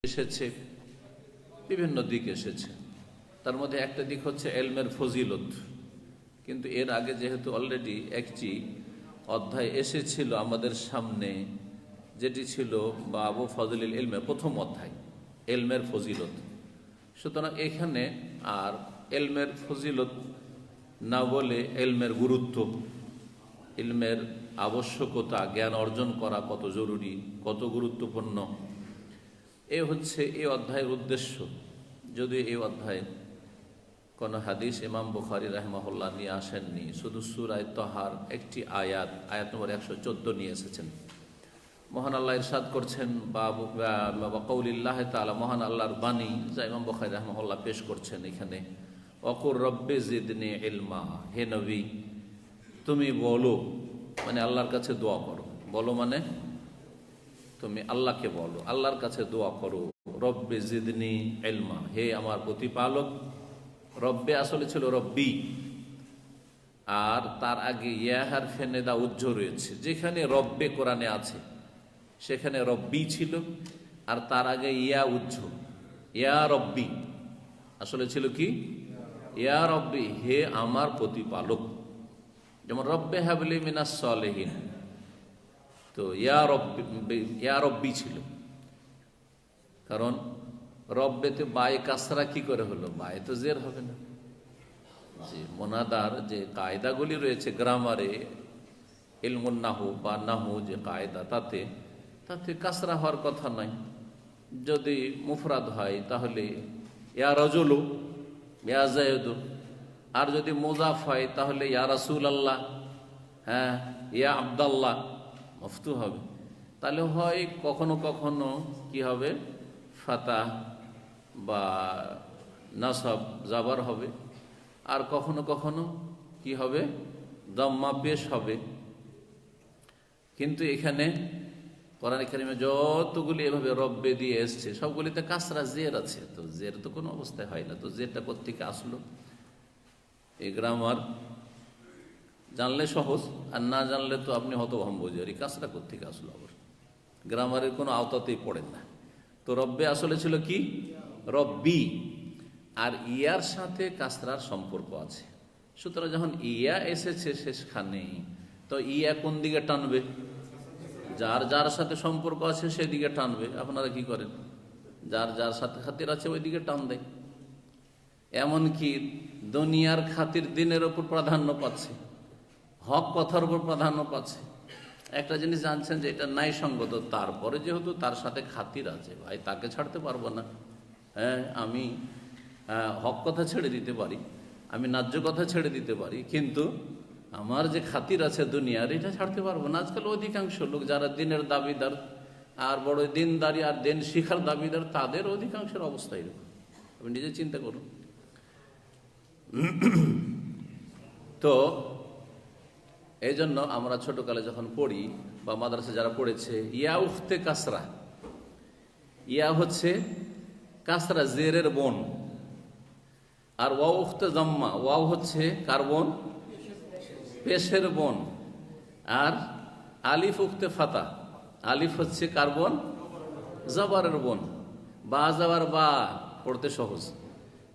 এসেছে, বিভিন্ন দিক এসেছে। তার মধ্যে একটা দিক হচ্ছে এলমের ফজিলত। কিন্তু এর আগে যেহেতু অলরেডি একটি অধ্যায় এসেছিল আমাদের সামনে, যেটি ছিল বাবু ফজলিল ইলমের প্রথম অধ্যায়, এলমের ফজিলত। সুতরাং এখানে আর এলমের ফজিলত না বলে এলমের গুরুত্ব, ইলমের আবশ্যকতা, জ্ঞান অর্জন করা কত জরুরি, কত গুরুত্বপূর্ণ, এ হচ্ছে এই অধ্যায়ের উদ্দেশ্য। যদিও এই অধ্যায়ে কোনো হাদিস ইমাম বুখারী রাহিমাহুল্লাহ নিয়ে আসেননি, শুধু সূরা তাহার একটি আয়াত নম্বর 114 নিয়ে এসেছেন। মহান আল্লাহ ইরশাদ করছেন বা কৌলিল্লাহ তাআলা, মহান আল্লাহর বাণী যা ইমাম বুখারী রাহিমাহুল্লাহ পেশ করছেন এখানে, ওয়াকুর রব্বি জিদনি ইলমা, হে নবী তুমি বলো, মানে আল্লাহর কাছে দোয়া করো, বলো মানে তুমি আল্লাহকে বলো, আল্লাহর কাছে দোয়া করো, রব্বে জিদনি ইলমা, হে আমার প্রতিপালক। রব্বে আসলে ছিল রব্বি, আর তার আগে ইয়া হারফে নেদা উজ্জ রয়েছে। যেখানে রব্বে কোরআনে আছে সেখানে রব্বি ছিল, আর তার আগে ইয়া উজ্জ, ইয়া রব্বি আসলে ছিল কি, ইয়া রব্বি, হে আমার প্রতিপালক। যেমন রব্বে হাবলি মিনাস সালেহিন, তো ইয়া রব্বি ছিল। কারণ রব্বেতে বায়ে কাসরা কি করে হলো, বায়ে তো জের হবে না। যে মোনাদার যে কায়দাগুলি রয়েছে গ্রামারে, ইলমুন নাহু বা নাহু যে কায়দা, তাতে কাসরা হওয়ার কথা নয়। যদি মুফরাদ হয় তাহলে ইয়া রাজুলু, ইয়া জায়দু, আর যদি মুজাফ হয় তাহলে ইয়া রাসূল আল্লাহ, হ্যাঁ, ইয়া আব্দাল্লাহ, মফতু হবে। তাহলে হয় কখনো কখনো কি হবে, ফাতাহ বা নাসব জাবার হবে, আর কখনো কখনো কি হবে, দম্মা পেশ হবে। কিন্তু এখানে কোরআন কারীমে যতগুলি এভাবে রব্বে দিয়ে এসছে সবগুলিতে কাসরা জের আছে। তো জের তো কোনো অবস্থায় হয় না, তো জেরটা কোত্থেকে আসলো? এই গ্রামার জানলে সহজ, আর না জানলে তো আপনি হতভম্ব যে এই কাজটা কোত্থেকে আসলো, আবার গ্রামারের কোনো আওতাতেই পড়েন না। তো রব্বে আসলে ছিল কি, রব্বি, আর ইয়ার সাথে কাসরার সম্পর্ক আছে। সুতরাং যখন ইয়া এসেছে শেষখানে, তো ইয়া কোন দিকে টানবে? যার যার সাথে সম্পর্ক আছে সেদিকে টানবে। আপনারা কি করেন? যার যার সাথে খাতির আছে ওই দিকে টান দেয়। এমনকি দুনিয়ার খাতির দিনের ওপর প্রাধান্য পাচ্ছে, হক কথার উপর প্রাধান্য পাচ্ছে। একটা জিনিস জানছেন যে এটা নাই সঙ্গত, তারপরে যেহেতু তার সাথে খাতির আছে, ভাই তাকে ছাড়তে পারবো না। হ্যাঁ, আমি হক কথা ছেড়ে দিতে পারি, আমি ন্যায্য কথা ছেড়ে দিতে পারি, কিন্তু আমার যে খাতির আছে দুনিয়ার, এটা ছাড়তে পারবো না। আজকাল অধিকাংশ লোক যারা দিনের দাবিদার আর বড় দিনদারি আর দিন শিখার দাবিদার, তাদের অধিকাংশের অবস্থা এরকম। আপনি নিজে চিন্তা করুন। তো এই জন্য আমরা ছোটকালে যখন পড়ি বা মাদ্রাসা যারা পড়েছে, ইয়া উখতে কাসরা, ইয়া হচ্ছে কাসরা জেরের বোন, আর ওয়াও উখতে জাম্মা, ওয়াও হচ্ছে কার বোন? পেশের বোন। আর আলিফ উখতে ফাতা, আলিফ হচ্ছে কার বোন? জবরের বোন। বা জবর বা, পড়তে সহজ,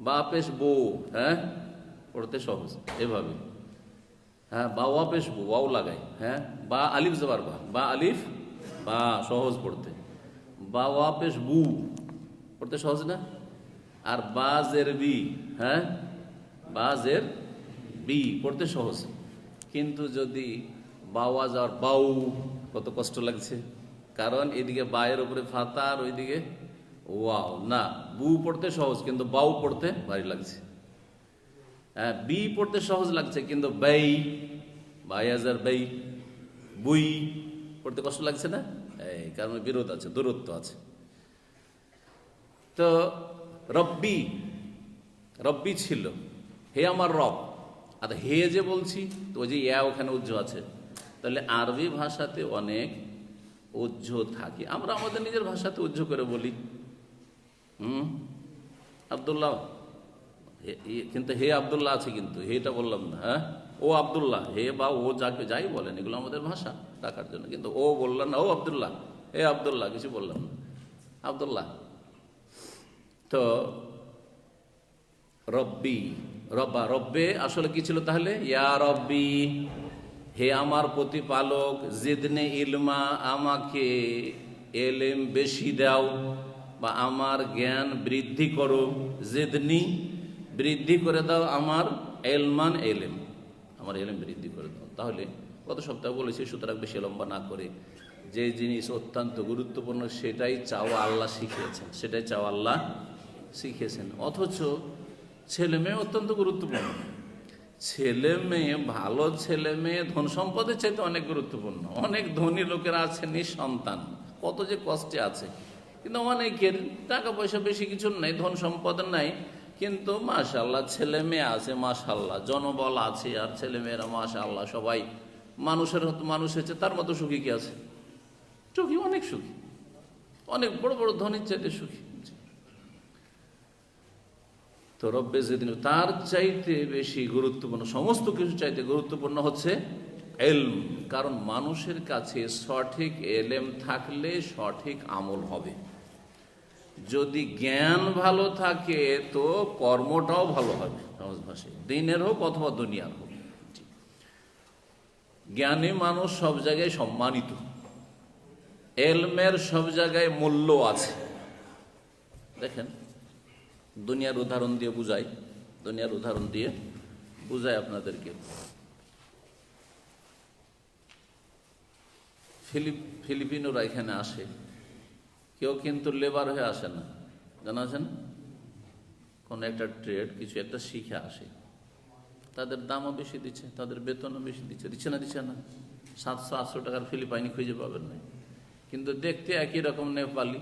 বা পেশ বউ, হ্যাঁ, পড়তে সহজ এভাবে। হ্যাঁ, বা ওয়া পেশ বউ, ওয়াও লাগাই, হ্যাঁ, বা আলিফ জবর বা, বা আলিফ বা, সহজ পড়তে। বা ওয়া পেশ বু, পড়তে সহজ না? আর বা জের বি, হ্যাঁ, বা জের বি, পড়তে সহজ। কিন্তু যদি বাওয়া যাওয়ার বাউ, কত কষ্ট লাগছে, কারণ এদিকে বায়ের উপরে ফাতা আর ওইদিকে ওয়াও। না, বু পড়তে সহজ কিন্তু বাউ পড়তে ভারী লাগছে। হ্যাঁ, বি পড়তে সহজ লাগছে কিন্তু বাই, বায়াজার বাই, বুই পড়তে কষ্ট লাগছে না? এই কারণে বিরোধ আছে, দূরত্ব আছে। তো রব্বি, রব্বি ছিল, হে আমার রব। আর হে যে বলছি, তো ওই যে ইয়া ওখানে উজ্জ আছে, তাহলে আরবি ভাষাতে অনেক উজ্জ থাকে। আমরা আমাদের নিজের ভাষাতে উজ্জ করে বলি, আব্দুল্লাহ, কিন্তু হে আব্দুল্লাহ আছে, কিন্তু হেটা বললাম না। হ্যাঁ, ও আব্দুল্লাহ, হে বা ও যাকে যাই বলেন, এগুলো আমাদের ভাষা ডাকার জন্য। কিন্তু ও বললাম না, ও আব্দুল্লাহ, হে আব্দুল্লাহ, কিছু বললাম না, আব্দুল্লাহ। তো রব্বি, রব্বা, রব্বে আসলে কি ছিল তাহলে? ইয়া রব্বি, হে আমার প্রতিপালক, জিদনে ইলমা, আমাকে এলেম বেশি দাও, বা আমার জ্ঞান বৃদ্ধি করো। জিদনি, বৃদ্ধি করে দাও আমার এলমান, এলেম, আমার এলেম বৃদ্ধি করে দাও। তাহলে গত সপ্তাহে বলেছি, সুতরাং বেশি লম্বা না করে, যে জিনিস অত্যন্ত গুরুত্বপূর্ণ সেটাই চাওয়া আল্লাহ শিখিয়েছেন, সেটাই চাওয়া আল্লাহ শিখিয়েছেন। অথচ ছেলে মেয়ে অত্যন্ত গুরুত্বপূর্ণ। ছেলে মেয়ে, ভালো ছেলে মেয়ে ধন সম্পদের চাইতে অনেক গুরুত্বপূর্ণ। অনেক ধনী লোকেরা আছে নিঃসন্তান, কত যে কষ্টে আছে, কিন্তু অনেকের টাকা পয়সা বেশি কিছু নাই, ধন সম্পদ নাই, কিন্তু মাশাআল্লাহ ছেলে মেয়ে আছে, মাশাআল্লাহ জনবল আছে, আর ছেলে মেয়েরা মাশাআল্লাহ সবাই মানুষের মানুষ হচ্ছে, তার মতো সুখী কি আছে? সুখী, অনেক সুখী, অনেক বড় বড় ধনীর চাইতে সুখী। তো রব্বে যেদিন, তার চাইতে বেশি গুরুত্বপূর্ণ, সমস্ত কিছু চাইতে গুরুত্বপূর্ণ হচ্ছে এলম। কারণ মানুষের কাছে সঠিক এলেম থাকলে সঠিক আমল হবে। যদি জ্ঞান ভালো থাকে তো কর্মটাও ভালো হবে, সহজ ভাষায়, দিনের হোক অথবা দুনিয়ার হোক। জ্ঞানী মানুষ সব জায়গায় সম্মানিত, এলমের সব জায়গায় মূল্য আছে। দেখেন, দুনিয়ার উদাহরণ দিয়ে বুঝাই, দুনিয়ার উদাহরণ দিয়ে বুঝাই আপনাদেরকে। ফিলিপিনোরা এখানে আসে, কেউ কিন্তু লেবার হয়ে আসে না, জানা আছে না? কোনো একটা ট্রেড, কিছু একটা শিখে আসে, তাদের দামও বেশি দিচ্ছে, তাদের বেতনও বেশি দিচ্ছে, দিচ্ছে না 700-800 টাকার ফিলিপাইনি খুঁজে পাবেন না, কিন্তু দেখতে একই রকম নেপালি,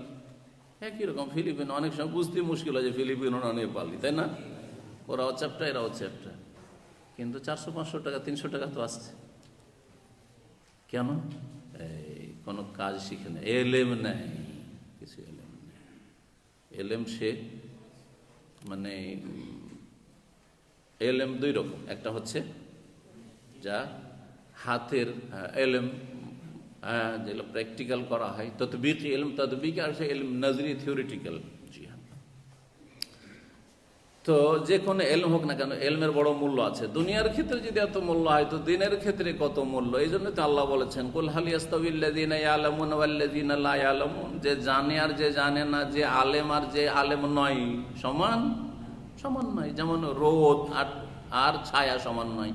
একই রকম ফিলিপিনো। অনেক সময় বুঝতে মুশকিল হয় যে ফিলিপিনো না নেপালি, তাই না? ওরাও চ্যাপ্টা, এরাও চ্যাপ্টা, কিন্তু 400-500 টাকা 300 টাকা তো আসছে। কেন? এই কোনো কাজ শিখে নেয়, এলেম নেই, কিছু এলেম নেই। এলেম সে মানে এলেম দুই রকম, একটা হচ্ছে যা হাতের এলেম, যেগুলো প্র্যাকটিক্যাল করা হয়, ততবিক এলম, ততবিক, আর সে এলম নজরি, থিওরিটিক্যাল। জি হ্যাঁ। তো যে কোনো এলম হোক না কেন, এলমের বড় মূল্য আছে। দুনিয়ার ক্ষেত্রে যদি এত মূল্য হয়, তো দিনের ক্ষেত্রে কত মূল্য। এই জন্য তো আল্লাহ বলেছেন, কুল হাল ইয়াস্তাবিল্লাযীনা ইয়ালামুনা ওয়াল্লাযীনা লা ইয়ালামুন, যে জানে আর যে জানে না, যে আলেম আর যে আলেম নয়, সমান সমান নয়। যেমন রোদ আর ছায়া সমান নয়,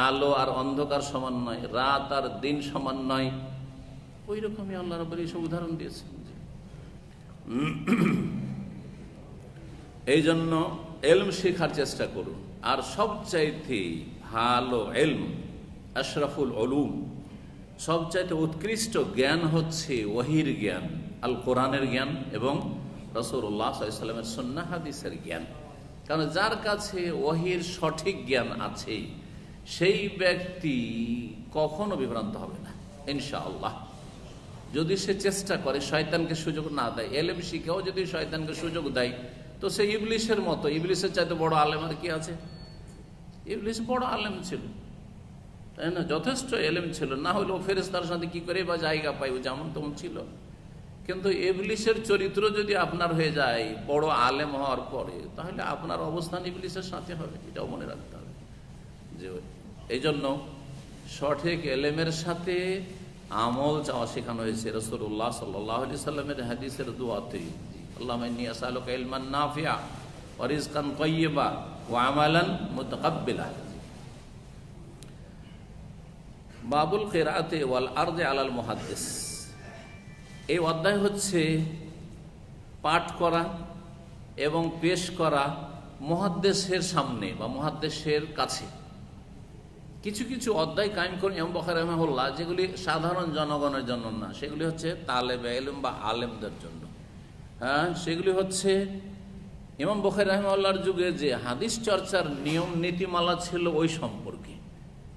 আলো আর অন্ধকার সমান নয়, রাত আর দিন সমান নয়। ওই রকমই আল্লাহ রাব্বুল এইসব উদাহরণ দিয়েছেন। এই জন্য এলম শেখার চেষ্টা করুন। আর সবচাইতে ভালো এলম, আশরাফুল উলুম, সবচাইতে উৎকৃষ্ট জ্ঞান হচ্ছে ওহীর জ্ঞান, আল কোরআনের জ্ঞান এবং রাসূলুল্লাহ সাল্লাল্লাহু আলাইহি ওয়াসাল্লামের সুন্নাহ হাদিসের জ্ঞান। কারণ যার কাছে ওহীর সঠিক জ্ঞান আছে, সেই ব্যক্তি কখনো বিভ্রান্ত হবে না ইনশাআল্লাহ, যদি সে চেষ্টা করে, শয়তানকে সুযোগ না দেয়। এলেম শিখেও যদি শয়তানকে সুযোগ দেয়, তো সে ইবলিশের মতো। ইবলিশের চাইতে বড় আলেম আর কি আছে? ইবলিশ বড় আলেম ছিল, তাই না? যথেষ্ট এলেম ছিল, না হলেও ফেরেশতার সাথে কি করে বা জায়গা পাইব, যেমন তেমন ছিল। কিন্তু ইবলিশের চরিত্র যদি আপনার হয়ে যায় বড় আলেম হওয়ার পরে, তাহলে আপনার অবস্থান ইবলিশের সাথে হবে, এটাও মনে রাখতে হবে। যে এই জন্য সঠিক এলেমের সাথে আমল চাওয়া শেখানো হয়েছে রাসূলুল্লাহ সাল্লাল্লাহু আলাইহি সাল্লামের হাদিসের দোয়াতে। আল্লাহুম্মা ইন্নী আসআলুকা ইলমান নাফিআ ওয়া রিজকান তাইয়্যিবা ওয়া আমালান মুতাকাব্বিলা। বাবুল কিরাআতি ওয়াল আরদি আলাল মুহাদ্দিস। এই অধ্যায় হচ্ছে পাঠ করা এবং পেশ করা মুহাদ্দিসের সামনে বা মুহাদ্দিসের কাছে। কিছু কিছু অধ্যায় কায়েম করেন ইমাম বুখারী রাহিমাহুল্লাহ, যেগুলি সাধারণ জনগণের জন্য না, সেগুলি হচ্ছে তালেবে ইলম বা আলেমদের জন্য। হ্যাঁ, সেগুলি হচ্ছে ইমাম বুখারী রাহিমাহুল্লাহর যুগে যে হাদিস চর্চার নিয়ম নীতিমালা ছিল ওই সম্পর্কে,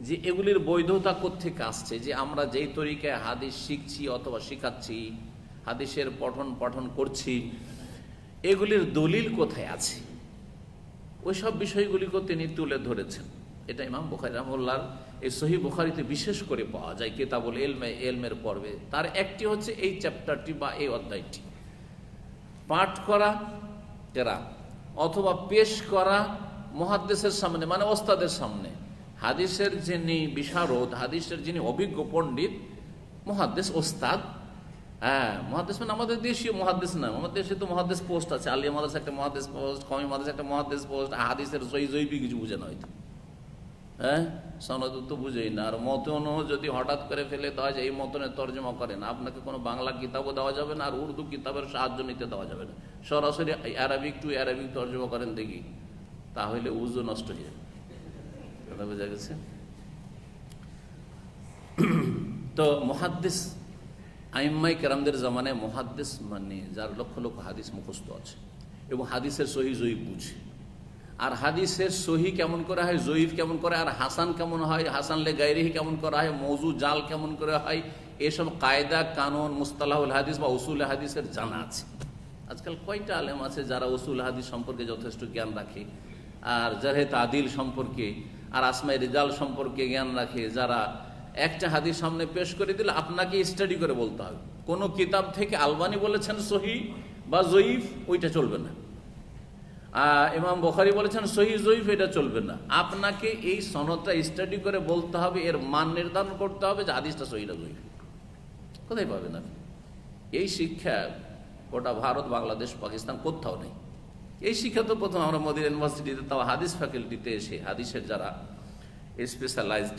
যে এগুলির বৈধতা কোত্থেকে আসছে, যে আমরা যেই তরিকায় হাদিস শিখছি অথবা শিখাচ্ছি, হাদিসের পঠন করছি, এগুলির দলিল কোথায় আছে, ওই সব বিষয়গুলিকেও তিনি তুলে ধরেছেন। এটা ইমাম বুখারী রাহিমাহুল্লাহর এই সহিহ বুখারীতে বিশেষ করে পাওয়া যায়, কিতাবুল ইলমে, ইলমের পর্বে। তার একটি হচ্ছে এই চ্যাপ্টারটি বা এই অধ্যায়টি, পাঠ করা কেরাত, অথবা পেশ করা মুহাদ্দিসের সামনে, মানে ওস্তাদের সামনে। হাদিসের যিনি বিশারদ, হাদিসের যিনি অভিজ্ঞ পণ্ডিত, মুহাদ্দিস ওস্তাদ। হ্যাঁ, মুহাদ্দিস মানে আমাদের দেশীয় মুহাদ্দিস না, আমাদের দেশে তো মুহাদ্দিস পোস্ট আছে, আলিয়া মাদ্রাসা একটা মুহাদ্দিস পোস্ট, কওমি মাদ্রাসা একটা মুহাদ্দিস পোস্ট। হাদিসের জৈবি কিছু বুঝে না হয়তো, হ্যাঁ, সনদ তো বুঝেই না। আর মতনও যদি হঠাৎ করে ফেলে দেওয়া যায়, এই মতনের তর্জমা করে না, আপনাকে কোনো বাংলা কিতাবও দেওয়া যাবে না, আর উর্দু কিতাবের সাহায্য নিতে দেওয়া যাবে না। সরাসরি অ্যারাবিক টু অ্যারাবিক তর্জমা করেন দেখি, তাহলে উজু নষ্ট হয়ে যাবে। কথা বোঝা গেছে? তো মুহাদ্দিস, আইম্মাই কেরামদের জামানায় মুহাদ্দিস মানে যার লক্ষ লক্ষ হাদিস মুখস্থ আছে এবং হাদিসের সহি জয়ীফ বুঝে। আর হাদিসের সহি কেমন করে হয়, জয়ীফ কেমন করে, আর হাসান কেমন হয়, হাসান লে গায়রিহি কেমন করা হয়, মৌজু জাল কেমন করে হয়, এসব কায়দা কানুন মুস্তালাহুল হাদিস বা উসুল হাদিসের জানা আছে। আজকাল কয়টা আলেম আছে যারা উসুল হাদিস সম্পর্কে যথেষ্ট জ্ঞান রাখে, আর জারহে তাদিল সম্পর্কে আর আসমাই রিজাল সম্পর্কে জ্ঞান রাখে, যারা একটা হাদিস সামনে পেশ করে দিলে আপনাকে স্টাডি করে বলতে হবে। কোনো কিতাব থেকে আলবানি বলেছেন সহি বা জয়ীফ, ওইটা চলবে না। ইমাম বুখারী বলেছেন সহি জয়ীফ, এটা চলবে না। আপনাকে এই সনদটা স্টাডি করে বলতে হবে, এর মান নির্ধারণ করতে হবে যে হাদিসটা সহি না জয়ীফ। কোথায় পাবেন আপনি? এই শিক্ষা গোটা ভারত, বাংলাদেশ, পাকিস্তান কোথাও নেই। এই শিক্ষা তো প্রথম আমরা মদিনা ইউনিভার্সিটিতে, তাও হাদিস ফ্যাকাল্টিতে এসে হাদিসের যারা স্পেশালাইজড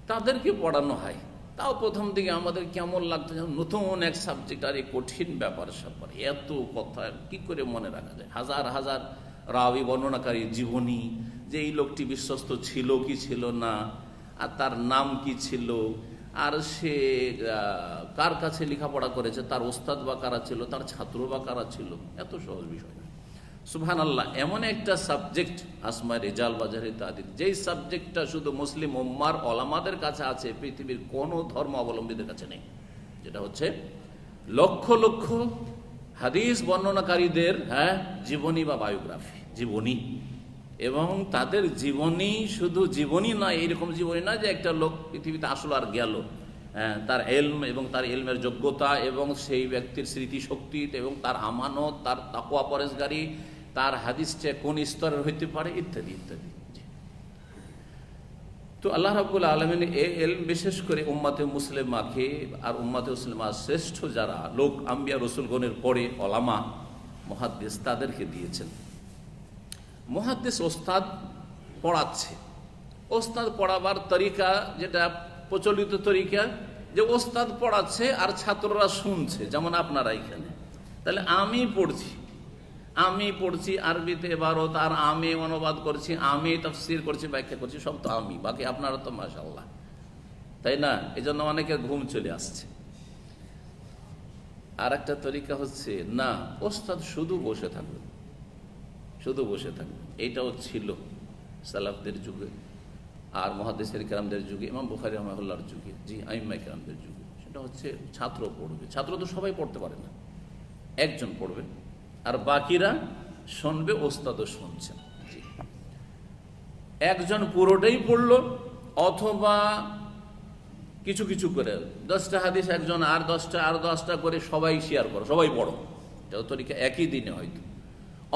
তাদেরকে পড়ানো হয়। তাও প্রথম দিকে আমাদের কেমন লাগতো, নতুন এক সাবজেক্ট, আর এই কঠিন ব্যাপার স্যাপার, এত কথা কি করে মনে রাখা যায়। হাজার হাজার রাবি বর্ণনাকারী জীবনী, যে এই লোকটি বিশ্বস্ত ছিল কি ছিল না, আর তার নাম কি ছিল, আর সে কার কাছে লেখাপড়া করেছে, তার ওস্তাদ বা কারা ছিল, তার ছাত্র বা কারা ছিল, এত সহজ বিষয় না। সুবহানাল্লাহ, এমন একটা সাবজেক্ট আসমায়ে রিজাল বা জারহে তাদিল, যেই সাবজেক্টটা শুধু মুসলিম উম্মার ওলামাদের কাছে আছে, পৃথিবীর কোনো ধর্ম অবলম্বীদের কাছে নেই। যেটা হচ্ছে লক্ষ লক্ষ হাদিস বর্ণনাকারীদের জীবনী বা বায়োগ্রাফি, জীবনী, এবং তাদের জীবনী শুধু জীবনী নয়, এইরকম জীবনী না যে একটা লোক পৃথিবীতে আসলো আর গেল। তার এলম এবং তার এলমের যোগ্যতা এবং সেই ব্যক্তির স্মৃতিশক্তি এবং তার আমানত, তার তাকওয়া পরেশগারি, তার হাদিসটা কোন স্তরের হইতে পারে, ইত্যাদি ইত্যাদি। তো আল্লাহ রাব্বুল আলামিন এই এলম বিশেষ করে উম্মাতে মুসলিমাকে আর উম্মাতে মুসলিমা শ্রেষ্ঠ যারা লোক, আম্বিয়া রসুলগণের পরে ওলামা মুহাদ্দিস, তাদেরকে দিয়েছেন। মুহাদ্দিস ওস্তাদ পড়াচ্ছে। ওস্তাদ পড়াবার তরিকা যেটা প্রচলিত তরিকা, যে ওস্তাদ পড়াচ্ছে আর ছাত্ররা শুনছে, যেমন আপনারা এখানে। তাহলে আমি পড়ছি আরবিতে এবারত, আর আমি অনুবাদ করছি, আমি তাফসীর করছি, ব্যাখ্যা করছি, সব তো আমি, বাকি আপনারা তো মাশাআল্লাহ, তাই না? এই জন্য অনেকের ঘুম চলে আসছে। আর একটা তরিকা হচ্ছে না, ওস্তাদ শুধু বসে থাকবে, শুধু বসে থাকবে। এইটাও ছিল সালাফদের যুগে, আর মুহাদ্দিসের কেরামদের যুগে, ইমাম বুখারী রাহিমাহুল্লাহর যুগে, জি আইম্মায়ে কেরামদের যুগে। সেটা হচ্ছে ছাত্র পড়বে। ছাত্র তো সবাই পড়তে পারে না, একজন পড়বে আর বাকিরা শুনবে, ওস্তাদও শুনছেন। জি, একজন পুরোটাই পড়লো, অথবা কিছু কিছু করে 10টা হাদিস একজন, আর 10টা করে সবাই শেয়ার করো, সবাই পড়ো। এটা তরিকা একই দিনে হয়তো।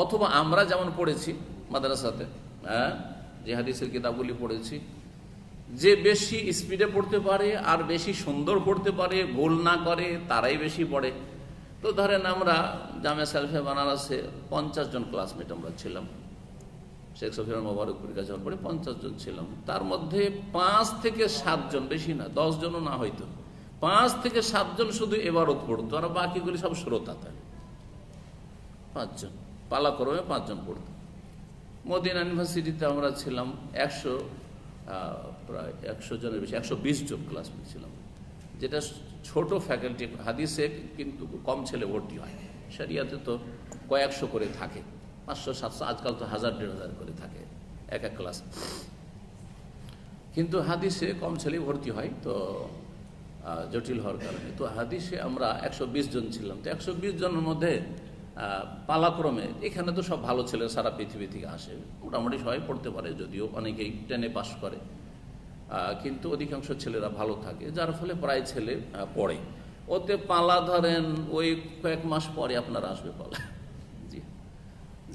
অথবা আমরা যেমন পড়েছি মাদ্রাসাতে, যে হাদিসের কিতাবগুলি পড়েছি, যে বেশি স্পিডে পড়তে পারে আর বেশি সুন্দর পড়তে পারে, ভুল না করে, তারাই বেশি পড়ে। তো ধরেন আমরা জামিয়া সালেফিয়া বানারসে 50 জন ক্লাসমেট আমরা ছিলাম। শেখ সফিউর মোবারকপুরের কাছে পড়ে 50 জন ছিলাম। তার মধ্যে 5 থেকে 7 জন, বেশি না, 10 জনও না হয়তো, 5 থেকে 7 জন শুধু এবারত পড়তো, আর বাকিগুলি সব শ্রোতা। তার 5 জন পালাক্রমে 5 জন পড়তো। মদিনা ইউনিভার্সিটিতে আমরা ছিলাম প্রায় 100 জনের বেশি, 120 জন ক্লাসমেট ছিলাম। যেটা ছোট ফ্যাকাল্টি, হাদিসে কিন্তু কম ছেলে ভর্তি হয়, শরিয়াতে তো কয়েকশো করে থাকে, 500-700, আজকাল তো 1000-1500 করে থাকে এক এক ক্লাস। কিন্তু হাদিসে কম ছেলে ভর্তি হয়, তো জটিল হওয়ার কারণে। তো হাদিসে আমরা 120 জন ছিলাম। তো 120 জনের মধ্যে পালাক্রমে, এখানে তো সব ভালো ছেলে সারা পৃথিবী থেকে আসে, মোটামুটি সবাই পড়তে পারে, যদিও অনেকেই 10-এ পাস করে, কিন্তু অধিকাংশ ছেলেরা ভালো থাকে, যার ফলে প্রায় ছেলে পড়ে। ওতে পালা ধরেন ওই কয়েক মাস পরে আপনারা আসবে পালা। জি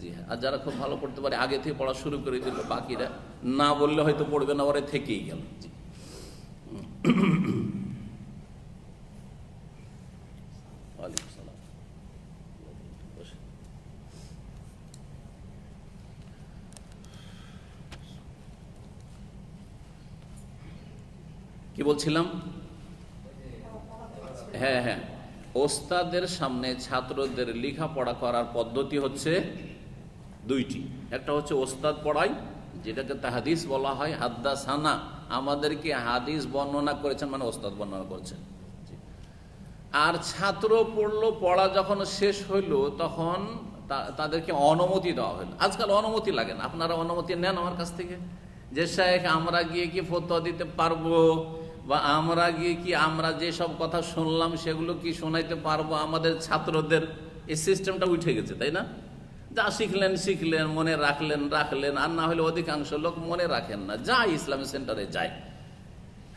জি, আর যারা খুব ভালো পড়তে পারে আগে থেকে পড়া শুরু করে দিল, বাকিরা না বললে হয়তো পড়বে না, ওরা থেকেই গেল। কি বলছিলাম? হ্যাঁ হ্যাঁ, ওস্তাদের সামনে ছাত্রদের লেখাপড়া করার পদ্ধতি হচ্ছে দুইটি। একটা হচ্ছে ওস্তাদ পড়াই, যেটাকে তাহাদিস বলা হয়, হাদ্দাসানা, আমাদেরকে হাদিস বর্ণনা করেছেন, মানে ওস্তাদ বর্ণনা করেছেন। আর ছাত্র পড়লো, পড়া যখন শেষ হইল তখন তাদেরকে অনুমতি দেওয়া হলো। আজকাল অনুমতি লাগে না, আপনারা অনুমতি নেন আমার কাছ থেকে যে শেখ আমরা গিয়ে কি ফতোয়া দিতে পারবো, বা আমরা গিয়ে কি আমরা যেসব কথা শুনলাম সেগুলো কি শোনাইতে পারবো আমাদের ছাত্রদের? এই সিস্টেমটা উঠে গেছে, তাই না? যা শিখলেন শিখলেন, মনে রাখলেন রাখলেন, আর না হলে অধিকাংশ লোক মনে রাখেন না, যাই ইসলামী সেন্টারে যায়।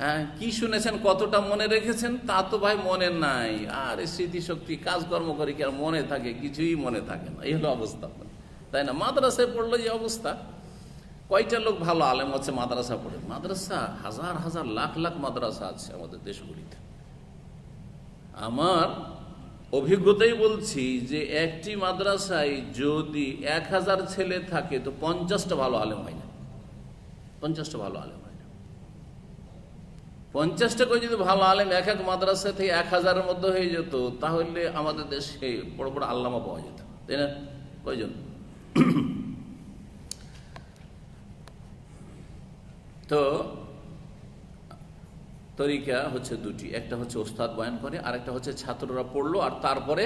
হ্যাঁ, কি শুনেছেন, কতটা মনে রেখেছেন তা তো ভাই মনে নাই। আর স্মৃতিশক্তি, কাজকর্ম করে কি আর মনে থাকে? কিছুই মনে থাকে না। এই হলো অবস্থা, তাই না? মাদ্রাসায় পড়লো এই অবস্থা। কয়টা লোক ভালো আলেম হচ্ছে মাদ্রাসা পড়ে? মাদ্রাসা হাজার হাজার লাখ লাখ মাদ্রাসা আছে আমাদের দেশগুলিতে। আমার অভিজ্ঞতাই বলছি যে একটি মাদ্রাসায় যদি 1000 ছেলে থাকে তো 50টা ভালো আলেম হয় না। 50টা ভালো আলেম হয় না। 50টা করে যদি ভালো আলেম এক এক মাদ্রাসা থেকে 1000-এর মধ্যে হয়ে যেত, তাহলে আমাদের দেশে বড় বড় আল্লামা পাওয়া যেত, তাই না? কয়জন? তো তরিকা হচ্ছে দুটি, একটা হচ্ছে ওস্তাদ বয়ান করে, আর একটা হচ্ছে ছাত্ররা পড়লো আর তারপরে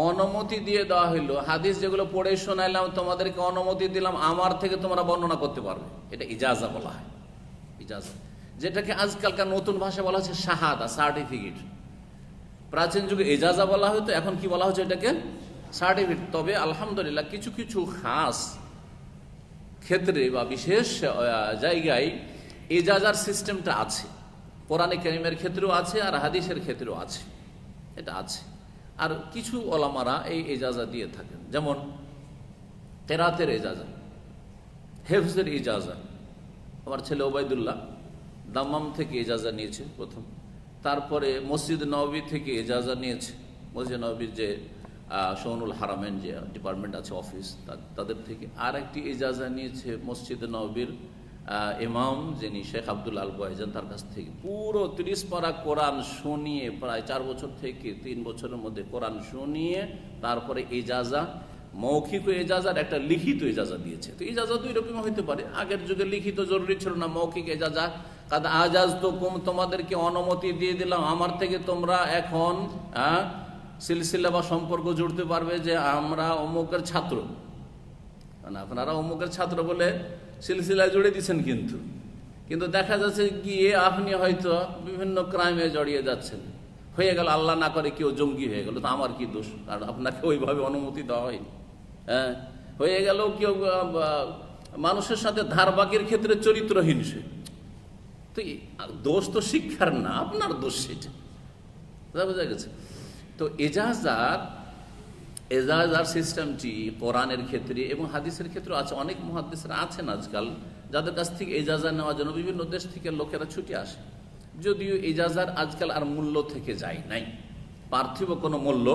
অনুমতি দিয়ে দেওয়া হইলো। হাদিস যেগুলো পড়ে শোনাইলাম, তোমাদেরকে অনুমতি দিলাম, আমার থেকে তোমরা বর্ণনা করতে পারবে, এটা ইজাজা বলা হয়। ইজাজা, যেটাকে আজকালকার নতুন ভাষা বলা হচ্ছে শাহাদা, সার্টিফিকেট। প্রাচীন যুগে ইজাজা বলা হতো, এখন কি বলা হচ্ছে? এটাকে সার্টিফিকেট। তবে আলহামদুলিল্লাহ কিছু কিছু খাস ক্ষেত্রে বা বিশেষ জায়গায় ইজাজার সিস্টেমটা আছে। কোরআনে কারীমের ক্ষেত্রেও আছে আর হাদিসের ক্ষেত্রেও আছে, এটা আছে। আর কিছু ওলামারা এই ইজাজা দিয়ে থাকেন, যেমন কেরাতের ইজাজা, হেফজের ইজাজা। আমার ছেলে ওবায়দুল্লাহ দাম্মাম থেকে ইজাজা নিয়েছে প্রথম, তারপরে মসজিদ নববী থেকে ইজাজা নিয়েছে। মসজিদ নববীর যে শৌনুল হারামেন যে ডিপার্টমেন্ট আছে, অফিস, তাদের থেকে। আর একটি ইজাজা নিয়েছে মসজিদ নববীর ইমাম যিনি শেখ আব্দুল আল বয়াজান, তার কাছ থেকে পুরো 30 পারা কোরআন শুনিয়ে, প্রায় 4 বছর থেকে 3 বছরের মধ্যে কোরআন শুনিয়ে তারপরে ইজাজা, মৌখিক ইজাজার একটা লিখিত ইজাজা দিয়েছে। তো ইজাজা দুই রকম হইতে পারে। আগের যুগে লিখিত জরুরি ছিল না, মৌখিক ইজাজা, কাদ আজাজ তো কম, তোমাদেরকে অনুমতি দিয়ে দিলাম, আমার থেকে তোমরা এখন সিলসিলা বা সম্পর্ক জুড়তে পারবে যে আমরা অমুকের ছাত্র। মানে আপনারা অমুকের ছাত্র বলে সিলসিলা জুড়ে দিচ্ছেন, কিন্তু দেখা যাচ্ছে গিয়ে আপনি হয়তো বিভিন্ন ক্রাইমে জড়িয়ে যাচ্ছেন, হয়ে গেল আল্লাহ না করে কেউ জঙ্গি হয়ে গেল, তো আমার কি দোষ? কারণ আপনাকে ওইভাবে অনুমতি দেওয়া হয়নি। হ্যাঁ, হয়ে গেল কেউ মানুষের সাথে ধারবাকির ক্ষেত্রে চরিত্রহীন, সে তো দোষ তো শিক্ষার না, আপনার দোষ সেটা, বোঝা গেছে? তো এজাজার সিস্টেমটি কোরআনের ক্ষেত্রে এবং হাদিসের ক্ষেত্রে আছে। অনেক মুহাদ্দিসরা আছেন আজকাল যাদের কাছ থেকে এজাজা নেওয়ার জন্য বিভিন্ন দেশ থেকে লোকেরা ছুটে আসে। যদিও এজাজার আজকাল আর মূল্য থেকে যায় নাই, পার্থিব কোনো মূল্য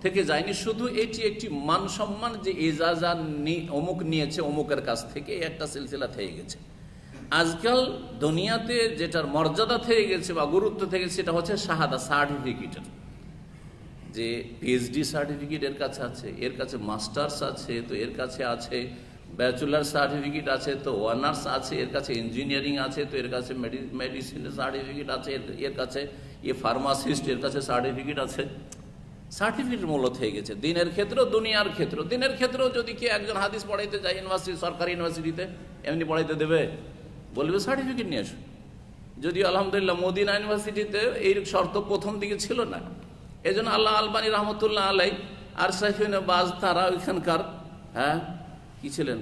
থেকে যায়নি, শুধু এটি একটি মান সম্মান যে এজাজা অমুক নিয়েছে অমুকের কাছ থেকে, একটা সিলসিলা থেকে গেছে। আজকাল দুনিয়াতে যেটার মর্যাদা থেকে গেছে বা গুরুত্ব থেকে গেছে, সেটা হচ্ছে শাহাদা, সার্টিফিকেটের। যে পিএইচডি সার্টিফিকেট এর কাছে আছে, এর কাছে মাস্টার্স আছে, তো এর কাছে আছে ব্যাচেলার সার্টিফিকেট আছে, তো অনার্স আছে, এর কাছে ইঞ্জিনিয়ারিং আছে, তো এর কাছে মেডিসিনের সার্টিফিকেট আছে, এর কাছে ফার্মাসিস্ট, এর কাছে সার্টিফিকেট আছে। সার্টিফিকেট মূল্য থেকে গেছে দিনের ক্ষেত্রেও দুনিয়ার ক্ষেত্রেও। দিনের ক্ষেত্রেও যদি কি একজন হাদিস পড়াইতে যায় ইউনিভার্সিটি, সরকারি ইউনিভার্সিটিতে, এমনি পড়াইতে দেবে? বলবে সার্টিফিকেট নিয়ে আসো। যদিও আলহামদুলিল্লাহ মদিনা ইউনিভার্সিটিতে এই শর্ত প্রথম দিকে ছিল না, এই জন্য আল্লাহ আলবানী রহমতুল্লাহ আলাই আর শাইখুন বাজ তারা ওইখানকার কি ছিলেন,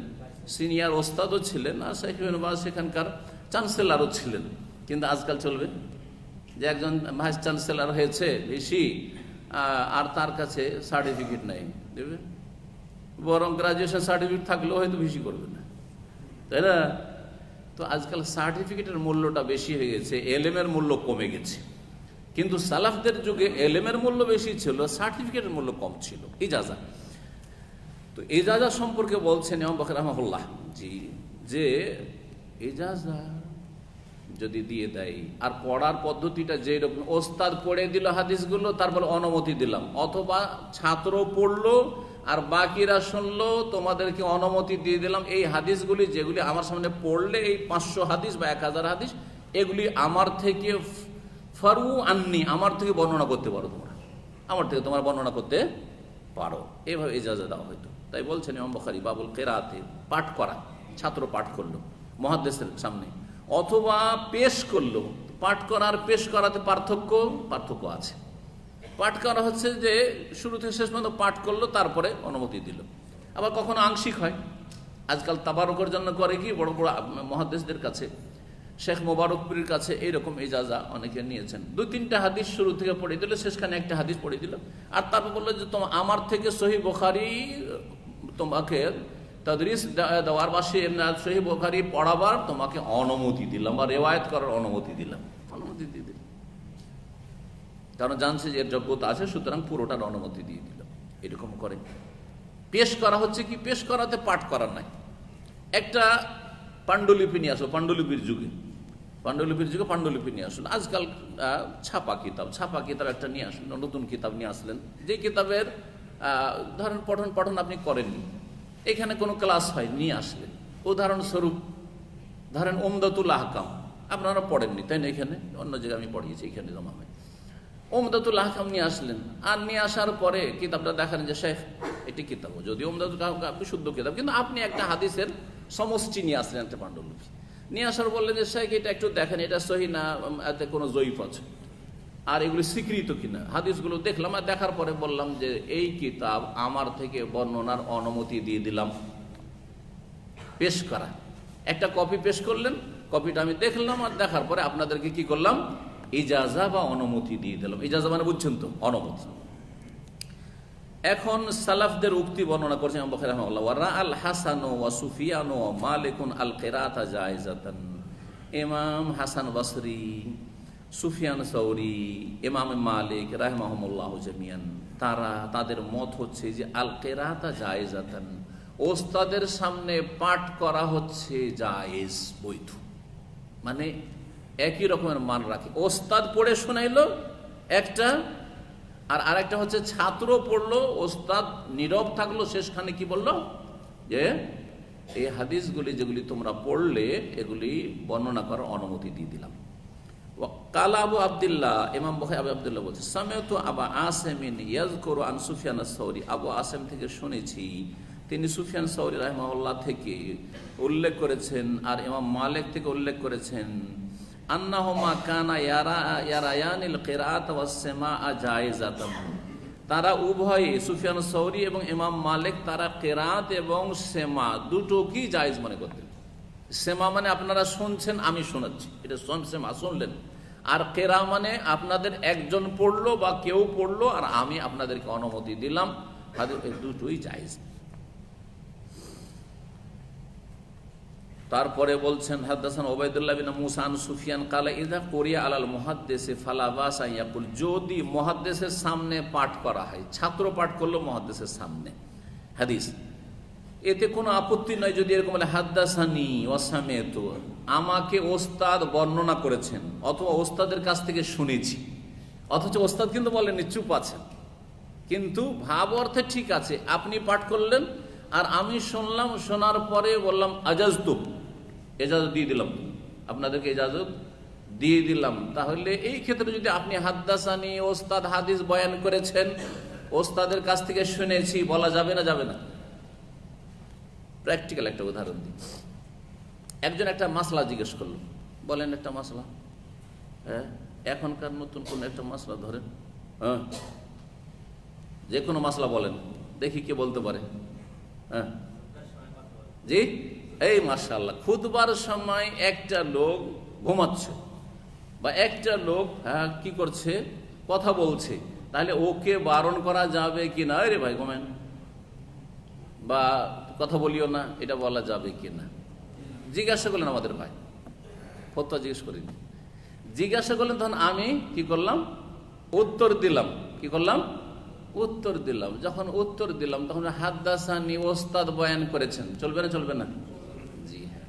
সিনিয়র ওস্তাদও ছিলেন, আর শাইখুন বাজ সেখানকার চ্যান্সেলারও ছিলেন। কিন্তু আজকাল চলবে যে একজন ভাইস চ্যান্সেলার হয়েছে বেশি আর তার কাছে সার্টিফিকেট নাই, দেবে? বরং গ্রাজুয়েশন সার্টিফিকেট থাকলেও হয়তো বেশি করবে না, তাই না? তো আজকাল সার্টিফিকেটের মূল্যটা বেশি হয়ে গেছে, এলেমের মূল্য কমে গেছে। কিন্তু সালাফদের যুগে এলেমের মূল্য বেশি ছিল, সার্টিফিকেটের মূল্য কম ছিল। ইজাজা, তো ইজাজা সম্পর্কে বলছেন ইমাম বখরি রাহিমাহুল্লাহ জি, যে ইজাজা যদি দিয়ে দেয়, আর পড়ার পদ্ধতিটা যেরকম, ওস্তাদ পড়ে দিল হাদিসগুলো, তারপর অনুমতি দিলাম, অথবা ছাত্র পড়লো আর বাকিরা শুনলো, তোমাদেরকে অনুমতি দিয়ে দিলাম, এই হাদিসগুলি যেগুলি আমার সামনে পড়লে, এই 500 হাদিস বা 1000 হাদিস, এগুলি আমার থেকে ফারু আননি, আমার থেকে বর্ণনা করতে পারো, তোমরা আমার থেকে তোমার বর্ণনা করতে পারো, এইভাবে ইজাজা দেওয়া হয়তো। তাই বলছেন ইমাম বুখারী বাবুল কিরাআতে, পাঠ করা, ছাত্র পাঠ করলো মুহাদ্দিসের সামনে, অথবা পেশ করলো। পাঠ করার পেশ করাতে পার্থক্য আছে। পাঠ করা হচ্ছে যে শুরু থেকে শেষ পর্যন্ত পাঠ করলো, তারপরে অনুমতি দিল। আবার কখনো আংশিক হয়, আজকাল তাবারুকের জন্য করে কি, বড় বড় মুহাদ্দিসদের কাছে, শেখ মোবারকপুরীর কাছে এইরকম ইজাজা অনেকে নিয়েছেন। 2-3টা হাদিস শুরু থেকে পড়ে দিল, শেষখানে একটা হাদিস পড়ে দিল, আর তারপর বললো যে তোমার আমার থেকে সহিহ বুখারী তোমাকে তাদরিস দেওয়ার বা সহিহ বুখারী পড়াবার তোমাকে অনুমতি দিলাম, বা রেওয়ায়েত করার অনুমতি দিলাম, অনুমতি দিয়ে দিল, কারণ জানছে যে এর যোগ্যতা আছে, সুতরাং পুরোটার অনুমতি দিয়ে দিল। এরকম করে পেশ করা হচ্ছে কি, পেশ করাতে পাঠ করার নাই। একটা পাণ্ডুলিপি নিয়ে আসলো, পাণ্ডুলিপির যুগে পাণ্ডুলিপি নিয়ে আসলো। আজকাল ছাপা কিতাব একটা নিয়ে আসলেন, নতুন কিতাব নিয়ে আসলেন, যে কিতাবের ধরেন পঠন আপনি করেননি, এখানে কোনো ক্লাস হয়, নিয়ে আসলেন। উদাহরণস্বরূপ ধরেন উমদাতুল আহকাম, আপনারা পড়েননি, তাই না? এখানে অন্য জায়গায় আমি পড়িয়েছি, এখানে জমা হয়। উমদাতুল আহকাম নিয়ে আসলেন, আর নিয়ে আসার পরে কিতাবটা দেখান যে শেখ এটি কিতাব, যদি উমদাতুল আহকাম শুদ্ধ কিতাব, কিন্তু আপনি একটা হাদিসের সমষ্টি নিয়ে আসলেন, একটা পাণ্ডুলিপি নিয়ে আসার বললেন যে শেখ এটা একটু দেখেন, এটা সহি না, এতে কোনো জয়ীফ আছে, আর এগুলি স্বীকৃত কিনা। হাদিসগুলো দেখলাম, আর দেখার পরে বললাম যে এই কিতাব আমার থেকে বর্ণনার অনুমতি দিয়ে দিলাম। পেশ করা, একটা কপি পেশ করলেন, কপিটা আমি দেখলাম, আর দেখার পরে আপনাদেরকে কি করলাম, ইজাজা বা অনুমতি দিয়ে দিলাম। ইজাজা মানে বুঝছেন তো, অনুমতি। এখন সালাফদের উক্তি বর্ণনা করছেন ইমাম বুখারী রাহিমাহুল্লাহ, ওয়া রাআল হাসান ওয়া সুফিয়ান ওয়া মালিকুন আল কিরাআতা জায়েজাতান। ইমাম হাসান বসরি, সুফিয়ান সাউরি, ইমাম মালিক রাহিমাহুমুল্লাহ জামিয়ান, তাদের মত হচ্ছে যে আল কিরাআতা জায়েজাতান, ওস্তাদের সামনে পাঠ করা হচ্ছে জায়েজ, বৈধ, মানে একই রকমের মান রাখে। ওস্তাদ পড়ে শোনাইলো একটা, আর আরেকটা হচ্ছে ছাত্র পড়লো, ওস্তাদ নীরব থাকলো, শেষখানে কি বললো যে এই হাদিসগুলি যেগুলি তোমরা পড়লে, এগুলি বর্ণনা করার অনুমতি দিয়ে দিলাম। কালা আবু আব্দুল্লাহ, ইমাম বুখারী আবু আব্দুল্লাহ বলছে, সামিআতু আবা আসিমিন ইয়াযকুরু আন সুফিয়ান আস-সাউরি, আবু আসিম থেকে শুনেছি, তিনি সুফিয়ান সাউরি রাহিমাহুল্লাহ থেকে উল্লেখ করেছেন, আর ইমাম মালিক থেকে উল্লেখ করেছেন, আন্নাহুমা কানা ইয়ারায়ানিল কিরাআত ওয়াস সামাআ জায়েজাতান, তারা উভয়ে সুফিয়ান সাউরি এবং ইমাম মালিক তারা কিরাআত এবং সেমা দুটোকেই জায়েজ মনে করতেন। সেমা মানে আপনারা শুনছেন, আমি শোনাচ্ছি, এটা সেমা, শুনলেন। আর কেরা মানে আপনাদের একজন পড়লো বা কেউ পড়লো, আর আমি আপনাদেরকে অনুমতি দিলাম, দুটোই জায়েজ। তারপরে বলছেন হাদাসানা উবাইদুল্লাহ বিন মুসা আন সুফিয়ান কালা ইযা কুরিয়া আলাল মুহাদ্দিসি ফালা বাসা ইয়াকুল, যদি মুহাদ্দিসের সামনে পাঠ করা হয়, ছাত্র পাঠ করলো মুহাদ্দিসের সামনে হাদিস, এতে কোনো আপত্তি নয় যদি এরকম বলে হাদাসানি ওয়া সামিআতু, আমাকে ওস্তাদ বর্ণনা করেছেন, অথবা ওস্তাদের কাছ থেকে শুনেছি, অথচ ওস্তাদ কিন্তু বলেননি, চুপ আছেন, কিন্তু ভাব অর্থে ঠিক আছে, আপনি পাঠ করলেন আর আমি শুনলাম, শোনার পরে বললাম আজাজতু, এজাজত দিয়ে দিলাম, আপনাদেরকে এজাজত দিয়ে দিলাম। তাহলে এই ক্ষেত্রে যদি আপনি হাদাসানি, ওস্তাদ হাদিস বয়ান করেছেন, ওস্তাদের কাছ থেকে শুনেছি, বলা যাবে না? যাবে না। প্র্যাকটিক্যাল একটা উদাহরণ দিই। একজন একটা মাসলা জিজ্ঞেস করলো, বলেন একটা মাসলা, হ্যাঁ এখনকার নতুন কোন একটা মাসলা ধরেন, হ্যাঁ যে কোনো মাসলা বলেন, দেখি কে বলতে পারে। হ্যাঁ জি, এই মাশাআল্লাহ, খুতবার সময় একটা লোক ঘুমাচ্ছে, বা একটা লোক কি করছে, কথা বলছে, তাহলে ওকে বারণ করা যাবে কি না? রে ভাই ঘুমেন, বা কথা বলিও না, এটা বলা যাবে কি না? জিজ্ঞাসা করলেন আমাদের ভাই, ফতোয়া জিজ্ঞেস করিনি, জিজ্ঞাসা করলেন, তখন আমি কি করলাম? উত্তর দিলাম। কি করলাম? উত্তর দিলাম। যখন উত্তর দিলাম তখন হাদ্দাসানি, ওস্তাদ বয়ান করেছেন, চলবে না? চলবে না? জি হ্যাঁ।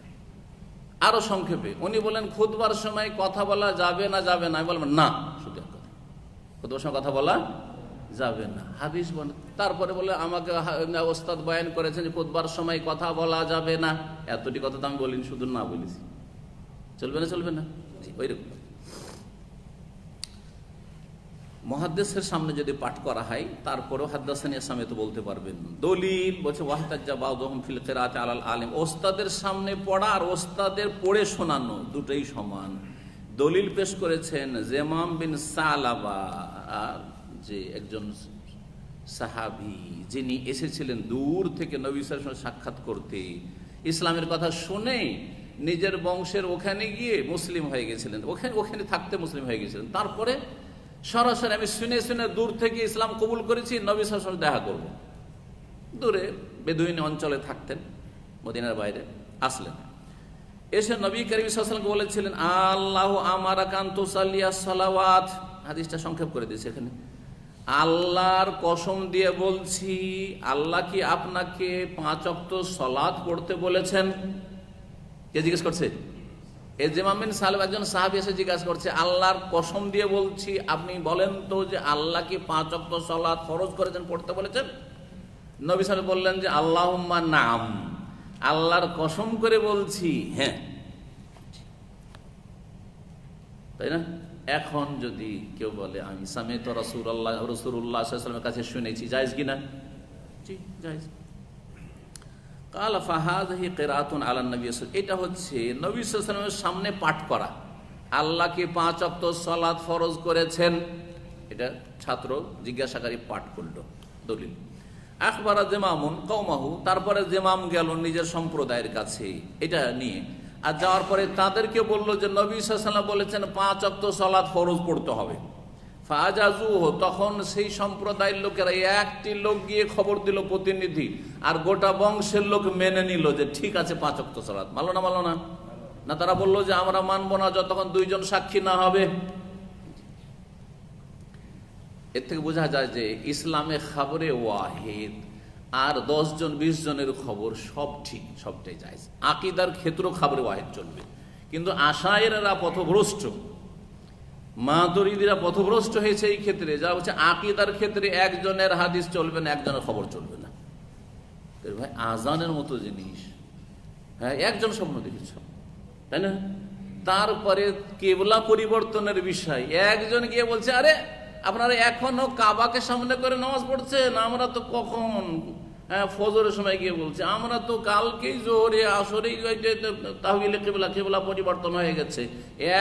আরো সংক্ষেপে উনি বলেন খুতবার সময় কথা বলা যাবে না? যাবে না। আমি বললাম না, শুধু কথা, খুতবার সময় কথা বলা যাবে না, হাদিস বলেন। তারপরে বলে আমাকে ওস্তাদ বয়ান করেছেন যে খুতবার সময় কথা বলা যাবে না, এতটি কথা তো আমি বলিনি, শুধু না বলেছি। চলবে না? চলবে না? জি, ওইরকম। মুহাদ্দিসের সামনে যদি পাঠ করা হয় তারপরেও হাদ্দাসানি সামনে তো বলতে পারবেন। দলিল বলছে ওয়াহতাজ্জা বাযুহুম ফিল কিরাআতি আলাল আলিম, ওস্তাদের সামনে পড়া আর ওস্তাদের পড়ে শোনানো দুটোই সমান। দলিল পেশ করেছেন জেমাম বিন সালাবা, যে একজন সাহাবী, যিনি এসেছিলেন দূর থেকে নবী সাল্লাল্লাহু আলাইহি ওয়াসাল্লাম সাক্ষাৎ করতে, ইসলামের কথা শুনে নিজের বংশের ওখানে গিয়ে মুসলিম হয়ে গেছিলেন, ওখানে থাকতে মুসলিম হয়ে গেছিলেন। তারপরে সরাসরি আমি শুনে শুনে দূর থেকে ইসলাম কবুল করেছি, নবী সাল্লাল্লাহু আলাইহি ওয়াসাল্লাম দেখা করব। দূরে বেদুইন অঞ্চলে থাকতেন, মদিনার বাইরে আসলেন, এসে নবী করিম সাল্লাল্লাহু আলাইহি ওয়াসাল্লাম বলেছিলেন আল্লাহু আমারাকা আন তুসাল্লিয়া সালাওয়াত। হাদিসটা সংক্ষেপ করে দিয়েছে এখানে। আল্লাহর কসম দিয়ে বলছি, আল্লাহ কি আপনাকে 5 ওয়াক্ত সালাত পড়তে বলেছেন? কে জিজ্ঞেস করছে? এই জেমাম বিন সালেম একজন সাহাবী এসে জিজ্ঞাসা করছে, আল্লাহর কসম দিয়ে বলছি আপনি বলেন তো যে আল্লাহ কি 5 ওয়াক্ত সালাত ফরজ করেছেন, পড়তে বলেছেন? নবী সাল্লাল্লাহু আলাইহি ওয়াসাল্লাম বললেন যে আল্লাহুম্মা নাম, আল্লাহর কসম করে বলছি হ্যাঁ। তাই না? এখন যদি কেউ বলে আমি সামি'তু রাসূলুল্লাহ সাল্লাল্লাহু আলাইহি ওয়াসাল্লামের কাছে শুনেছি, জায়েজ কিনা? জি জায়েজ। কালা ফাহাযিহি কিরাআতুন আলা নবী সাল্লাল্লাহু আলাইহি ওয়াসাল্লাম, এটা হচ্ছে নবী সাল্লাল্লাহু আলাইহি ওয়াসাল্লামের সামনে পাঠ করা, আল্লাহকে 5 ওয়াক্ত সালাত ফরজ করেছেন। এটা ছাত্র জিজ্ঞাসাকারী পাঠ করলো। দলিল আখবারা জেমামুন কওমাহু, তারপরে জেমাম গেল নিজের সম্প্রদায়ের কাছে এটা নিয়ে, আর যাওয়ার পরে তাদেরকে বললো যে নবী সাল্লাল্লাহু আলাইহি ওয়াসাল্লাম বলেছেন 5 ওয়াক্ত সালাত ফরজ পড়তে হবে। ফাজাজুহু, তখন সেই সম্প্রদায়ের লোকেরা, একটি লোক গিয়ে খবর দিল প্রতিনিধি, আর গোটা বংশের লোক মেনে নিল যে ঠিক আছে 5 ওয়াক্ত সালাত। মানলো না? মানলো না? না, তারা বললো যে আমরা মানবো না যতক্ষণ 2 জন সাক্ষী না হবে। এর থেকে বোঝা যায় যে ইসলামে খবরে ওয়াহিদ আর 10 জন 20 জনের খবর সব ঠিক, সবটাই জায়েজ। আকীদার ক্ষেত্রেও খবরে ওয়াহিদ চলবে, কিন্তু আশায়েরা পথভ্রষ্ট, মাতুরিদিরা পথভ্রষ্ট হয়েছে এই ক্ষেত্রে, যা হচ্ছে আকীদার ক্ষেত্রে একজনের হাদিস চলবে না, একজনের খবর চলবে না। ভাই আজানের মতো জিনিস, হ্যাঁ একজন স্বপ্ন দেখেছ, তাই না? তারপরে কিবলা পরিবর্তনের বিষয় একজন গিয়ে বলছে আরে আপনারা এখনো কাবাকে সামনে করে নামাজ পড়ছেন, আমরা তো কখন ফজরের সময় গিয়ে বলছে আমরা তো কালকেই জোহরে আসরেই তাহবিলে কিবলা পরিবর্তন হয়ে গেছে।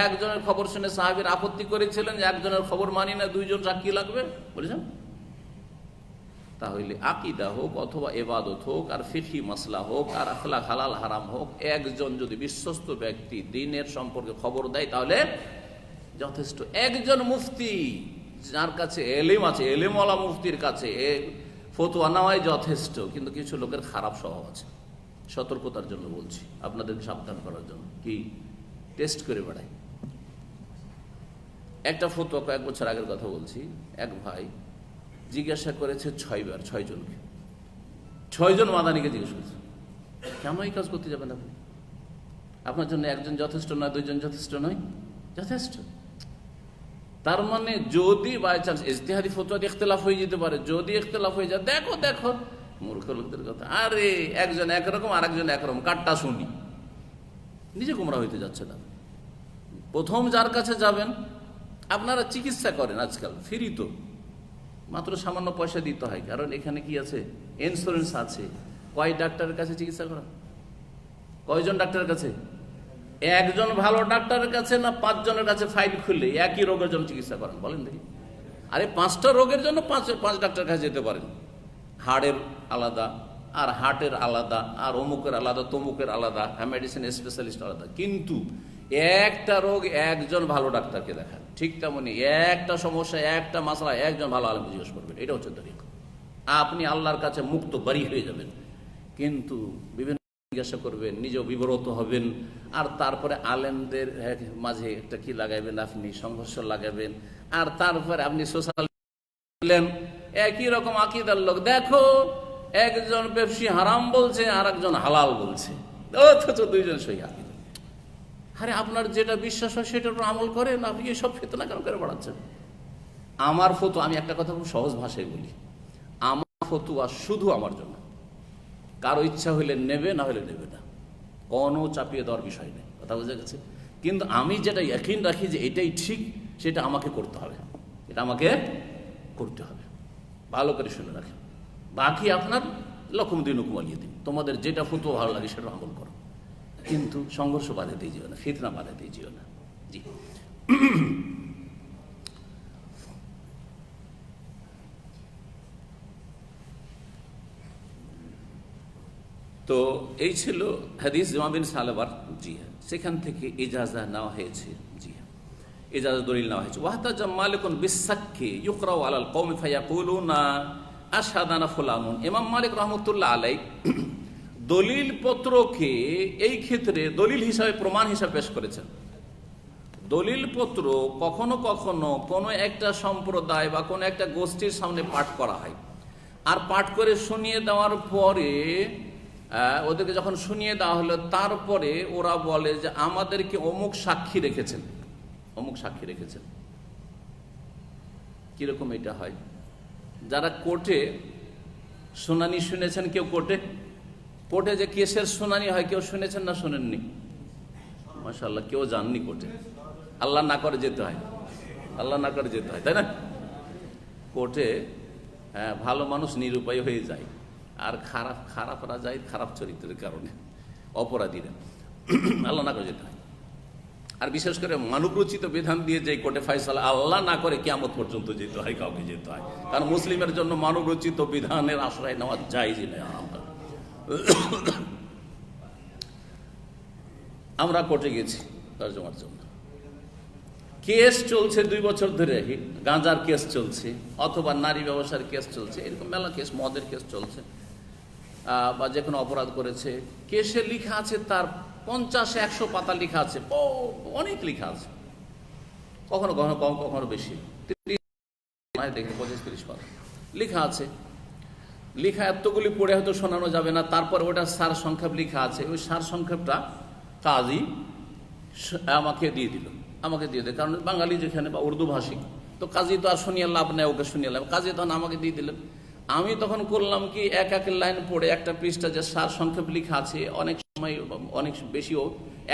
একজনের খবর শুনে সাহাবীর আপত্তি করেছিলেন যে একজনের খবর মানি না, 2 জন সাক্ষী লাগবে বলেছেন। তাহলে আকীদা হোক অথবা ইবাদত হোক আর ফিকহি মাসলা হোক আর আখলাক হালাল হারাম হোক, একজন যদি বিশ্বস্ত ব্যক্তি দ্বীনের সম্পর্কে খবর দেয় তাহলে যথেষ্ট। একজন মুফতি যার কাছে এলেম আছে, এলেমওয়ালা মুফতির কাছে ফতোয়া নেওয়াই যথেষ্ট, কিন্তু কিছু লোকের খারাপ স্বভাব আছে। সতর্কতার জন্য বলছি, আপনাদেরকে সাবধান করার জন্য, কি টেস্ট করে বেড়ায়। একটা ফতোয়া কয়েক বছর আগের কথা বলছি, এক ভাই জিজ্ঞাসা করেছে 6 বার, 6 জনকে, 6 জন মাদানিকে জিজ্ঞেস করেছে কেন এই কাজ করতে যাবেন আপনি? আপনার জন্য একজন যথেষ্ট নয়, 2 জন যথেষ্ট নয়? যথেষ্ট। তার মানে যদি বাই চান্স ইজতিহাদি ফতোয়াতে ইখতিলাফ হয়ে যেতে পারে, যদি ইখতিলাফ হয়ে যায়, দেখো দেখো মূর্খ লোকদের কথা, আরে একজন একরকম আর একজন একরকম, কাটটা শুনি, নিজে গোমরা হইতে যাচ্ছে না। প্রথম যার কাছে যাবেন, আপনারা চিকিৎসা করেন আজকাল ফ্রি, তো মাত্র সামান্য পয়সা দিতে হয়, কারণ এখানে কি আছে, ইন্স্যুরেন্স আছে। কয় ডাক্তারের কাছে চিকিৎসা করা? কয়জন ডাক্তারের কাছে? একজন ভালো ডাক্তারের কাছে না 5 জনের কাছে ফাইল খুললে একই রোগের জন্য চিকিৎসা করেন? বলেন দেখি। আরে 5টা রোগের জন্য 5 ডাক্তারের কাছে যেতে পারেন। হাড়ের আলাদা, আর হার্টের আলাদা, আর অমুকের আলাদা, তমুকের আলাদা, মেডিসিন স্পেশালিস্ট আলাদা, কিন্তু একটা রোগ একজন ভালো ডাক্তারকে দেখান। ঠিক তেমনি একটা সমস্যা, একটা মাসলা একজন ভালো আলেম জিজ্ঞেস করবেন। এটা হচ্ছে তরিকা। আপনি আল্লাহর কাছে মুক্ত বাড়ি হয়ে যাবেন। কিন্তু বিভিন্ন জিজ্ঞাসা করবেন, নিজেও বিব্রত হবেন, আর তারপরে আলেমদের মাঝে একটা কি লাগাবেন, আপনি সংঘর্ষ লাগাবেন, আর তারপরে আপনি সোশ্যাল মিডিয়া একই রকম আকীদার লোক, দেখো একজন পেপসি হারাম বলছে আর একজন হালাল বলছে, অথচ দুইজন সহি আকীদা। আরে আপনার যেটা বিশ্বাস হয় সেটার উপর আমল করেন, আপনি এসব ফিতনা কেন করে বাড়াচ্ছেন? আমার ফতোয়া, আমি একটা কথা খুব সহজ ভাষায় বলি, আমার ফতোয়া শুধু আমার জন্য, কারো ইচ্ছা হইলে নেবে, না হলে নেবে না, কোনো চাপিয়ে দেওয়ার বিষয় নেই, কথা বোঝা গেছে? কিন্তু আমি যেটা ইয়াকিন রাখি যে এটাই ঠিক, সেটা আমাকে করতে হবে, এটা আমাকে করতে হবে। ভালো করে শুনে রাখেন, বাকি আপনার লকুম দিনুকুম ওয়ালিয়া দিন, তোমাদের যেটা ফতোয়া ভালো লাগে সেটা আমল করো, কিন্তু সংঘর্ষ বাধা দিয়ে যেও না, ফিতনা বাধা দিয়ে যেও না। জি। তো এই ছিল হাদিস জামা বিন সালাবার। জি হ্যাঁ, সেখান থেকে ইজাজা নেওয়া হয়েছে। জি হ্যাঁ, ইজাজা দলিল নেওয়া হয়েছে। ওয়াহতাজা মালিকুন বিসাক্কি ইউকরাউ আলাল কওমি ফায়াকুলুনা আশহাদানা ফুলানুন। ইমাম মালিক রাহমাতুল্লাহ আলাইহি দলিল পত্রকে এই ক্ষেত্রে দলিল হিসাবে, প্রমাণ হিসাবে পেশ করেছেন। দলিল পত্র কখনো কখনো কোনো একটা সম্প্রদায় বা কোনো একটা গোষ্ঠীর সামনে পাঠ করা হয়, আর পাঠ করে শুনিয়ে দেওয়ার পরে ওদেরকে যখন শুনিয়ে দেওয়া হলো, তারপরে ওরা বলে যে আমাদেরকে অমুক সাক্ষী রেখেছেন, অমুক সাক্ষী রেখেছেন। কিরকম এটা হয়? যারা কোর্টে শুনানি শুনেছেন, কেউ কোর্টে যে কেসের শুনানি হয়, কেউ শুনেছেন না শুনেননি? মাশাআল্লাহ, কেউ জাননি কোর্টে। আল্লাহ না করে যেতে হয়, আল্লাহ না করে যেতে হয়, তাই না? কোর্টে ভালো মানুষ নিরুপায় হয়ে যায়, আর খারাপরা যায় খারাপ চরিত্রের কারণে, অপরাধীরা। আল্লাহ না করে যেতে হয়। আর বিশেষ করে মানবরচিত বিধান দিয়ে যে কোর্টে ফয়সালা, আল্লাহ না করে কিয়ামত পর্যন্ত যেতে হয়, কাউকে যেতে হয়। কারণ মুসলিমের জন্য মানবরচিত বিধানের আশ্রয় নেওয়া জায়েজ নয়। আমরা কোর্টে গেছি তরজমার জন্য, কেস চলছে 2 বছর ধরে, গাঁজার কেস চলছে, অথবা নারী ব্যবসার কেস চলছে, এরকম মেলা কেস, মদের কেস চলছে, বা যে কোনো অপরাধ করেছে। কেসে লিখা আছে তার 50-100 পাতা লিখা আছে, অনেক লিখা আছে, কখনো কখনো কম, কখনো বেশি, 25-30 পাতা লিখা আছে। লিখা এতগুলি পড়ে হয়তো শোনানো যাবে না, তারপর ওটা সার সংক্ষেপ লিখা আছে। ওই সার সংক্ষেপটা কাজী আমাকে দিয়ে দিল, কারণ বাঙালি যেখানে বা উর্দু ভাষী, তো কাজী তো আর শুনিয়ে লাভ নেই, ওকে শুনিয়ে লাভ, কাজী তখন আমাকে দিয়ে দিলেন। আমি তখন করলাম কি, এক লাইন পড়ে একটা পৃষ্ঠা যে সার সংক্ষেপ লিখা আছে, অনেক সময় অনেক বেশিও,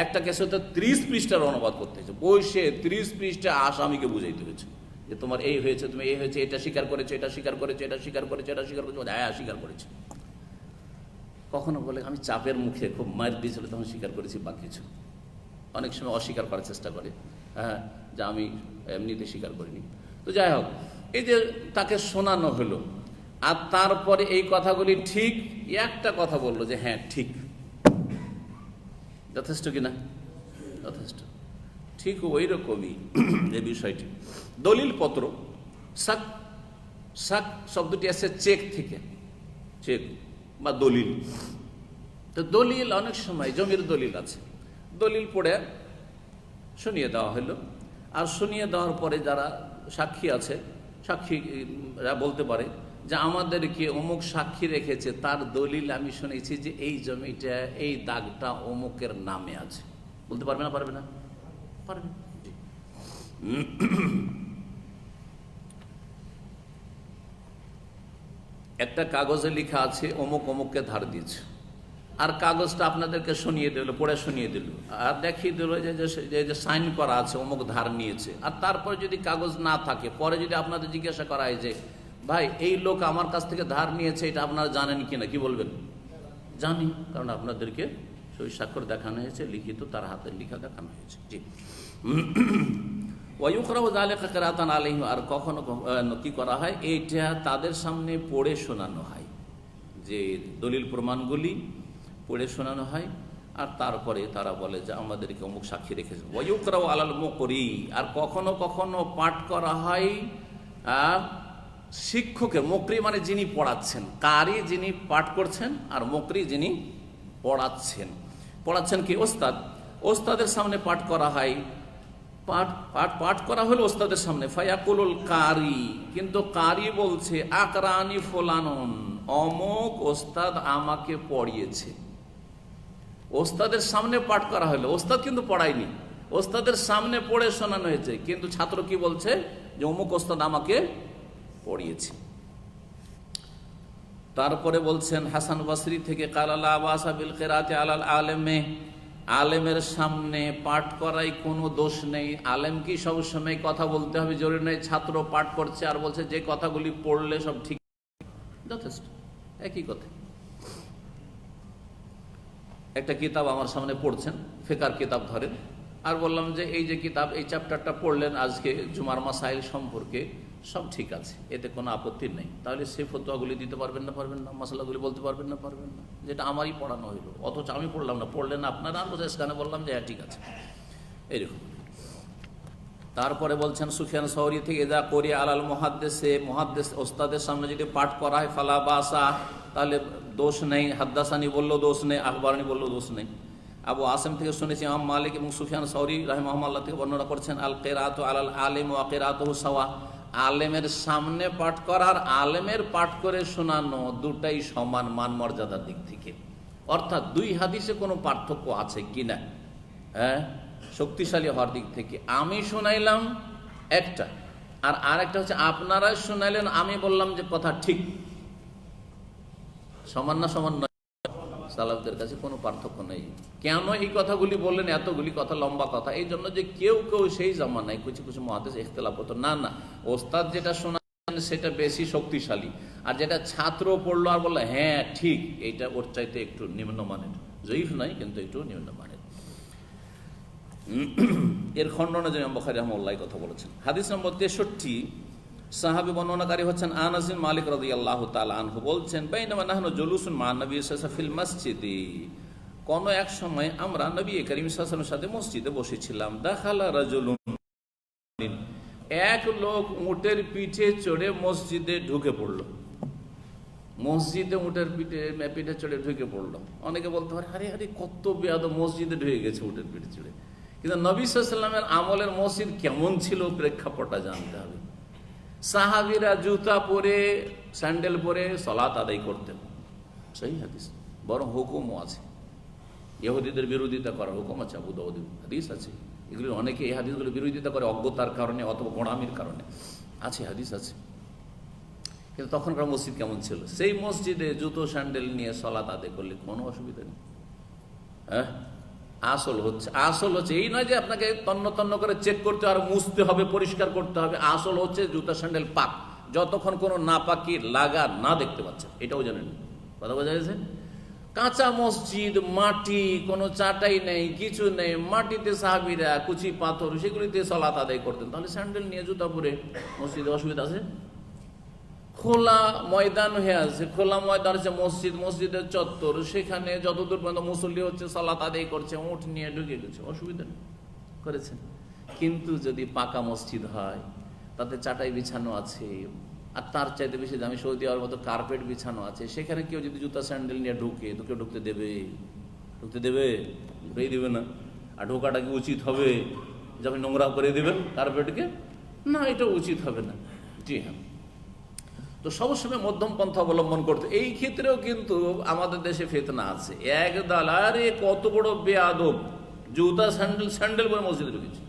একটা কেসে তো 30 পৃষ্ঠার অনুবাদ করতে হয়েছে, বসে 30 পৃষ্ঠা আসামিকে বুঝাইতে হয়েছে যে তোমার এই হয়েছে, তুমি এই হয়েছে, এটা স্বীকার করেছে, এটা স্বীকার করেছে, এটা স্বীকার করেছে, এটা স্বীকার করেছে, হ্যাঁ স্বীকার করেছে। কখনো বলে আমি চাপের মুখে খুব মার দিয়েছিল তখন স্বীকার করেছি বা কিছু, অনেক সময় অস্বীকার করার চেষ্টা করে, হ্যাঁ, যে আমি এমনিতে স্বীকার করিনি। তো যাই হোক, এই যে তাকে শোনানো হলো, আর তারপরে এই কথাগুলি ঠিক, একটা কথা বললো যে হ্যাঁ ঠিক, যথেষ্ট কিনা? যথেষ্ট। ঠিক ওই রকমই এই বিষয়টি দলিল পত্র, সাক, সাক শব্দটি আসছে চেক থেকে, চেক বা দলিল। তো দলিল অনেক সময় জমির দলিল আছে, দলিল পড়ে শুনিয়ে দেওয়া হলো, আর শুনিয়ে দেওয়ার পরে যারা সাক্ষী আছে, সাক্ষীরা বলতে পারে যে আমাদেরকে অমুক সাক্ষী রেখেছে, তার দলিল আমি শুনেছি যে এই জমিটা, এই দাগটা অমুকের নামে আছে। বলতে পারবে না? পারবে না? পারবে। একটা কাগজে লেখা আছে অমুক অমুককে ধার দিয়েছে, আর কাগজটা আপনাদেরকে শুনিয়ে দিল, পড়ে শুনিয়ে দিল, আর দেখিয়ে দিল যে সাইন করা আছে অমুক ধার নিয়েছে। আর তারপরে যদি কাগজ না থাকে, পরে যদি আপনাদের জিজ্ঞাসা করা হয় যে ভাই এই লোক আমার কাছ থেকে ধার নিয়েছে, এটা আপনারা জানেন কিনা, কি বলবেন? জানি, কারণ আপনাদেরকে সই স্বাক্ষর দেখানো হয়েছে, লিখিত তার হাতে লিখা দেখানো হয়েছে। জি। ওয়ায়ুকরাউ যালিকা কিরাতান আলাইহিম, আর কখনো কি করা হয়, এইটা তাদের সামনে পড়ে শোনানো হয়, যে দলিল প্রমাণগুলি পড়ে শোনানো হয়, আর তারপরে তারা বলে যে আমাদেরকে অমুক সাক্ষী রেখেছে। ওয়ায়ুকরাউ আলাল মুকরি, আর কখনো কখনো পাঠ করা হয় শিক্ষকের, মুকরি মানে যিনি পড়াচ্ছেন, কারি যিনি পাঠ করছেন আর মুকরি যিনি পড়াচ্ছেন। পড়াচ্ছেন কি? ওস্তাদ। ওস্তাদের সামনে পাঠ করা হয়, পাঠ করা হলো ওস্তাদের সামনে। ফায়াকুলুল কারি, কিন্তু কারি বলছে আকরানি ফুলানুন, অমুক ওস্তাদ আমাকে পড়িয়েছে। ওস্তাদের সামনে পাঠ করা হলো, ওস্তাদ কিন্তু পড়ায়নি, ওস্তাদের সামনে পড়ে শোনানো হয়েছে, কিন্তু ছাত্র কি বলছে? যে অমুক ওস্তাদ আমাকে পড়িয়েছে। তারপরে বলছেন হাসান বসরি থেকে, কালা লা বাসা বিল কিরাআতি আলাল আলেমে, আলেমের সামনে পাঠ করাই কোনো দোষ নেই। আলেম কি সবসময় কথা বলতে হবে জরুরি নেই। ছাত্র পাঠ করছে আর বলছে যে কথাগুলি পড়লে সব ঠিক, যথেষ্ট, একই কথা। একটা কিতাব আমার সামনে পড়ছেন, ফিকহের কিতাব ধরেন, আর বললাম যে এই যে কিতাব, এই চ্যাপ্টারটা পড়লেন আজকে জুমার মাসাইল সম্পর্কে, সব ঠিক আছে, এতে কোনো আপত্তি নেই। তাহলে সেই ফতোয়াগুলি দিতে পারবেন না? পারবেন না। মশলাগুলি বলতে পারবেন না? পারবেন না। যেটা আমারই পড়ানো হইলো, অথচ আমি পড়লাম না, পড়লেন না আপনারা, আর বসে সেখানে বললাম যে হ্যাঁ ঠিক আছে, এইরকম। তারপরে বলছেন সুফিয়ান সওরি থেকে, যা করি আলাল মুহাদ্দিসে, মুহাদ্দিস ওস্তাদের সামনে যদি পাঠ করা হয়, ফালা বাসা, তাহলে দোষ নেই। হাদ্দাসানি বললেও দোষ নেই, আখবারানি বললেও দোষ নেই। আবু আসিম থেকে শুনেছি ইমাম মালিক এবং সুফিয়ান সওরি রাহিমাহুল্লাহ থেকে বর্ণনা করছেন, আল কিরাআতু আলাল আলিম ওয়া কিরাআতুহু সাওয়া, আলেমের সামনে পাঠ করার আলেমের পাঠ করে শোনানো দুটাই সমান মান মর্যাদার দিক থেকে। অর্থাৎ দুই হাদিসে কোনো পার্থক্য আছে কিনা, হ্যাঁ, শক্তিশালী হওয়ার দিক থেকে। আমি শোনাইলাম একটা, আর আরেকটা হচ্ছে আপনারা শোনাইলেন, আমি বললাম যে কথা ঠিক, সমান না সমান নয়? সালাফদের কাছে কোনো পার্থক্য নেই। কেন এই কথাগুলি বললেন? এতগুলি কথা, লম্বা কথা, এই জন্য যে কেউ কেউ সেই জামানায় কিছু কিছু মুহাদ্দিস ইখতিলাফ হতো। না না, ওস্তাদ যেটা শোনান সেটা বেশি শক্তিশালী, আর যেটা ছাত্র পড়লো আর বললো হ্যাঁ ঠিক, এইটা ওর চাইতে একটু নিম্নমানের, জয়ীফ নয় কিন্তু একটু নিম্নমানের। এর খণ্ডনে যে ইমাম বুখারী রাহিমাহুল্লাহ কথা বলেছেন। হাদিস নম্বর 63, সাহাবী বর্ণনাকারী হচ্ছেন আনাস বিন মালিক রাদিয়াল্লাহু তাআলা আনহু বলছেন, বাইনামা নাহনু জুলুসুন মা নবী সাল্লাল্লাহু আলাইহি ওয়াসাল্লাম ফিল মসজিদে, কোন এক সময় আমরা নবী করিম সাল্লাল্লাহু আলাইহি ওয়াসাল্লামের সাথে মসজিদে বসেছিলাম। দাখালা রাজুলুন, এক লোক উটের পিঠে চড়ে মসজিদে ঢুকে পড়লো। মসজিদে উটের পিঠে চড়ে ঢুকে পড়লো। অনেকে বলতে পারে আরে আরে কত বেয়াদব, মসজিদে ঢুকে গেছে উটের পিঠে চড়ে। কিন্তু নবী সাল্লাল্লাহু আলাইহি ওয়াসাল্লামের আমলের মসজিদ কেমন ছিল প্রেক্ষাপটটা জানতে হবে। সাহাবীরা জুতা পরে, স্যান্ডেল পরে সালাত আদায় করতেন, সেই হাদিস, বরং হুকুমও আছে, ইহুদিদের বিরোধিতা করার হুকুম আছে, আবু দাউদ হাদিস আছে। এগুলো অনেকে এই হাদিসগুলো বিরোধিতা করে অজ্ঞতার কারণে অথবা গোঁড়ামির কারণে, আছে হাদিস আছে। কিন্তু তখনকার মসজিদ কেমন ছিল? সেই মসজিদে জুতো স্যান্ডেল নিয়ে সালাত আদায় করলে কোনো অসুবিধা নেই। হ্যাঁ, আসল হচ্ছে এই নয় যে আপনাকে তন্ন তন্ন করে চেক করতে আর মুছতে হবে, পরিষ্কার করতে হবে। আসল হচ্ছে জুতা স্যান্ডেল পাক, যতক্ষণ কোনো নাপাকি লাগা না দেখতে পাচ্ছেন, এটাও জানেন। কথা বোঝা গেছে? কাঁচা মসজিদ, মাটি, কোনো চাটাই নেই, কিছু নেই, মাটিতে সাহাবীরা কুচি পাথর সেগুলিতে সালাত আদায় করতেন, তাহলে স্যান্ডেল নিয়ে জুতা পরে মসজিদে অসুবিধা আছে? খোলা ময়দান হয়ে আছে, খোলা ময়দান আছে মসজিদ, মসজিদের চত্বর, সেখানে যতদূর পর্যন্ত মুসল্লি হচ্ছে সালাত আদায় করছে, উঠ নিয়ে ঢুকে গেছে, অসুবিধা নেই, করেছেন। কিন্তু যদি পাকা মসজিদ হয়, তাতে চাটাই বিছানো আছে, আর তার চাইতে বেশি দামি সৌদি আরবের মতো কার্পেট বিছানো আছে, সেখানে কেউ যদি জুতা স্যান্ডেল নিয়ে ঢুকে, তো কেউ ঢুকতে দেবে? ঢুকেই দেবে না। আর ঢোকাটা কি উচিত হবে যে আপনি নোংরা করে দেবেন কার্পেটকে? না, এটা উচিত হবে না। জি হ্যাঁ, তো সবসময় মধ্যম পন্থা অবলম্বন করতে। এই ক্ষেত্রেও কিন্তু আমাদের দেশে ফিতনা আছে। এক দল, আরে কত বড় বেয়াদব, জুতা স্যান্ডেল পরে মসজিদে ঢুকেছে,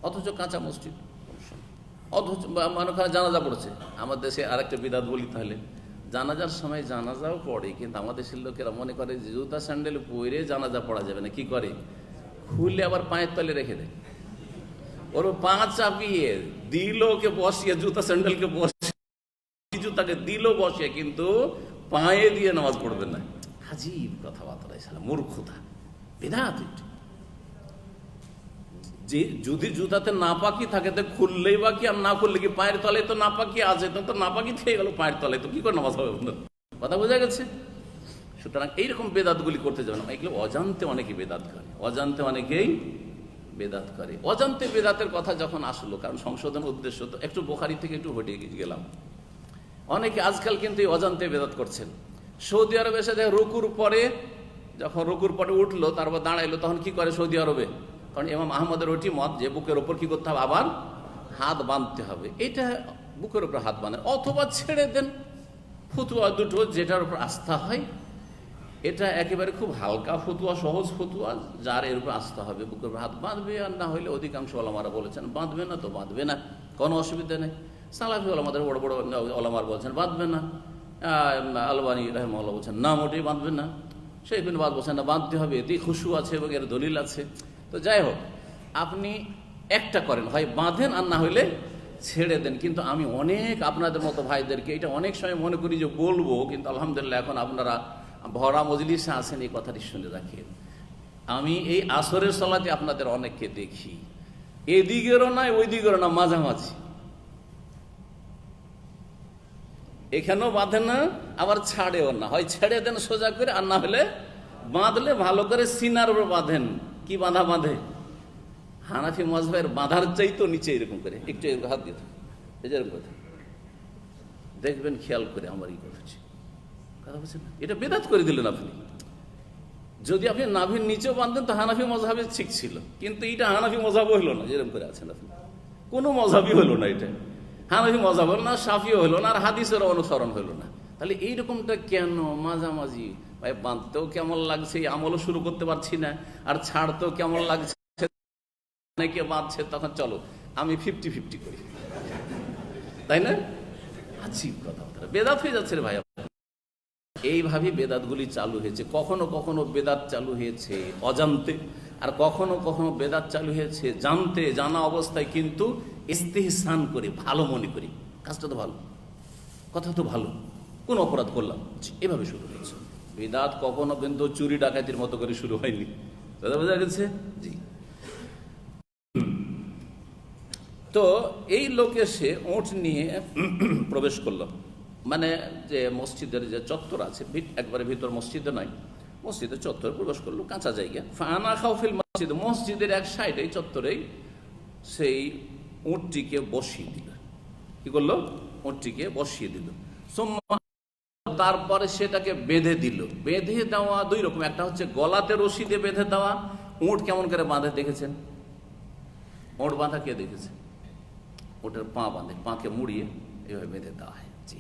অথচ কাঁচা মসজিদ, অথচ মানুষখানে জানাজা পড়ছে। আমার দেশে আরেকটা বিদাত বলি তাহলে, জানাজার সময় জানাজাও পড়ে, কিন্তু আমাদের দেশের লোকেরা মনে করে যে জুতা স্যান্ডেল পরে জানাজা পড়া যাবে না। কি করে? খুললে আবার পায়ের তলে রেখে দেয়, ওর পা চাপিয়ে দিল, ওকে বসিয়ে জুতা স্যান্ডেলকে বসিয়ে, জুতাকে দিল বসিয়ে, কিন্তু পায়ে দিয়ে নামাজ পড়বেন না। আজীব কথাবার্তা, মূর্খতা, বিদআত। যে যদি জুতাতে নাপাকি থাকে তো খুললেই বাকি, আর না খুললে কি পায়ের তলায় তো নাপাকি আছে, তো নাপাকি থেকে গেল পায়ের তলায়, তো কি করে নামাজ হবে? কথা বোঝা গেছে? সুতরাং এইরকম বেদাতগুলি করতে যাবে না। এগুলো অজান্তে অনেকে বেদাত করে, অজান্তে অনেকেই বেদাত করে। অজান্তে বেদাতের কথা যখন আসলো, কারণ সংশোধন উদ্দেশ্য, তো একটু বুখারী থেকে একটু হটে গেলাম। অনেকে আজকাল কিন্তু এই অজান্তে বেদাত করছেন। সৌদি আরবে এসে দেখে রুকুর পরে, যখন রুকুর পরে উঠলো তারপর দাঁড়াইলো, তখন কি করে সৌদি আরবে? কারণ ইমাম আহমদের ওটি মত যে বুকের ওপর কি করতে হবে, আবার হাত বাঁধতে হবে। এটা বুকের ওপর হাত বাঁধেন, অথবা ছেড়ে দেন। ফতুয়া দুটো যেটার উপর আস্থা হয়, এটা একেবারে খুব হালকা ফতুয়া, সহজ ফতুয়া, যার এর উপর আস্থা হবে বুকের উপর হাত বাঁধবে। আর না হইলে অধিকাংশ ওলামারা বলেছেন বাঁধবে না, তো বাঁধবে না, কোনো অসুবিধা নেই। সালাফি ওলামাদের বড় বড় ওলামার বলছেন বাঁধবে না। আলবানী রাহিমাহুল্লাহ বলছেন না, মোটেই বাঁধবে না। সেই বিন বাদ বলছেন না, বাঁধতে হবে, এতেই খুশু আছে এবং এর দলিল আছে। তো যাই হোক, আপনি একটা করেন, হয় বাঁধেন আর না হইলে ছেড়ে দেন। কিন্তু আমি অনেক আপনাদের মতো ভাইদেরকে এটা অনেক সময় মনে করি যে বলবো, কিন্তু আলহামদুলিল্লাহ এখন আপনারা ভরা মজলিসে আছেন, এই কথাটি শুনে রাখেন। আমি এই আসরের সালাতে আপনাদের অনেককে দেখি, এদিকেরও নয় ওই দিকেরও না, মাঝামাঝি। এখানেও বাঁধে না, আবার ছাড়েও না। হয় ছেড়ে দেন সোজা করে, আর না হলে বাঁধলে ভালো করে সিনার উপর বাঁধেন। কি বাঁধা বাঁধে? হানাফি মাযহাবের বাঁধার চাইতো নিচে এরকম করে একটু হাত দিয়ে এরকম কথা দেখবেন, খেয়াল করে আমার এই কথাটি কথা বলছেন না, এটা বেদাত করে দিলেন আপনি। যদি আপনি নাভির নিচেও বাঁধতেন তো হানাফি মাযহাবে ঠিক ছিল, কিন্তু এটা হানাফি মাযহাব হইল না, যেরকম করে আছেন আপনি। কোনো মযহাবই হইল না, এটা হানাফি মাযহাব হলো না, শাফিও হইল না, আর হাদিসের অনুসরণ হইল না। তাহলে এইরকমটা কেন? মাঝামাঝি ভাই, বাঁধতেও কেমন লাগছে, আমলও শুরু করতে পারছি না, আর ছাড়তেও কেমন লাগছে, অনেকে বাঁধছে, তখন চলো আমি 50-50 করি, তাই না? আজীব কথা, বেদাত হয়ে যাচ্ছে রে ভাই। এইভাবে বেদাতগুলি চালু হয়েছে। কখনো কখনো বেদাত চালু হয়েছে অজান্তে, আর কখনো কখনো বেদাত চালু হয়েছে জানতে, জানা অবস্থায়, কিন্তু ইস্তেহসান করে, ভালো মনে করি কাজটা তো ভালো, কথা তো ভালো, কোন অপরাধ করলাম, এভাবে শুরু হয়েছে। বেদাত কখনো কিন্তু চুরি ডাকাতির মতো করে শুরু হয়নি, বোঝা গেছে? জি। তো এই লোক এসে ওঁট নিয়ে প্রবেশ করলো, মানে যে মসজিদের যে চত্বর আছে, একবারে ভিতর মসজিদে নয়, মসজিদের চত্বরে প্রবেশ করলো, কাঁচা জায়গা। ফানা খাউফিল মসজিদ, মসজিদের এক সাইডে চত্বরেই সেই উটটিকে বসিয়ে দিল। কি করলো? উটটিকে বসিয়ে দিল। তারপরে সেটাকে বেঁধে দিল। বেঁধে দেওয়া দুই রকম, একটা হচ্ছে গলাতে রশি দিয়ে বেঁধে দেওয়া। উট কেমন করে বাঁধে দেখেছেন? উট বাঁধা কে দেখেছে? ওটার পা বাঁধে, পাকে মুড়িয়ে এভাবে বেঁধে দেওয়া হয়। জি,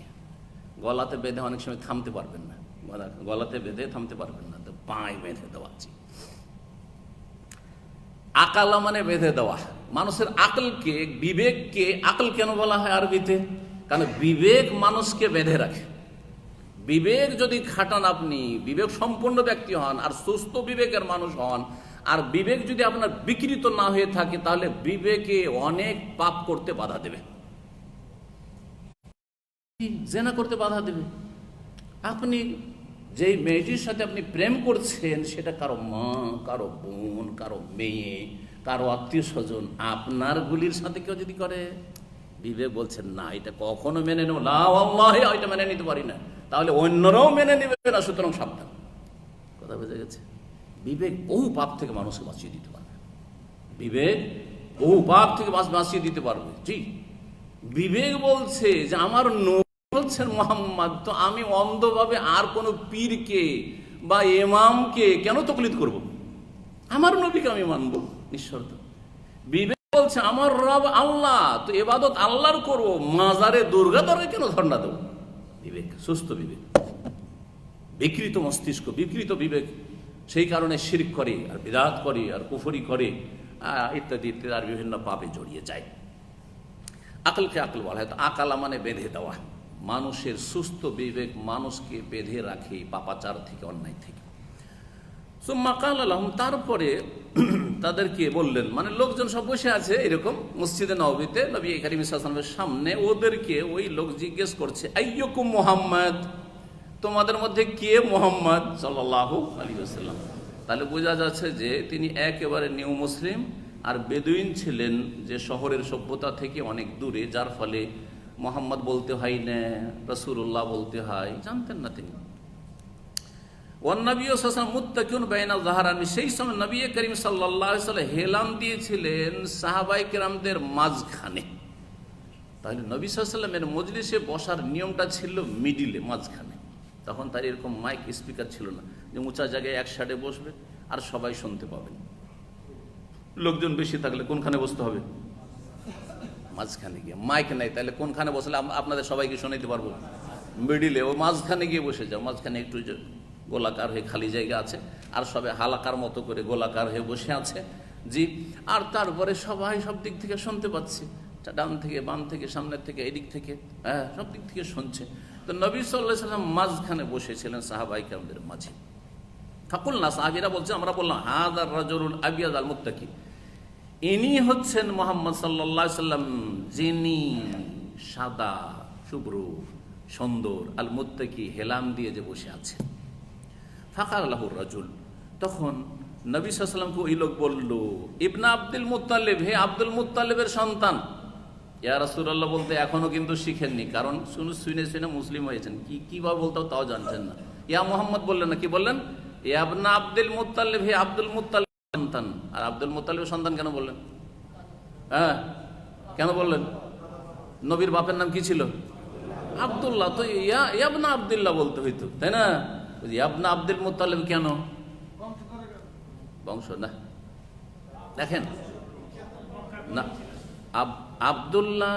গলাতে বেঁধে অনেক সময় থামতে পারবেন না, গলাতে বেঁধে থামতে পারবেন না, তো পায়ে বেঁধে দেওয়া। জি, আকালা মানে বেঁধে দেওয়া। মানুষের আকলকে, বিবেককে আকল কেন বলা হয় আরবিতে? কারণ বিবেক মানুষকে বেঁধে রাখে। বিবেক যদি খাটান, আপনি বিবেক সম্পন্ন ব্যক্তি হন আর সুস্থ বিবেকের মানুষ হন, আর বিবেক যদি আপনার বিকৃত না হয়ে থাকে, তাহলে বিবেকে অনেক পাপ করতে বাধা দেবে, জেনা করতে বাধা দেবে। আপনি যেই মেয়েটির সাথে আপনি প্রেম করছেন, সেটা কারো মা, কারো বোন, কারো মেয়ে, কারো আত্মীয় স্বজন, আপনার গুলির সাথে কেউ যদি করে, বিবেক বলছেন না, এটা কখনো মেনে নেব না, এটা মেনে নিতে পারি না, তাহলে অন্যরাও মেনে নেবে না, সুতরাং সাবধান। কথা বোঝা গেছে? বিবেক বহু পাপ থেকে মানুষকে বাঁচিয়ে দিতে পারবে। বিবেক বহু পাপ থেকে বাঁচিয়ে দিতে পারবে। জি, বিবেক বলছে যে আমার নবী বলছেন মুহাম্মদ, তো আমি অন্ধভাবে আর কোন পীরকে বা ইমামকে কেন তাকলিদ করব? আমার নবীকে আমি মানবো নিঃশর্ত। বিবেক বলছে আমার রব আল্লাহ, তো ইবাদত আল্লাহর করব, মাজারে দুর্গা দরে কেন ধর্ণা দেব? বিবেক, সুস্থ বিবেক। বিকৃত মস্তিষ্ক, বিকৃত বিবেক, সেই কারণে শিরক করে, আর বিদআত করে, আর কুফরি করে, ইত্যাদি ইত্যাদি, আর বিভিন্ন পাপে জড়িয়ে যায়। আকলকে আকল বলা হয়। তো আকালা মানে বেঁধে দেওয়া। মানুষের সুস্থ বিবেক মানুষকে বেঁধে রাখে পাপাচার থেকে, অন্যায় থেকে। সুম্মা ক্বালা লাহুম, তারপরে তাদেরকে বললেন, মানে লোকজন সব বসে আছে এরকম মসজিদে নববীতে, নবী কারীম সাল্লাল্লাহু আলাইহি ওয়াসাল্লামের সামনে। ওদেরকে ওই লোক জিজ্ঞেস করছে, আইয়ুকুম মুহাম্মদ, তোমাদের মধ্যে কে মুহাম্মদ সাল্লাল্লাহু আলাইহি ওয়াসাল্লাম? তাহলে বোঝা যাচ্ছে যে তিনি একেবারে নিউ মুসলিম, আর বেদুইন ছিলেন, যে শহরের সভ্যতা থেকে অনেক দূরে, যার ফলে মুহাম্মদ বলতে হয় না, রাসূলুল্লাহ বলতে হয়, জানতেন না তিনি। ওয়ান্নবী সাল্লাল্লাহু মুত্তাকিউন বাইনা যাহরানি, সেই সময় নবী করিম সাল্লাল্লাহু আলাইহি ওয়াসাল্লাম হেলাম দিয়েছিলেন সাহাবায়ে কেরামদের মাঝখানে। তাহলে নবী সাল্লাল্লাহু আলাইহি ওয়াসাল্লামের মজলিসে বসার নিয়মটা ছিল মিডিলে, মাঝখানে। তখন তার এরকম মাইক স্পিকার ছিল না যে উঁচা জায়গায় এক সাইডে বসবে আর সবাই শুনতে পাবেন। লোকজন বেশি থাকলে কোনখানে বসতে হবে? মাঝখানে গিয়ে। মাইক নাই, তাহলে কোনখানে বসলে আপনাদের সবাইকে শোনাইতে পারবো? মিডিলে, ও মাঝখানে গিয়ে বসে যাও। মাঝখানে একটু গোলাকার হয়ে খালি জায়গা আছে, আর সবাই হালাকার মতো করে গোলাকার হয়ে বসে আছে। জি, আর তারপরে সবাই সব দিক থেকে শুনতে পাচ্ছে, ডান থেকে বাম থেকে সামনের থেকে এদিক থেকে, হ্যাঁ, সব দিক থেকে শুনছে। তো নবী সাল্লাল্লাহু আলাইহি ওয়াসাল্লাম মাঝখানে বসেছিলেন সাহাবায়ে কেরামদের মাঝে। ফাকুলনা, সাহাবীরা বলছে, আমরা বললাম, হাযার রাজুলুল আবিয়াদ আল মুত্তাকি, ইনি হচ্ছেন মুহাম্মদ সাল্লাল্লাহু আলাইহি ওয়াসাল্লাম, যিনি সাদা, শুভ্র, সুন্দর, আল মুত্তাকি, হেলাম দিয়ে যে বসে আছেন। ফাকাল লাহুর রাজুল, তখন নবী সাল্লাল্লাহু আলাইহি ওয়াসাল্লামকে ওই লোক বলল, ইবনে আব্দুল মুত্তালিব, হে আব্দুল মুত্তালিবের সন্তান। ইয়া রাসূলুল্লাহ বলতে এখনো কিন্তু শিখেননি, কারণ শুনে শুনে মুসলিম হয়েছেন। কিভাবে বলতে তাও জানছেন না। ইয়া মুহাম্মদ বললেন না, কি বললেন? ইয়া ইবনে আব্দুল মুত্তালিব, হে আব্দুল মুত্তালিব সন্তান। আর আব্দুল মুত্তালিবের সন্তান কেন বললেন? হ্যাঁ, কেন বললেন? নবীর বাপের নাম কি ছিল? আব্দুল্লাহ। তো ইবনে আব্দুল্লাহ বলতে হইতো, তাই না? ইবনে আব্দুল মুত্তালিব কেন? বংশ না, দেখেন না, আব্দুল্লাহ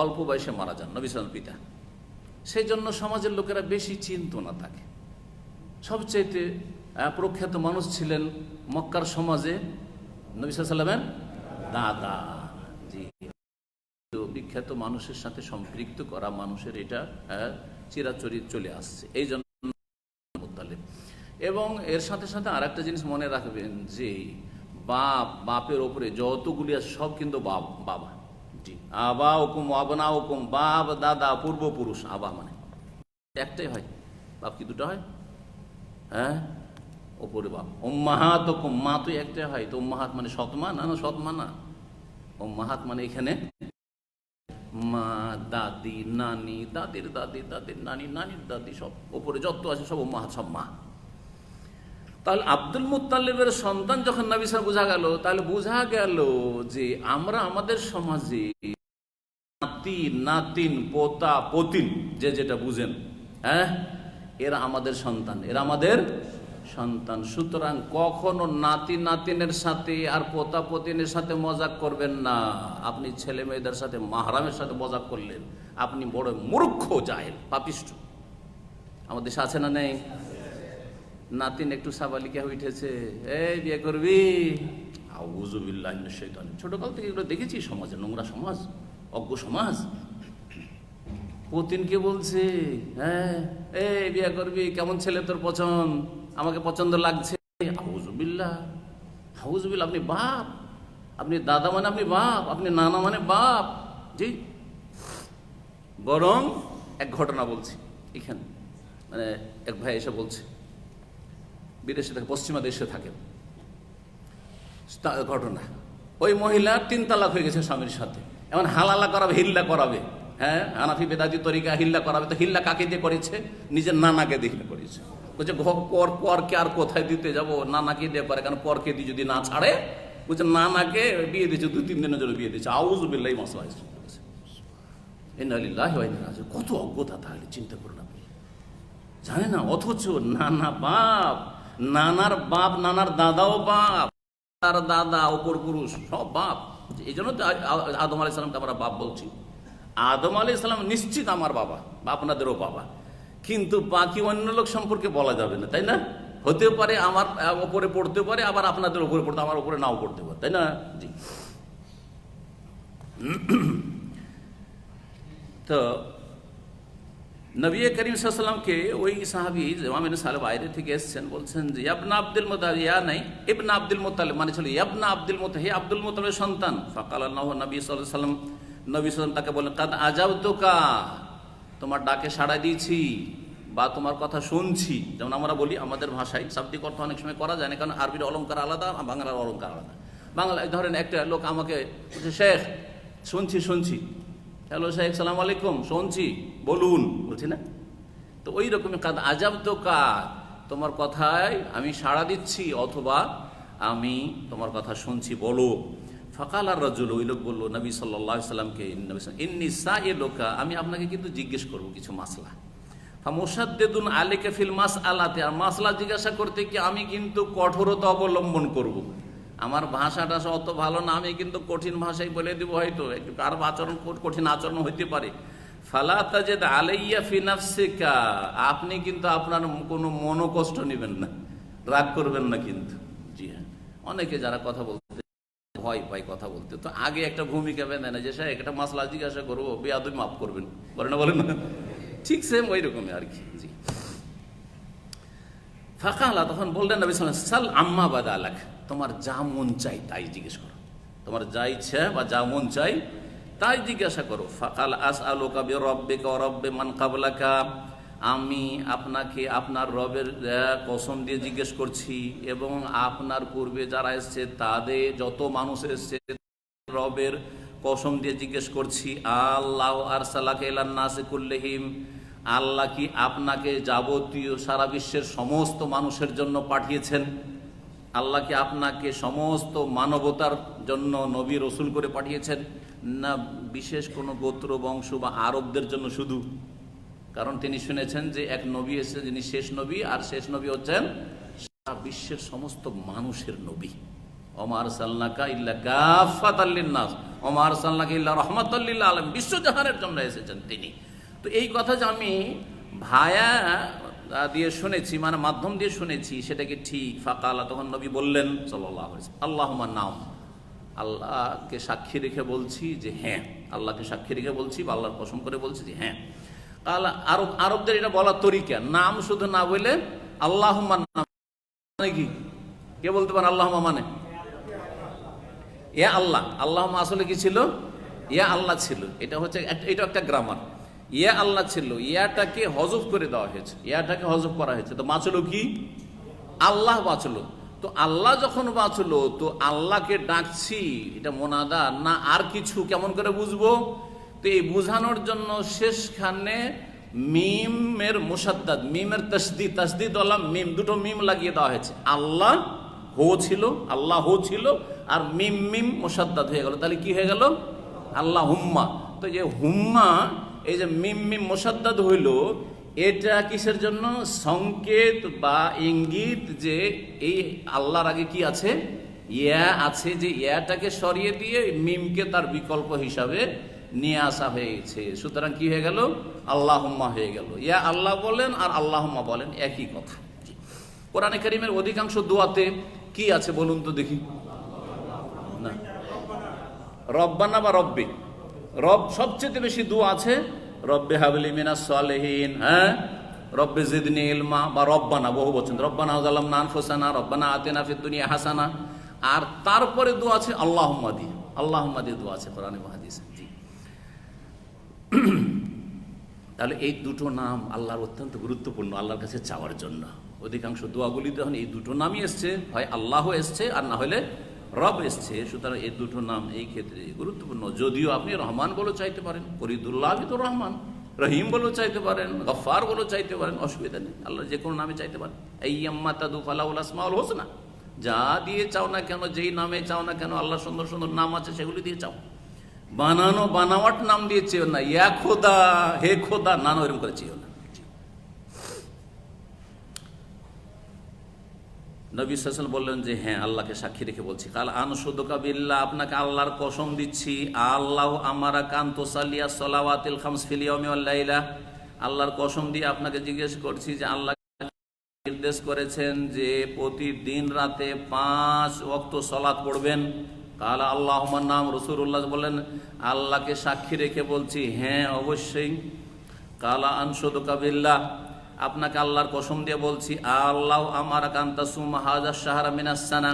অল্প বয়সে মারা যান, নবী সাল্লাল্লাহু পিতা। সেই জন্য সমাজের লোকেরা বেশি চিনত না তাকে। সবচেয়ে প্রখ্যাত মানুষ ছিলেন মক্কার সমাজে নবী সাল্লাল্লাহু আলাইহি ওয়াসাল্লামের দাদা। জি, বিখ্যাত মানুষের সাথে সম্পৃক্ত করা মানুষের এটা চিরাচরিত চলে আসছে, এই জন্য মুত্তালিব। এবং এর সাথে সাথে আর একটা জিনিস মনে রাখবেন যে বাপের ওপরে যতগুলি আছে সব কিন্তু বাবা। জি, আবা হুকুম, আবনা হুকুম, বাপ, দাদা, পূর্বপুরুষ। আবা মানে একটাই হয়, বাপ কি দুটো হয়? হ্যাঁ, ওপরে বাপ। উম্মাহাত হুকুম, মা তো একটাই হয়। তো উম্মাহাত মানে সৎমা? না, সৎমা না। উম্মাহাত মানে এখানে মা, দাদি, নানি, দাদির দাদি, দাদির নানি, নানির দাদি, সব ওপরে যত আছে সব উম্মাহাত, সব মা। তাহলে আব্দুল মুত্তালিবের সন্তান যখন নবী সাল্লাল্লাহু বোঝা গেল, তাহলে বোঝা গেল যে আমরা আমাদের সমাজে নাতি, নাতিন, পোতা, পতিন, যে যেটা বুঝেন, হ্যাঁ, এরা আমাদের সন্তান, এরা আমাদের সন্তান। সুতরাং কখনো নাতি নাতিনের সাথে আর পোতা পতিনের সাথে মজাক করবেন না। আপনি ছেলে মেয়েদের সাথে, মাহরামের সাথে মজাক করলেন, আপনি বড় মূর্খ, জাহেল, পাপিষ্ঠ। আমাদের দেশে আছে না নেই? নাতিন একটু সাবালিকা উঠেছে, এই বিয়ে করবি, আউযু বিল্লাহি মিনাশ শাইতানির। ছোটকাল থেকে এগুলো দেখেছি সমাজে, নোংরা সমাজ, অজ্ঞ সমাজ। পতিনকে বলছে, হ্যাঁ, এই বিয়ে করবি, কেমন ছেলে তোর পছন্দ, আমাকে পছন্দ লাগছে। আউযু বিল্লাহ, আউযু বিল্লাহ। আপনি বাপ, আপনি দাদা মানে আপনি বাপ, আপনি নানা মানে বাপ। জি, বরং এক ঘটনা বলছি এখানে, মানে এক ভাই এসে বলছে, বিদেশে থাকে, পশ্চিমা দেশে থাকে, ঘটনা, ওই মহিলা 3 তালাক হয়ে গেছে স্বামীর সাথে, এমন হালালা করাবে, হিল্লা করাবে। হ্যাঁ, হানাফি বেদাতি তরিকা হিল্লা করাবে। তো হিল্লা কাকে দিয়ে করেছে? নিজের নানাকে দিয়ে করেছে। বলছে পরকে আর কোথায় দিতে যাব, নানাকে দিয়ে করে, কারণ পরকে দিয়ে যদি না ছাড়ে, বলছে নানাকে বিয়ে দিয়েছে, 2-3 দিনের জন্য বিয়ে দিয়েছে। আউযু বিল্লাহি মাসলা। ইন্না লিল্লাহি ওয়া ইন্না ইলাইহি রাজিউন। কত অজ্ঞতা তাহলে চিন্তা করুন আপনি, জানে না। অথচ নানা বাপ, নানার বাপ, নানার দাদাও বাপ, তার দাদা, অপর পুরুষ, সব বাপ। এই জন্য তো আদম আলাইহিস সালামকে আমরা বাপ বলছি। আদম আলাইহিস সালাম নিশ্চিত আমার বাবা বা আপনাদেরও বাবা, কিন্তু বাকি অন্য লোক সম্পর্কে বলা যাবে না, তাই না? হতে পারে আমার ওপরে পড়তে পারে, আবার আপনাদের উপরে পড়তে, আমার উপরে নাও পড়তে পারে, তাই না? জি। তো নবী করিম সাল্লাল্লাহু আলাইহি ওয়াসাল্লামকে ওই সাহাবী ইমাম সাহেব বাইরে থেকে এসেছেন, বলছেন যে ইবনে আব্দুল মুত্তালিব, ইয়া নাই, ইবনে আব্দুল মুত্তালিব মানে ছিল ইবনে আব্দুল মুত্তালিব, হে আব্দুল মুত্তালিবের সন্তান। ফাকাল আল্লাহু নবী সাল্লাল্লাহু আলাইহি ওয়াসাল্লাম, নবী সাল্লাল্লাহু আলাইহি ওয়াসাল্লাম তাকে বলেন, কাদ আজাবতুকা, তোমার ডাকে সাড়া দিয়েছি বা তোমার কথা শুনছি। যেমন আমরা বলি আমাদের ভাষায় শাব্দিক অর্থ অনেক সময় করা যায় না, কারণ আরবির অলঙ্কার আলাদা, বাংলার অলঙ্কার আলাদা। বাংলায় ধরেন একটা লোক আমাকে বলছে, শেখ শুনছি, হ্যালো শেখ, সালাম আলাইকুম, শুনছি, বলুন, বলছি না? তো ওই রকমই কাদ আজাবতুকা, তোমার কথায় আমি সাড়া দিচ্ছি অথবা আমি তোমার কথা শুনছি, বলো। ফাকাল আর রাজুল, ওই লোক বললো নবী সাল্লাল্লাহু আলাইহি সাল্লামকে, ইন্নী সাইলুকা, আমি আপনাকে কিন্তু জিজ্ঞেস করব কিছু মাসলা। ফামুসাদ্দিদুন আলাইকা ফিল মাসআলাতি, আর মাসলা জিজ্ঞাসা করতে কি আমি কিন্তু কঠোরতা অবলম্বন করব। আমার ভাষাটা অত ভালো না, আমি কিন্তু কঠিন ভাষায় বলে দেবো, হয়তো একটু কার আচরণ কঠিন আচরণ হইতে পারে। ফালা তাজিদ আলাইয়া ফি নাফসিকা, আপনি কিন্তু আপনার কোনো মনোকষ্ট নেবেন না, রাগ করবেন না কিন্তু। জি হ্যাঁ, অনেকে যারা কথা বলতে ভয় পায় কথা বলতে, তো আগে একটা ভূমিকা বেঁধে না যে স্যার একটা মাসলা জিজ্ঞাসা করবো, বেয়াদবি মাফ করবেন, বলেন না, ঠিক সেম ওই রকমই আর কি। জি। ফাকালা, তখন বললেন নবী সাল্লাল্লাহু আলাইহি ওয়াসাল্লাম, সাল আম্মা বাদা লাক, তোমার যা মন চাই তাই জিজ্ঞেস করো, তোমার যা ইচ্ছা বা যা মন চাই তাই জিজ্ঞাসা করো। ফাকাল আসআলুকা বিরাব্বিকা ওয়া রাব্বি মান ক্বাবলাকা, আমি আপনাকে আপনার রবের কসম দিয়ে জিজ্ঞেস করছি এবং আপনার পূর্বে যারা এসছে তাদের যত মানুষ এসছে রবের কসম দিয়ে জিজ্ঞেস করছি। আল্লাহ আরসালাকা ইলান নাসি কুল্লিহিম, আল্লাহ কি আপনাকে যাবতীয় সারা বিশ্বের সমস্ত মানুষের জন্য পাঠিয়েছেন? আল্লাহ কি আপনাকে সমস্ত মানবতার জন্য নবী রসুল করে পাঠিয়েছেন, না বিশেষ কোনো গোত্র বংশ বা আরবদের জন্য শুধু? কারণ তিনি শুনেছেন যে এক নবী এসেছে যিনি শেষ নবী, আর শেষ নবী হচ্ছেন সারা বিশ্বের সমস্ত মানুষের নবী। ওমা আরসালনাকা ইল্লা কাফাতাল লিন্নাস ওমা আরসালনাকা ইল্লা রাহমাতাল লিল আলামিন, বিশ্বজাহানের জন্য এসেছেন তিনি। তো এই কথা যে আমি ভায়া দিয়ে শুনেছি, মানে মাধ্যম দিয়ে শুনেছি, সেটা কি ঠিক? ফাকালা, তখন নবী বললেন সাল্লাল্লাহু আলাইহি ওয়াসাল্লাম, আল্লাহুম্মা নাম, আল্লাহকে সাক্ষী রেখে বলছি যে হ্যাঁ, আল্লাহকে সাক্ষী রেখে বলছি বা আল্লাহর কসম করে বলছি যে হ্যাঁ। আরবদের এটা বলার তরিকা, নাম শুধু না বলে আল্লাহুম্মা নাম মানে কি? কে বলতে পারেন আল্লাহুম্মা মানে? ইয়া আল্লাহ। আল্লাহুম্মা আসলে কি ছিল? ইয়া আল্লাহ ছিল। এটা হচ্ছে এটা একটা গ্রামার। ইয়া আল্লাহ ছিল, ইয়াটাকে হজফ করে দেওয়া হয়েছে, ইয়াটাকে হজফ করা হয়েছে, তো বাঁচলো কি? আল্লাহ বাঁচলো। তো আল্লাহ যখন বাঁচলো, তো আল্লাহকে ডাকছি, এটা মোনাদা না আর কিছু, কেমন করে বুঝবো? তো এই বুঝানোর জন্য শেষখানে মিমের মুসাদ্দাদ, মিমের তাসদিদ, তাসদিদ ওয়ালা মিম, দুটো মিম লাগিয়ে দেওয়া হয়েছে। আল্লাহ হো ছিল, আল্লাহ হো ছিল, আর মিম মিম মুসাদ্দাদ হয়ে গেল, তাহলে কি হয়ে গেল? আল্লাহ হুম্মা। তো যে হুম্মা, এই যে মিম মিম মুসাদ্দাদ হইল, এটা কিসের জন্য? সংকেত বা ইঙ্গিত যে এই আল্লাহর আগে কি আছে? ইয়া আছে, যে ইয়াটাকে সরিয়ে দিয়ে মিমকে তার বিকল্প হিসাবে নিয়ে আসা হয়েছে। সুতরাং কি হয়ে গেল? আল্লাহুম্মা হয়ে গেল। ইয়া আল্লাহ বলেন আর আল্লাহুম্মা বলেন একই কথা। কোরআনে কারীমের অধিকাংশ দোয়াতে কি আছে বলুন তো দেখি? না, রব্বানা বা রব্বি। রব সবচেয়ে বেশি দোয়া আছে রব্বে হাবলি মিনাস সালিহিন, হ্যাঁ, রব্বে জিদনি ইলমা, বা রব্বানা বহু বচন, রব্বানা যালামনা আনফুসানা, রব্বানা আতিনা ফিদ দুনিয়া হাসানা। আর তারপরে দোয়া আছে আল্লাহুম্মা দিয়ে, আল্লাহুম্মা দিয়ে দোয়া আছে কোরআনে হাদিসে। জি, তাহলে এই দুটো নাম আল্লাহর অত্যন্ত গুরুত্বপূর্ণ আল্লাহর কাছে চাওয়ার জন্য। অধিকাংশ দোয়াগুলি তখন এই দুটো নামই এসছে, হয় আল্লাহ এসছে আর না হলে রব এসছে। সুতরাং এই দুটো নাম এই ক্ষেত্রে গুরুত্বপূর্ণ। যদিও আপনি রহমান বলেও চাইতে পারেন, ফরিদুল্লাহ তো রহমান, রহিম বলেও চাইতে পারেন, গফফার বলেও চাইতে পারেন, অসুবিধা নেই, আল্লাহ যে কোনো নামে চাইতে পারেন। এই আম্মা তাদু ফালাউল আসমাউল হোসনা, যা দিয়ে চাও না কেন, যেই নামে চাও না কেন, আল্লাহ সুন্দর সুন্দর নাম আছে সেগুলি দিয়ে চাও। বানানো বানাওয়াট নাম দিয়ে চেও না, ইয়া খোদা, হে খোদা, না এরকম করে চেও না। নবী সাল্লাল্লাহু আলাইহি ওয়াসাল্লাম বললেন যে হ্যাঁ, আল্লাহকে সাক্ষী রেখে বলছি। কাল আনশুদুকা বিল্লাহ, আপনাকে আল্লাহর কসম দিচ্ছি, আল্লাহ আমারা কান্তু সাল্লিয়া সালাওয়াতিল খামস ফিল ইয়াউমি ওয়াল লাইলা, আল্লাহর কসম দিয়ে আপনাকে জিজ্ঞেস করছি যে আল্লাহ নির্দেশ করেছেন যে প্রতিদিন রাতে 5 ওয়াক্ত সালাত পড়বেন। কাল আল্লাহুম্মা নাম, রাসূলুল্লাহ বলেন আল্লাহকে সাক্ষী রেখে বলছি হ্যাঁ অবশ্যই। কালা আনশুদুকা বিল্লাহ, আপনাকে আল্লাহর কসম দিয়ে বলছি, আল্লাহ আমার কান্তা সুমা হাজা শাহরা মিনাস সানা,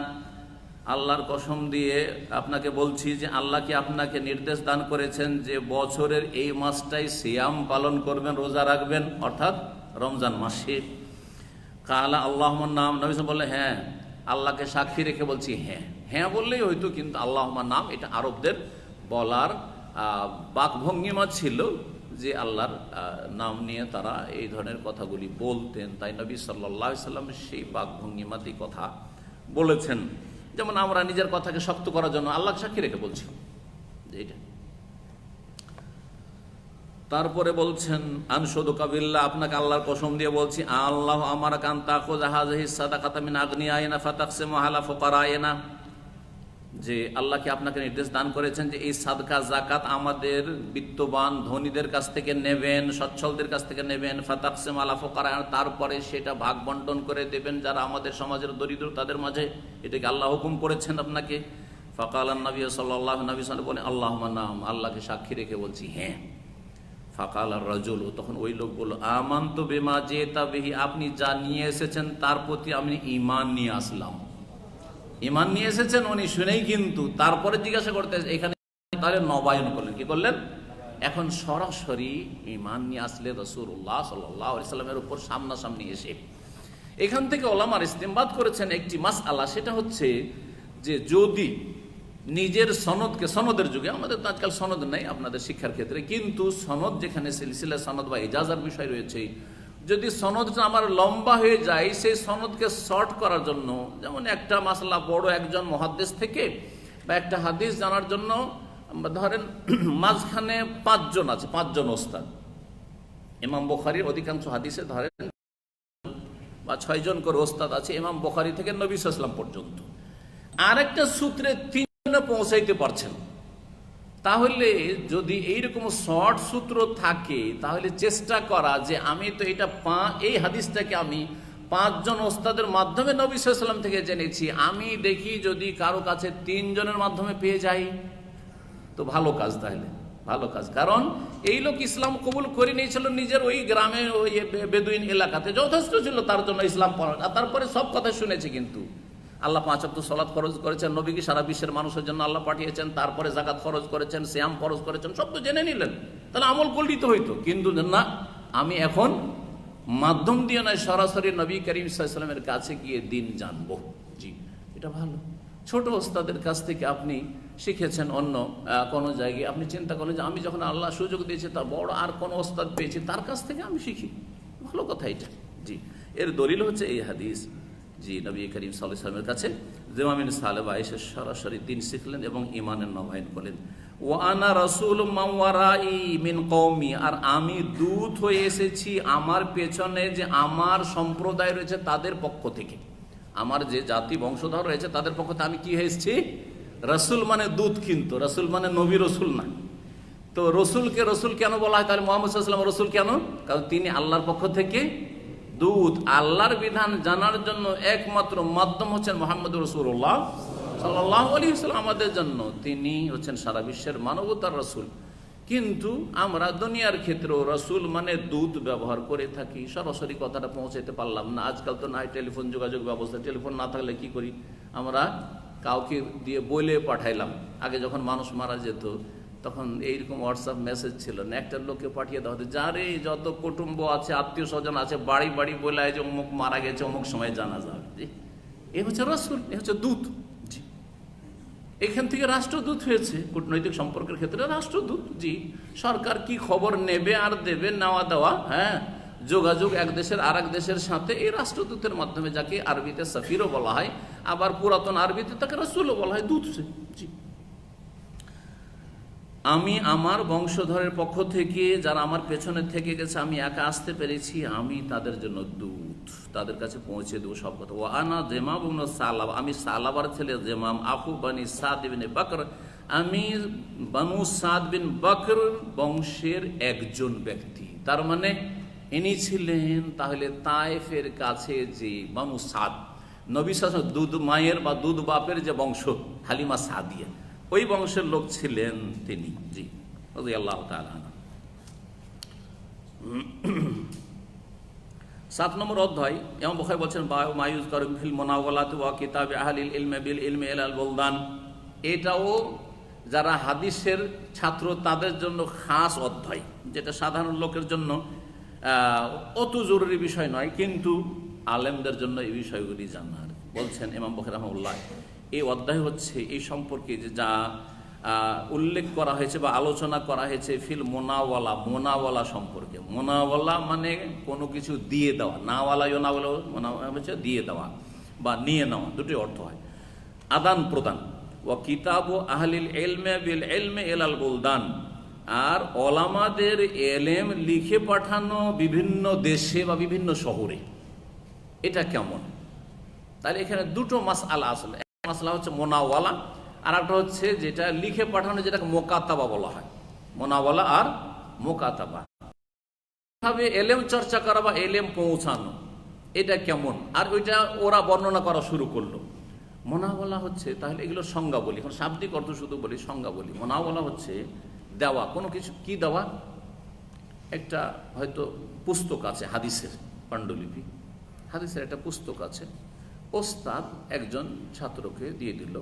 আল্লাহর কসম দিয়ে আপনাকে বলছি যে আল্লাহ কি আপনাকে নির্দেশ দান করেছেন যে বছরের এই মাসটাই সিয়াম পালন করবেন, রোজা রাখবেন, অর্থাৎ রমজান মাসে। কালা আল্লাহুম্মা নাম, নবী বললেন হ্যাঁ, আল্লাহকে সাক্ষী রেখে বলছি হ্যাঁ। হ্যাঁ বললেই হয়তো, কিন্তু আল্লাহুম্মা নাম এটা আরবদের বলার বাকভঙ্গিমা ছিল যে আল্লাহর নাম নিয়ে তারা এই ধরনের কথাগুলি বলতেন। তাই নবী সাল্লাল্লাহু আলাইহি সাল্লাম সেই বাকভঙ্গিমাতেই কথা বলেছেন। যেমন আমরা নিজের কথাকে শক্ত করার জন্য আল্লাহ সাক্ষী রেখে বলছি এইটা। তারপরে বলছেন আনশুদুকা বিল্লাহ, আপনাকে আল্লাহর কসম দিয়ে বলছি, আল্লাহ আমারা কান তাখুযা হাযিহি সাদাকাতা মিন আগনিয়াইনা ফাতাকসিমু আলা ফুকারাইনা, যে আল্লাহকে আপনাকে নির্দেশ দান করেছেন যে এই সাদকা যাকাত আমাদের বিত্তবান ধনীদের কাছ থেকে নেবেন, সচ্ছলদের কাছ থেকে নেবেন, ফাতাকসিমু আলা ফুকারাইনা, তারপরে সেটা ভাগ বন্টন করে দেবেন যারা আমাদের সমাজের দরিদ্র তাদের মাঝে। এটাকে আল্লাহ হুকুম করেছেন আপনাকে। ফাকালান নবী সাল্লাল্লাহু আলাইহি ওয়াসাল্লাম বলেন, আল্লাহুম্মা নাম, আল্লাহকে সাক্ষী রেখে বলছি হ্যাঁ। ফাকাল আর রাজুল, তখন ওই লোক বলল, আমানতু বিমা জিতা বিহি, আপনি যা নিয়ে এসেছেন তার প্রতি আমি ঈমান নিয়ে আসলাম। ঈমান নিয়ে এসেছেন উনি শুনেই, কিন্তু তারপরে জিজ্ঞাসা করতে এখানে তাহলে নবায়ন করলেন। কি করলেন? এখন সরাসরি ঈমান নিয়ে আসলে রাসূলুল্লাহ সাল্লাল্লাহু আলাইহি সাল্লামের উপর সামনাসামনি এসে। এখান থেকে ওলামার ইস্তেমবাদ করেছেন একটি মাসআলা, সেটা হচ্ছে যে যদি নিজের সনদকে, সনদের যুগে, আমাদের তো আজকাল সনদ নেই আপনাদের শিক্ষার ক্ষেত্রে, কিন্তু সনদ যেখানে সিলসিলা সনদ বা ইজাজার বিষয় রয়েছে, যদি সনদটা আমার লম্বা হয়ে যায়, সেই সনদকে শর্ট করার জন্য, যেমন একটা মাসলা বড় একজন মুহাদ্দিস থেকে বা একটা হাদিস জানার জন্য ধরেন মাঝখানে 5 জন আছে, 5 জন ওস্তাদ। ইমাম বুখারীর অধিকাংশ হাদিসে ধরেন বা 6 জন করে ওস্তাদ আছে, ইমাম বুখারী থেকে নবী সাল্লাল্লাহু আলাইহি ওয়াসাল্লাম পর্যন্ত। আরেকটা সূত্রে 3 পৌঁছাইতে পারছেন। তাহলে যদি এইরকম শর্ট সূত্র থাকে, তাহলে চেষ্টা করা যে আমি তো এটা এই হাদিসটাকে আমি 5 জন ওস্তাদের মাধ্যমে নবী সাল্লাল্লাহু আলাইহি ওয়াসাল্লাম থেকে জেনেছি, আমি দেখি যদি কারো কাছে 3 জনের মাধ্যমে পেয়ে যাই তো ভালো কাজ, তাহলে ভালো কাজ। কারণ এই লোক ইসলাম কবুল করে নিয়েছিল নিজের ওই গ্রামে, ওই বেদুইন এলাকাতে, যথেষ্ট ছিল তার জন্য ইসলাম পড়া, তারপরে সব কথা শুনেছে। কিন্তু আল্লাহ 5 ওয়াক্ত সালাত ফরজ করেছেন, নবীকে সারা বিশ্বের মানুষের জন্য আল্লাহ পাঠিয়েছেন, তারপরে যাকাত ফরজ করেছেন, সিয়াম ফরজ করেছেন, সব তো জেনে নিলেন, তাহলে আমল করলেই তো হইতো। কিন্তু না, আমি এখন মাধ্যম দিয়ে নয়, সরাসরি নবী করিম সাল্লাল্লাহু আলাইহি ওয়াসাল্লামের কাছে গিয়ে দিন জানবো। জি, এটা ভালো। ছোট ওস্তাদের কাছ থেকে আপনি শিখেছেন অন্য কোনো জায়গায়, আপনি চিন্তা করেন যে আমি যখন আল্লাহ সুযোগ দিয়েছে তার বড় আর কোনো ওস্তাদ পেয়েছি, তার কাছ থেকে আমি শিখি, ভালো কথা এটা। জি, এর দলিল হচ্ছে এই হাদিস। জি, নবী করিম সাল্লাল্লাহু আলাইহি ওয়াসাল্লামের কাছে জিমামিন সালেবা এসে সরাসরি দিন শিখলেন এবং ঈমানের নবায়ন করলেন। ওয়া আনা রাসূলুম মান ওয়ারাই মিন কওমি, আর আমি দূত হয়ে এসেছি আমার পেছনে যে আমার সম্প্রদায় রয়েছে তাদের পক্ষ থেকে, আমার যে জাতি বংশধর রয়েছে তাদের পক্ষ থেকে আমি কি হয়ে এসেছি? রাসূল মানে দূত, কিন্তু রাসূল মানে নবী রসুল না। তো রসুলকে রসুল কেন বলা হয়? তাহলে মুহাম্মদ সাল্লাল্লাহু আলাইহি ওয়াসাল্লাম রসুল কেন? কারণ তিনি আল্লাহর পক্ষ থেকে দূত। আল্লাহর বিধান জানার জন্য একমাত্র মাধ্যম হচ্ছেন মুহাম্মদুর রাসূলুল্লাহ সাল্লাল্লাহু আলাইহি ওয়াসাল্লাম আমাদের জন্য। তিনি হচ্ছেন সারা বিশ্বের মানবতার রাসূল। কিন্তু আমরা দুনিয়ার ক্ষেত্রেও রাসূল মানে দূত ব্যবহার করে থাকি, সরাসরি কথাটা পৌঁছাতে পারলাম না। আজকাল তো নাই টেলিফোন যোগাযোগ ব্যবস্থা, টেলিফোন না থাকলে কি করি আমরা? কাউকে দিয়ে বলে পাঠাইলাম। আগে যখন মানুষ মারা যেত তখন এইরকম হোয়াটসঅ্যাপ মেসেজ ছিল না, একটা লোককে পাঠিয়ে দেওয়া হতো, যারে যত কুটুম্ব আছে, আত্মীয় স্বজন আছে, বাড়ি বাড়ি বলে যে অমুক মারা গেছে, অমুক সময় জানা যাবে। জি, এ হচ্ছে রাসূল, এ হচ্ছে দূত। জি, এখান থেকে রাষ্ট্রদূত হয়েছে কূটনৈতিক সম্পর্কের ক্ষেত্রে রাষ্ট্রদূত। জি, সরকার কি খবর নেবে আর দেবে, নেওয়া দেওয়া, হ্যাঁ, যোগাযোগ এক দেশের আর এক দেশের সাথে এই রাষ্ট্রদূতের মাধ্যমে, যাকে আরবিতে সফিরও বলা হয়, আবার পুরাতন আরবিতে তাকে রাসূলও বলা হয়, দূত। জি, আমি আমার বংশধরের পক্ষ থেকে যারা আমার পেছনে থেকে গেছে আমি একা আসতে পেরেছি, আমি তাদের জন্য দূত, তাদের কাছে পৌঁছে দেবো সব কথা। ও আনা জেমাম ইবনে সালাবা, আমি সালাবার ছেলে জেমাম, আখু বানি সাদ ইবনে বকর, আমি বানু সাদ বিন বকর বংশের একজন ব্যক্তি। তার মানে ইনি ছিলেন তাহলে তায়েফের কাছে যে বানু সাদ, নবী সাল্লাল্লাহু আলাইহি ওয়াসাল্লাম দুধ মায়ের বা দুধ বাপের যে বংশ, হালিমা সাদিয়া, ওই বংশের লোক ছিলেন তিনি। জি, রাদিয়াল্লাহু তাআলা। 7 নম্বর অধ্যায়, ইমাম বুখারী বলছেন মায়ুজ কারু ফিল মুনাওয়ালাত ওয়া কিতাব আহলিল ইলমি বিল ইলমি ইলাল বুলদান। এটাও যারা হাদিসের ছাত্র তাদের জন্য খাস অধ্যায়, যেটা সাধারণ লোকের জন্য অত জরুরি বিষয় নয়, কিন্তু আলেমদের জন্য এই বিষয়গুলি জানার। বলছেন ইমাম বুখারী রাহিমাহুল্লাহ, এই অধ্যায় হচ্ছে এই সম্পর্কে যে যা উল্লেখ করা হয়েছে বা আলোচনা করা হয়েছে ফিল মোনাওয়ালা, মোনাওয়ালা সম্পর্কে। মোনাওয়ালা মানে কোনো কিছু দিয়ে দেওয়া, নাওয়ালা ইয়োনাওয়ালা হচ্ছে দিয়ে দেওয়া বা নিয়ে নেওয়া, দুটোই অর্থ হয়। আদান প্রদান। ও কিতাব আহলিল এলমে বিল এলমে এলাল বুলদান, আর ওলামাদের এলেম লিখে পাঠানো বিভিন্ন দেশে বা বিভিন্ন শহরে, এটা কেমন? তাহলে এখানে দুটো মাসআলা আসলে, এক মাসআলা হচ্ছে মোনাওয়ালা, আর একটা হচ্ছে যেটা লিখে পাঠানো, যেটাকে মোকাতাবা বলা হয়। মোনাওয়ালা আর মোকাতাবা, ভাবে এলেম চর্চা করা বা এলেম পৌঁছানো, এটা কেমন? আর ওইটা ওরা বর্ণনা করা শুরু করলো। মোনাওয়ালা হচ্ছে, তাহলে এগুলো সংজ্ঞা বলি, এখন শাব্দিক অর্থ শুধু বলি, সংজ্ঞা বলি। মোনাওয়ালা হচ্ছে দেওয়া, কোনো কিছু। কি দেওয়া? একটা হয়তো পুস্তক আছে, হাদিসের পাণ্ডুলিপি, হাদিসের একটা পুস্তক আছে, ওস্তাদ একজন ছাত্রকে দিয়ে দিল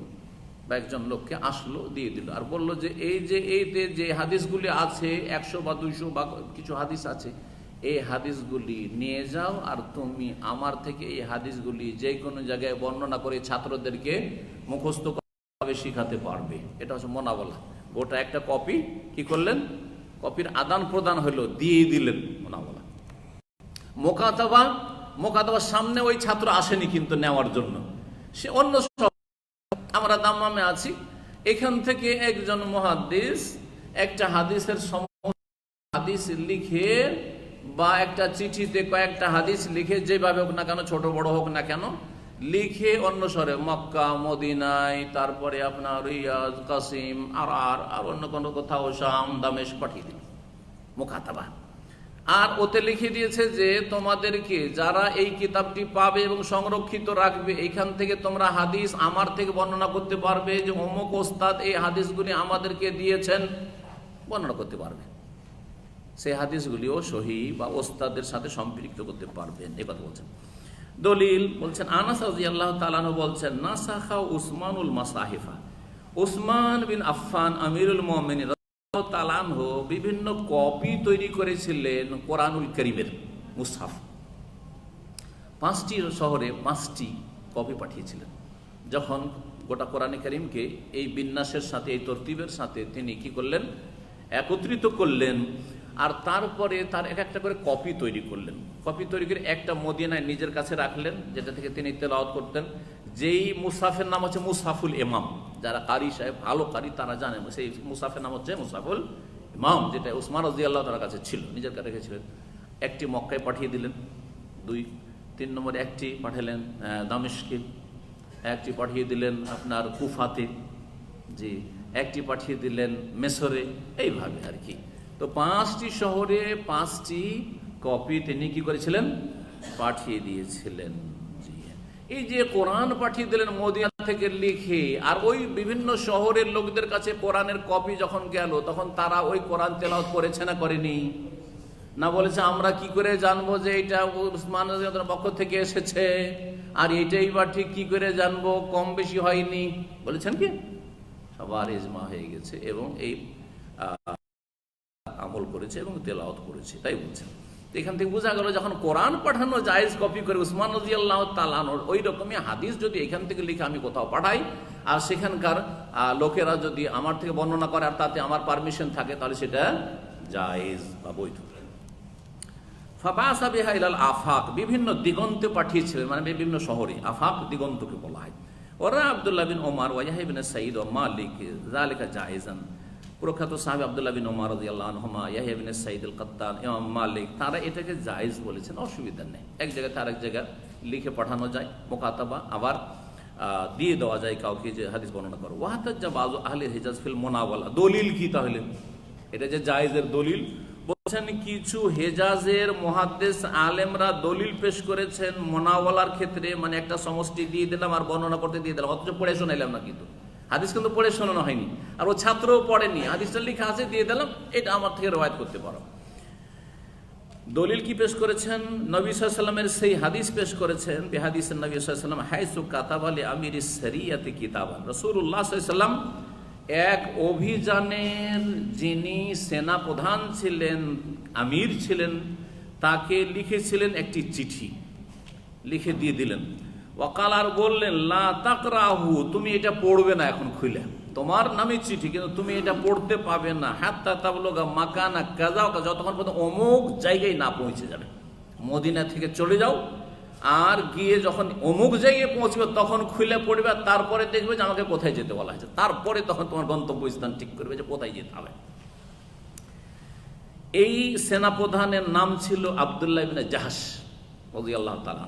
বা একজন লোককে আসলো দিয়ে দিল, আর বলল যে এই যে এইতে যে হাদিসগুলি আছে 100 বা 200 বা কিছু হাদিস আছে, এই হাদিসগুলি নিয়ে যাও, আর তুমি আমার থেকে এই হাদিসগুলি যে কোনো জায়গায় বর্ণনা করে ছাত্রদেরকে মুখস্থ করে শিখাতে পারবে। এটা হচ্ছে মোনাওয়ালা। গোটা একটা কপি কি করলেন? কপির আদান প্রদান হলো, দিয়ে দিলেন, মোনাওয়ালা। মোকাতাবা, মোকাতাবার সামনে ওই ছাত্র আসেনি কিন্তু নেওয়ার জন্য, সে অন্য, আমরা দাম্মামে আছি, এখান থেকে একজন মুহাদ্দিস একটা হাদিসের হাদিস লিখে বা একটা চিঠিতে কয়েকটা হাদিস লিখে, যেভাবে হোক না কেন, ছোট বড় হোক না কেন, লিখে অন্য শহরে, মক্কা, মদিনায়, তারপরে আপনার রিয়াজ, কাসিম, আর অন্য কোনো কোথাও, শাম, দামেস্ক পাঠিয়ে দিল, মুকাতাবা। আর ওতে লিখে দিয়েছে যে তোমাদেরকে যারা এই কিতাবটি পাবে এবং সংরক্ষিত রাখবে, এইখান থেকে তোমরা হাদিস আমার থেকে বর্ণনা করতে পারবে, যে অমুক ওস্তাদ এই হাদিসগুলি আমাদেরকে দিয়েছেন, বর্ণনা করতে পারবে। সেই হাদিসগুলিও সহিহ বা ওস্তাদের সাথে সম্পৃক্ত করতে পারবেন, এই কথা বলছেন। দলিল বলছেন, আনাস রাদিয়াল্লাহু তাআলা আনহু বলছেন, নাসাখা উসমানুল মাসাহিফা, উসমান বিন আফফান আমিরুল মুমিনিন রাদিয়াল্লাহু তাআলা আনহু বিভিন্ন কপি তৈরি করেছিলেন কোরআনুল কারীমের মুসহাফ। 5টি শহরে 5টি কপি পাঠিয়েছিলেন। যখন গোটা কোরআনে কারীমকে এই বিন্যাসের সাথে, এই তরতিবের সাথে তিনি কি করলেন? একত্রিত করলেন, আর তারপরে তার এক একটা করে কপি তৈরি করলেন। কপি তৈরি করে একটা মদিনায় নিজের কাছে রাখলেন, যেটা থেকে তিনি তেলাওয়াত করতেন। যেই মুসাফের নাম হচ্ছে মুসাফুল ইমাম, যারা কারি সাহেব ভালো কারি তারা জানেন, সেই মুসাফের নাম হচ্ছে মুসাফুল ইমাম, যেটা উসমান রাদিয়াল্লাহু তাআলার কাছে ছিল, নিজের কাছে রেখেছিলেন। একটি মক্কায় পাঠিয়ে দিলেন, 3 নম্বরে একটি পাঠালেন দামেস্কে, একটি পাঠিয়ে দিলেন আপনার কুফাতে, জি, একটি পাঠিয়ে দিলেন মেসরে, এইভাবে আর কি। তো 5টি শহরে 5টি কপি তিনি কি করেছিলেন? পাঠিয়ে দিয়েছিলেন। এই যে কোরআন পাঠিয়ে দিলেন মদিনা থেকে লিখে, আর ওই বিভিন্ন শহরের লোকদের কাছে কোরআনের কপি যখন গেল, তখন তারা ওই কোরআন তেলাওয়াত করেছে না করেনি? না বলেছে আমরা কি করে জানবো যে এটা উসমান রাদিয়াল্লাহু পক্ষ থেকে এসেছে, আর এটাই বা ঠিক কি করে জানবো, কম বেশি হয়নি, বলেছেন কি? সবার ইজমা হয়ে গেছে এবং এই আমল করেছে এবং তেলাওয়াত করেছে, তাই বলছেন। এখান থেকে বোঝা গেল, যখন কোরআন পাঠানো জায়েজ কপি করে উসমান রাদিয়াল্লাহু তাআলা আনহুর, ওই রকমই হাদিস যদি এখান থেকে লিখে আমি কোথাও পাঠাই, আর সেখানকার লোকেরা যদি আমার থেকে বর্ণনা করে আর তাতে আমার পারমিশন থাকে, তাহলে সেটা জায়েজ বা বৈধ। ফাবাসা বিহা ইলাল আফাক, বিভিন্ন দিগন্তে পাঠিয়েছিলেন, মানে বিভিন্ন শহরে, আফাক দিগন্তকে বলা হয়। ওরা আব্দুল্লাহ বিন ওমর ওয়া ইয়াহইয়া বিন সাঈদ ওয়া মালিক যালিকা জায়েজান, প্রখ্যাত সাহাবী আব্দুল্লাহ বিন ওমর রাদিয়াল্লাহু আনহুমা, ইয়াহইয়া বিন সাঈদ আল কাত্তান, ইমাম মালিক, তারা এটাকে জায়েজ বলেছেন, অসুবিধা নেই। এক জায়গা থেকে আরেক জায়গায় লিখে পাঠানো যায়, মুকাতাবা, আবার দিয়ে দেওয়া যায় কাউকে যে হাদিস বর্ণনা করো। ওয়াহাতাজ্জা বাযু আহলে হিজাজ ফিল মুনাওয়ালা, দলিল কি তাহলে? এটা যে জায়েজের দলিল বলছেন, কিছু হেজাজের মুহাদ্দিস আলেমরা দলিল পেশ করেছেন মুনাওয়ালার ক্ষেত্রে, মানে একটা সমষ্টি দিয়ে দিলাম আর বর্ণনা করতে দিয়ে দিলাম, অথচ পড়ে শোনাইলাম না, কিন্তু হাদিস কিন্তু পড়ে শোনানো হয়নি, আর ও ছাত্রও পড়েনি, হাদিসটা লেখা আছে দিয়ে দিলাম, এটা আমার থেকে রওয়ায়াত করতে পারো। দলিল কি পেশ করেছেন? নবী সাল্লাল্লাহু আলাইহি ওয়াসাল্লামের সেই হাদিস পেশ করেছেন, বিহাদিসের নবী সাল্লাল্লাহু আলাইহি ওয়াসাল্লাম হাইসু কাতাবা লি আমিরিস শরিয়াতি কিতাবান, রাসূলুল্লাহ সাল্লাল্লাহু আলাইহি ওয়াসাল্লাম এক অভিযানের যিনি সেনা প্রধান ছিলেন, আমির ছিলেন, তাকে লিখেছিলেন একটি চিঠি, লিখে দিয়ে দিলেন। ওয়াকাল, আর বললেন, লা তাকরাহু, তুমি এটা পড়বে না এখন খুলে, তোমার নামে চিঠি, কিন্তু তুমি এটা পড়তে পাবে না হাত্তা তাবলুগা মাকানা কাযা, যতক্ষণ পর্যন্ত অমুক জায়গায় না পৌঁছে যাবে। মদিনা থেকে চলে যাও, আর গিয়ে যখন অমুক জায়গায় পৌঁছবে তখন খুলে পড়বে, আর তারপরে দেখবে যে আমাকে কোথায় যেতে বলা হয়েছে, তারপরে তখন তোমার গন্তব্যস্থান ঠিক করবে যে কোথায় যেতে হবে। এই সেনাপ্রধানের নাম ছিল আব্দুল্লাহ ইবনে জাহাশ রাদিয়াল্লাহু তাআলা,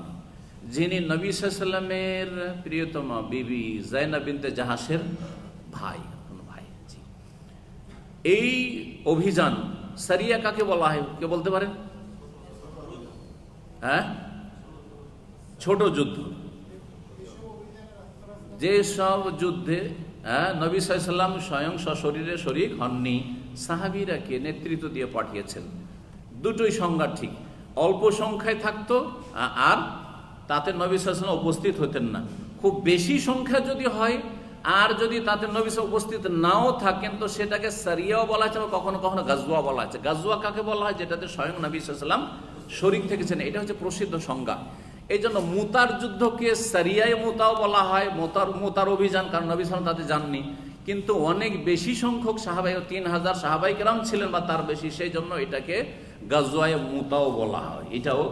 যিনি নবী সাল্লাল্লাহু আলাইহি ওয়াসাল্লামের প্রিয়তমা বিবি যায়নাব বিনতে জাহাশের ভাই। এই অভিযান সারিয়া কাকে বলা হয়, কে বলতে পারেন? হ্যাঁ, ছোট যুদ্ধ। যে সব যুদ্ধে নবী সাল্লাল্লাহু আলাইহি ওয়াসাল্লাম স্বয়ং সশরীরে শরীক হননি, সাহাবীরাকে নেতৃত্ব দিয়ে পাঠিয়েছেন। দুটোই সংজ্ঞা ঠিক, অল্প সংখ্যায় থাকতো আর তাতে নবী সাল্লাল্লাহু আলাইহি ওয়াসাল্লাম উপস্থিত হতেন না। খুব বেশি সংখ্যা যদি হয় আর যদি তাতে নবী সাল্লাল্লাহু আলাইহি ওয়াসাল্লাম উপস্থিত নাও থাকেন, তো সেটাকে সারিয়াও বলা হচ্ছে, কখনো কখনো গাজওয়া বলা হচ্ছে। গাজওয়া কাকে বলা হয়? যেটাতে স্বয়ং নবী সাল্লাল্লাহু আলাইহি ওয়াসাল্লাম শরীক থেকেছেন। এটা হচ্ছে প্রসিদ্ধ সংজ্ঞা। এই জন্য মুতার যুদ্ধকে সারিয়ায় মুতাও বলা হয়, মুতার অভিযান, কারণ নবী সাল্লাল্লাহু আলাইহি ওয়াসাল্লাম তাতে যাননি। কিন্তু অনেক বেশি সংখ্যক সাহাবাই, 3000 সাহাবাই কেরাম ছিলেন বা তার বেশি, সেই জন্য এটাকে গাজওয়ায়ে মুতাও বলা হয়। এটাও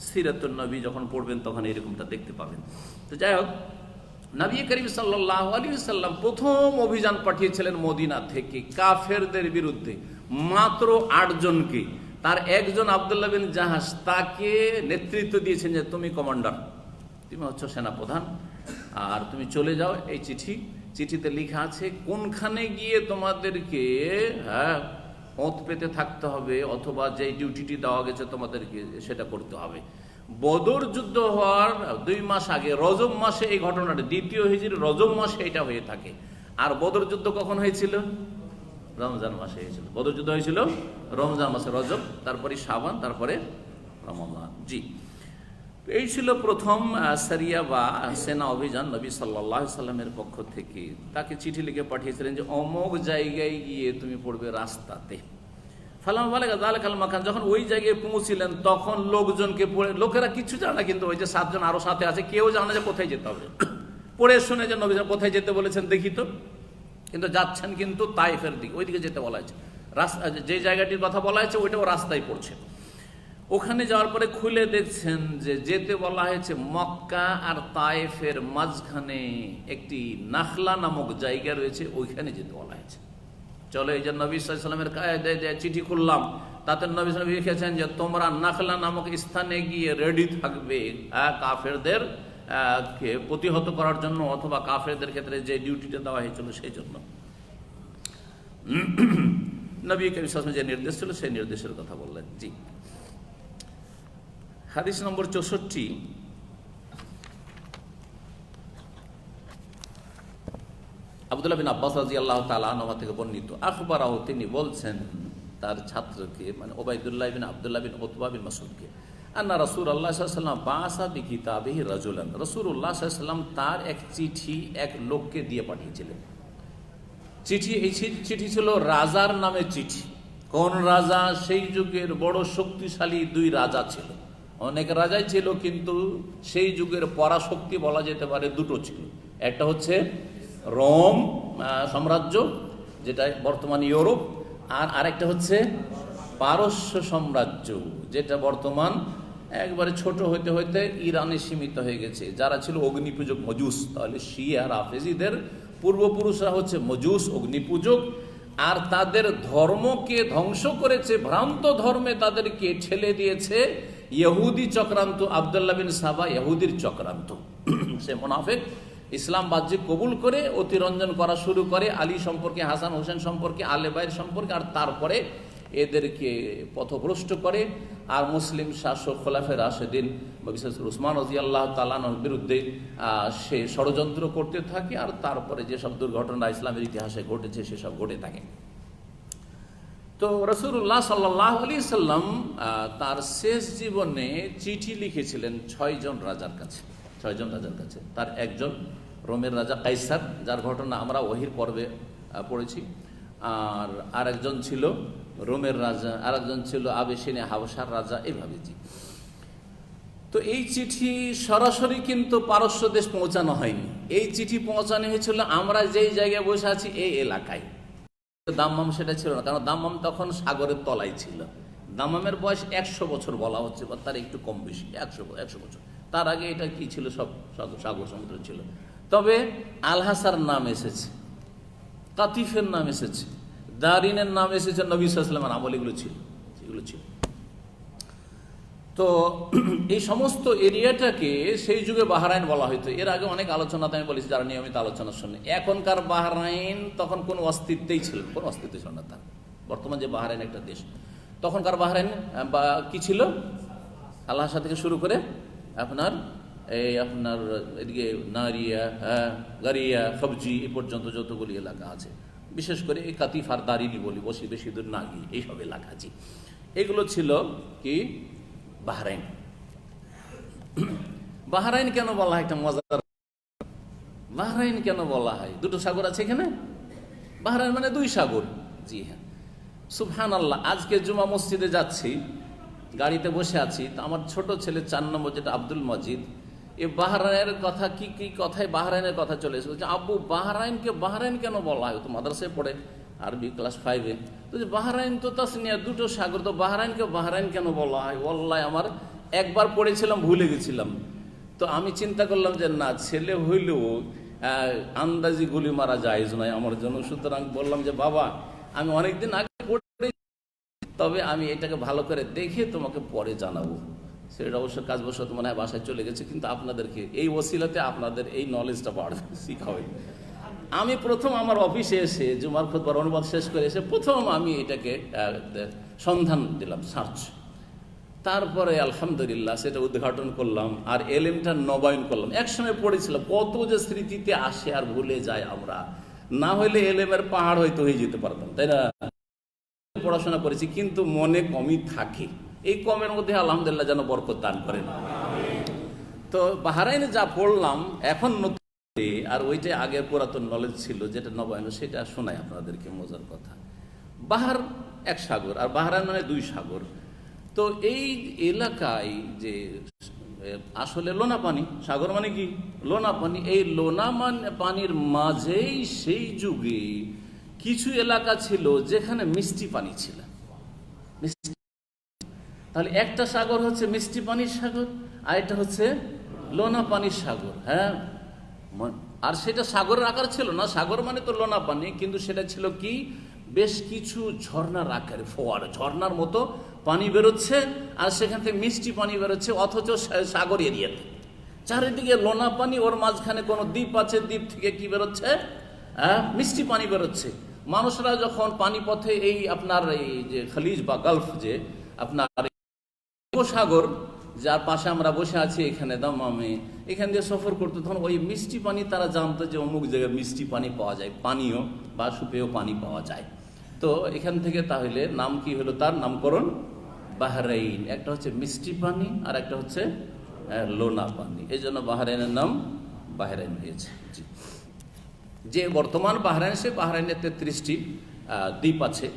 সিরাতুন নবী যখন পড়বেন তখন এরকমটা দেখতে পাবেন। তো যাই হোক, নবী করিম সাল্লাল্লাহু আলাইহি ওয়াসাল্লাম প্রথম অভিযান পাঠিয়েছিলেন মদিনা থেকে কাফেরদের বিরুদ্ধে, মাত্র 8 জনকে। তার একজন আব্দুল্লাহ বিন জাহাশ, তাকে নেতৃত্ব দিয়েছেন যে তুমি কমান্ডার, তুমি হচ্ছ সেনাপ্রধান, আর তুমি চলে যাও। এই চিঠিতে লেখা আছে কোনখানে গিয়ে তোমাদেরকে পথ পেতে থাকতে হবে, অথবা যে ডিউটিটি দেওয়া গেছে তোমাদেরকে সেটা করতে হবে। বদর যুদ্ধ হওয়ার 2 মাস আগে রজব মাসে এই ঘটনাটা, দ্বিতীয় হিজরি রজব মাসে এটা হয়ে থাকে। আর বদর যুদ্ধ কখন হয়েছিল? রমজান মাসে হয়েছিল। বদর যুদ্ধ হয়েছিল রমজান মাসে, রজব, তারপরে শাবান, তারপরে রমাদান। জি, এই ছিল প্রথম সারিয়া বা সেনা অভিযান নবী সাল্লাল্লাহু আলাইহি সাল্লামের পক্ষ থেকে। তাকে চিঠি লিখে পাঠিয়েছিলেন যে অমুক জায়গায় গিয়ে তুমি পড়বে রাস্তাতে। ফালামা বালাগা যালিকাল মাকান, যখন ওই জায়গায় পৌঁছিলেন তখন লোকজনকে পড়ে, লোকেরা কিছু জানে না, কিন্তু ওই যে 7 জন আরো সাথে আছে, কেউ জানে না যে কোথায় যেতে হবে। পড়ে শুনে যে নবী কোথায় যেতে বলেছেন দেখি তো, কিন্তু যাচ্ছেন কিন্তু তায়েফের দিকে, ওইদিকে যেতে বলা হয়েছে। রাস্তা যে জায়গাটির কথা বলা হয়েছে ওইটাও রাস্তায় পড়ছে। ওখানে যাওয়ার পরে খুলে দেখছেন যে যেতে বলা হয়েছে মক্কা আর তায়েফের মাঝখানে একটি নাখলা নামক জায়গা রয়েছে, ওইখানে যেতে বলা হয়েছে। চলো, এই যে নবী সাল্লাল্লাহু আলাইহি ওয়াসাল্লামের চিঠি খুললাম, তাতে নবী সাল্লাল্লাহু আলাইহি ওয়াসাল্লাম লিখেছেন যে তোমরা নাখলা নামক স্থানে গিয়ে রেডি থাকবে কাফেরদের কে প্রতিহত করার জন্য, অথবা কাফেরদের ক্ষেত্রে যে ডিউটিটা দেওয়া হয়েছিল সেই জন্য। নবী করিম সাল্লাল্লাহু আলাইহি ওয়াসাল্লাম যে নির্দেশ ছিল সেই নির্দেশের কথা বললেন। জি, হাদিস নম্বর 64। আব্দুল্লাহ বিন আব্বাস রাদিয়াল্লাহু তাআলা আনহু থেকে বর্ণিত, আখবরাহু, তিনি বলছেন তার ছাত্রকে, মানে ওবাইদুল্লাহ বিন আব্দুল্লাহ বিন উতবা বিন মাসউদকে, আন্না রাসূলুল্লাহ সাল্লাল্লাহু আলাইহি ওয়াসাল্লাম বাসা বিকিতাবিহি রাজুলান, রাসূলুল্লাহ সাল্লাল্লাহু আলাইহি ওয়াসাল্লাম তার এক চিঠি এক লোককে দিয়ে পাঠিয়েছিলেন। এই চিঠি ছিল রাজার নামে চিঠি। কোন রাজা? সেই যুগের বড় শক্তিশালী 2 রাজা ছিল। অনেক রাজাই ছিল, কিন্তু সেই যুগের পরাশক্তি বলা যেতে পারে 2টো ছিল। একটা হচ্ছে রোম সাম্রাজ্য, যেটা বর্তমান ইউরোপ, আর আরেকটা হচ্ছে পারস্য সাম্রাজ্য, যেটা বর্তমান একবারে ছোট হইতে হইতে ইরানে সীমিত হয়ে গেছে। যারা ছিল অগ্নিপূজক মজুস, তাহলে শিয়া রাফেজিদের পূর্বপুরুষরা হচ্ছে মজুস, অগ্নিপূজক, আর তাদের ধর্মকে ধ্বংস করেছে, ভ্রান্ত ধর্মে তাদেরকে ঠেলে দিয়েছে ইহুদি চক্রান্ত, আব্দুল্লাহ বিন সাবা ইহুদির চক্রান্ত। সে মুনাফিক, ইসলাম বাহ্যিক কবুল করে অতিরঞ্জন করা শুরু করে আলী সম্পর্কে, হাসান হোসেন সম্পর্কে, আলে বাইর সম্পর্কে, আর তারপরে এদেরকে পথভ্রষ্ট করে। আর মুসলিম শাসক খোলাফায়ে রাশেদিন বিশেষ করে উসমান রাদিয়াল্লাহু তাআলা আনহুর বিরুদ্ধে সে ষড়যন্ত্র করতে থাকে, আর তারপরে যেসব দুর্ঘটনা ইসলামের ইতিহাসে ঘটেছে সেসব ঘটে থাকে। তো রাসূলুল্লাহ সাল্লাল্লাহু আলাইহি সাল্লাম তার শেষ জীবনে চিঠি লিখেছিলেন 6 জন রাজার কাছে। তার একজন রোমের রাজা কাইসার, যার ঘটনা আমরা ওহির পর্বে পড়েছি, আর আরেকজন ছিল রোমের রাজা, আরেকজন ছিল আবেশিনিয়া হাবশার রাজা, এইভাবে। জি, তো এই চিঠি সরাসরি কিন্তু পারস্য দেশ পৌঁছানো হয়নি। এই চিঠি পৌঁছানো হয়েছিল আমরা যেই জায়গায় বসে আছি এই এলাকায়। দাম্মাম সেটা ছিল না, কারণ দাম্মাম তখন সাগরের তলায় ছিল। দাম্মামের বয়স 100 বছর বলা হচ্ছে, বা তার একটু কম বেশি, 100 বছর। তার আগে এটা কি ছিল, সব সাগর সমুদ্র ছিল। তবে আলহাসার নাম এসেছে, কাতিফের নাম এসেছে, দারিনের নাম এসেছে, নবী সাল্লাল্লাহু আলাইহি ওয়াসাল্লামের আমল এগুলো ছিল। তো এই সমস্ত এরিয়াটাকে সেই যুগে বাহরাইন বলা হইতো। এর আগে অনেক আলোচনাতে আমি বলেছি, যারা নিয়মিত আলোচনা শুনে। এখনকার বাহরাইন তখন কোনো অস্তিত্বই ছিল, কোনো অস্তিত্ব ছিল না তার। বর্তমান যে বাহরাইন একটা দেশ, তখনকার বাহরাইন বা কি ছিল, আল্লাহা থেকে শুরু করে আপনার এদিকে নারিয়া, গারিয়া, সবজি এ পর্যন্ত যতগুলি এলাকা আছে, বিশেষ করে এই কাতিফ আর দারিনি বলি, বেশি দূর না গিয়ে এইসব এলাকা আছে, এগুলো ছিল কি বাহরাইন। বাহরাইন কেন বলা হয়, একটা মজার, বাহরাইন কেন বলা হয়? দুটো সাগর আছে এখানে, বাহরাইন মানে 2 সাগর। জি হ্যাঁ, সুবহানাল্লাহ। আজকে জুমা মসজিদে যাচ্ছি, গাড়িতে বসে আছি, তো আমার ছোট ছেলে 4 নম্বর, যেটা আব্দুল মজিদ, এই বাহরাইনের কথা কি কথায় বাহরাইনের কথা চলে এসেছে। আব্বু বাহরাইনকে বাহরাইন কেন বলা হয়? তো মাদ্রাসায় পড়ে, আরবি ক্লাস 5-এ। তো যে বাহরাইন তো তাসনিয়া, 2টো সাগর, তো বাহরাইনকে বাহরাইন কেন বলা হয়? ওয়াল্লাহি আমার একবার পড়েছিলাম, ভুলে গেছিলাম। তো আমি চিন্তা করলাম যে না, ছেলে হইলেও আন্দাজি গুলি মারা জায়েজ নয় আমার জন্য। সুতরাং বললাম যে বাবা, আমি অনেকদিন আগে পড়ে, তবে আমি এটাকে ভালো করে দেখে তোমাকে পরে জানাবো। সেটা অবশ্য কাজবশত মনে হয় বাসায় চলে গেছে, কিন্তু আপনাদেরকে এই ওসিলাতে আপনাদের এই নলেজটা বাড়বে, শিখাবে। আমি প্রথম আমার অফিসে এসে জুমার খুতবার অনুবাদ শেষ করে এসে প্রথম আমি এটাকে সন্ধান দিলাম, সার্চ। তারপরে আলহামদুলিল্লাহ সেটা উদ্ঘাটন করলাম, আর এলেমটা নবায়ন করলাম। একসময় পড়েছিলাম, কত যে স্মৃতিতে আসে আর ভুলে যায় আমরা। না হইলে এলেমের পাহাড় হয়তো হয়ে যেতে পারতাম, তাই না? পড়াশোনা করেছি, কিন্তু মনে কমই থাকে। এই কমের মধ্যে আলহামদুলিল্লাহ যেন বরকত দান করেন। তো বাহরাইনে যা পড়লাম এখন নতুন, আর ওইটাই আগের পুরাতন নলেজ ছিল, যেটা নবায়ন, সেটা শোনাই আপনাদেরকে। মজার কথা, বাহার 1 সাগর আর বাহরাইন মানে 2 সাগর। তো এই এলাকায় যে আসলে লোনা পানি, সাগর মানে কি লোনা পানি, এই লোনা পানির মাঝেই সেই যুগে কিছু এলাকা ছিল যেখানে মিষ্টি পানি ছিল। তাহলে একটা সাগর হচ্ছে মিষ্টি পানির সাগর, আর এটা হচ্ছে লোনা পানির সাগর। হ্যাঁ, আর সেটা সাগরের আকার ছিল না, সাগর মানে তো লোনা পানি, কিন্তু সেটা ছিল কি বেশ কিছু ঝর্ণার আকারে, ফোয়ারা, ঝর্ণার মতো পানি বেরোচ্ছে, আর সেখান থেকে মিষ্টি পানি বেরোচ্ছে, অথচ সাগর এরিয়াতে চারিদিকে লোনা পানি, ওর মাঝখানে কোনো দ্বীপ আছে, দ্বীপ থেকে কি বেরোচ্ছে, মিষ্টি পানি বেরোচ্ছে। মানুষরা যখন পানিপথে এই আপনার এই যে খালিজ বা গালফ, যে আপনার সাগর যার পাশে আমরা বসে আছি এখানে দাম্মামে, এখান দিয়ে সফর করতে, তখন ওই মিষ্টি পানি তারা জানতো যে অমুক জায়গায় মিষ্টি পানি পাওয়া যায়, পানীয় বা সুপেয় পানি পাওয়া যায়। তো এখান থেকে তাহলে নাম কি হলো, তার নামকরণ বাহরাইন। একটা হচ্ছে মিষ্টি পানি আর একটা হচ্ছে লোনা পানি, এই জন্য বাহরাইনের নাম বাহরাইন হয়েছে। যে বর্তমান বাহরাইন, সে বাহরাইনের 33টি দ্বীপ আছে,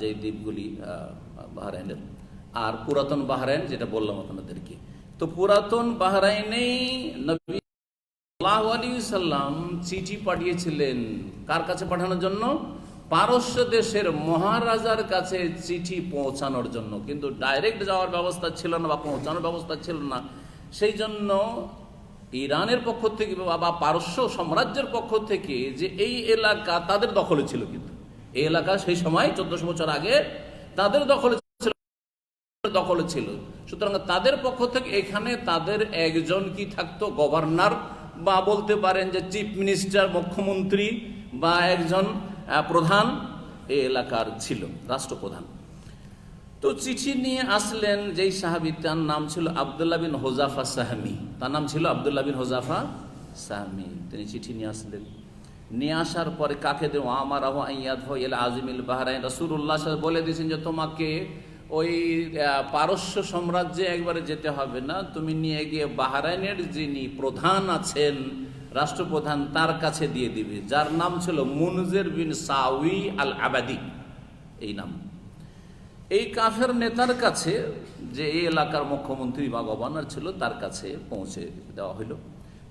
যে দ্বীপগুলি বাহরাইনের। আর পুরাতন বাহরাইন যেটা বললাম আপনাদেরকে, তো পুরাতন বাহরাইনেই নবী সাল্লাল্লাহু আলাইহি ওয়াসাল্লাম চিঠি পাঠিয়েছিলেন। কার কাছে পাঠানোর জন্য? পারস্য দেশের মহারাজার কাছে চিঠি পৌঁছানোর জন্য। কিন্তু ডাইরেক্ট যাওয়ার ব্যবস্থা ছিল না বা পৌঁছানোর ব্যবস্থা ছিল না, সেই জন্য ইরানের পক্ষ থেকে বা পারস্য সাম্রাজ্যের পক্ষ থেকে যে এই এলাকা তাদের দখলে ছিল, কিন্তু এই এলাকা সেই সময় 1400 বছর আগে তাদের দখলে ছিল। সুতরাং তাদের পক্ষ থেকে এখানে তাদের একজন কি থাকতো, গভর্নর, বা বলতে পারেন যে চিফ মিনিস্টার, মুখ্যমন্ত্রী, বা একজন প্রধান এই এলাকার ছিল, রাষ্ট্রপ্রধান। তো চিঠি নিয়ে আসলেন যেই সাহাবী, তার নাম ছিল আব্দুল্লাহ বিন হুযাফা সাহমি। তার নাম ছিল আব্দুল্লাহ বিন হুযাফা সাহমি। তিনি চিঠি নিয়ে আসলেন। নিয়ে আসার পরে কাকে দেব, আমার আজিমিল বাহরাইন, রাসূলুল্লাহ বলে দিয়েছেন যে তোমাকে ওই পারস্য সাম্রাজ্যে একবারে যেতে হবে না, তুমি নিয়ে গিয়ে বাহরাইনের যিনি প্রধান আছেন, রাষ্ট্রপ্রধান, তার কাছে দিয়ে দিবে, যার নাম ছিল মুনজির বিন সাউই আল আবাদি। এই নাম, এই কাফের নেতার কাছে যে এই এলাকার মুখ্যমন্ত্রী বা গভর্নর ছিল তার কাছে পৌঁছে দেওয়া হইল।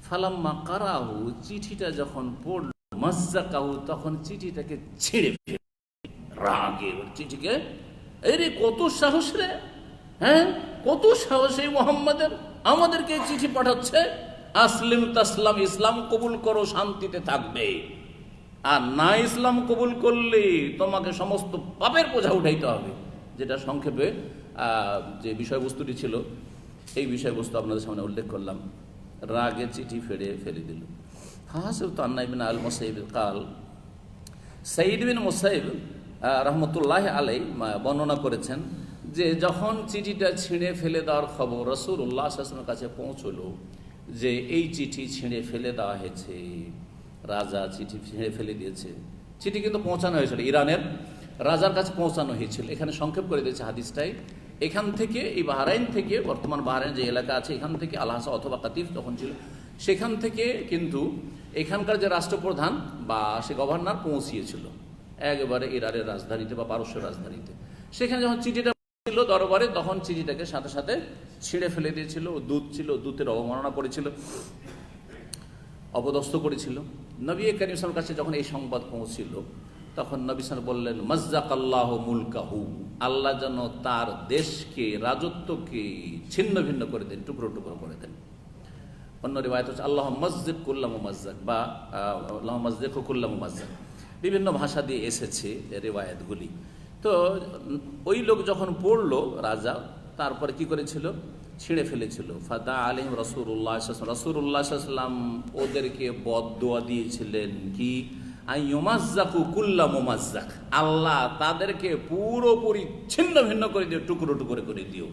ফালাম্মা কারাহু, চিঠিটা যখন পড়ল, মাজ্জাকাহু, তখন চিঠিটাকে ছিঁড়ে ফেলে রাগে চিঠিকে, এই রে কত সাহস রে, হ্যাঁ কত সাহস এই মোহাম্মদের, আমাদেরকে চিঠি পাঠাচ্ছে, আসলিম তাসলাম, ইসলাম কবুল করো শান্তিতে থাকবে, আর না ইসলাম কবুল করলে তোমাকে সমস্ত পাপের বোঝা উঠাইতে হবে। যেটা সংক্ষেপে যে বিষয়বস্তুটি ছিল এই বিষয়বস্তু আপনাদের সামনে উল্লেখ করলাম। রাগে চিঠি ফেলে দিল। হাসিবতু ইবনে আল মুসাইব কাল, সাইদ বিন মুসাইব রহমতুল্লাহ আলাইহি বর্ণনা করেছেন যে যখন চিঠিটা ছিঁড়ে ফেলে দেওয়ার খবর রাসূলুল্লাহ সাল্লাল্লাহু আলাইহি ওয়াসাল্লামের কাছে পৌঁছলো যে এই চিঠি ছিঁড়ে ফেলে দেওয়া হয়েছে, রাজা চিঠি ছিঁড়ে ফেলে দিয়েছে। চিঠি কিন্তু পৌঁছানো হয়েছিল, ইরানের রাজার কাছে পৌঁছানো হয়েছিল। এখানে সংক্ষেপ করে দিয়েছে হাদিসটাই। এখান থেকে, এই বাহরাইন থেকে, বর্তমান বাহরাইন যে এলাকা আছে এখান থেকে, আল হাসা অথবা কাতিফ তখন ছিল, সেখান থেকে কিন্তু এখানকার যে রাষ্ট্রপ্রধান বা সে গভর্নর পৌঁছিয়েছিল একেবারে ইরানের রাজধানীতে বা পারস্যের রাজধানীতে। সেখানে যখন চিঠিটা ছিল দরবারে, তখন চিঠিটাকে সাথে সাথে ছিঁড়ে ফেলে দিয়েছিল। দূত ছিল, দূতের অবমাননা করেছিল, অপদস্থ করেছিল। নবী করিম সাল্লাল্লাহু আলাইহি ওয়াসাল্লামের কাছে যখন এই সংবাদ পৌঁছিল, তখন নবী সাল্লাল্লাহু আলাইহি ওয়াসাল্লাম বললেন, মাজ্জাকাল্লাহু মুলকাহু, আল্লাহ যেন তার দেশকে, রাজত্বকে ছিন্ন ভিন্ন করে দেন, টুকরো টুকরো করে দেন। অন্য রিওয়ায়াত হচ্ছে আল্লাহ মসজিদ কুল্লা মুমাজ্জাক বা আল্লাহ মসজিদ কুল্লা মুমাজ্জাক, বিভিন্ন ভাষা দিয়ে এসেছে রিওয়ায়াতগুলি। তো ওই লোক যখন পড়লো রাজা, তারপরে কি করেছিল, ছিঁড়ে ফেলেছিল। ফাদা আলাইহিম রাসূলুল্লাহ সাল্লাল্লাহু আলাইহি ওয়াসাল্লাম ওদেরকে বদদোয়া দিয়েছিলেন কি, আইয়ুমাজ্জাকু কুল্লা মুমাজ্জাক, আল্লাহ তাদেরকে পুরোপুরি ছিন্ন ভিন্ন করে দিও, টুকরো টুকরো করে দিও,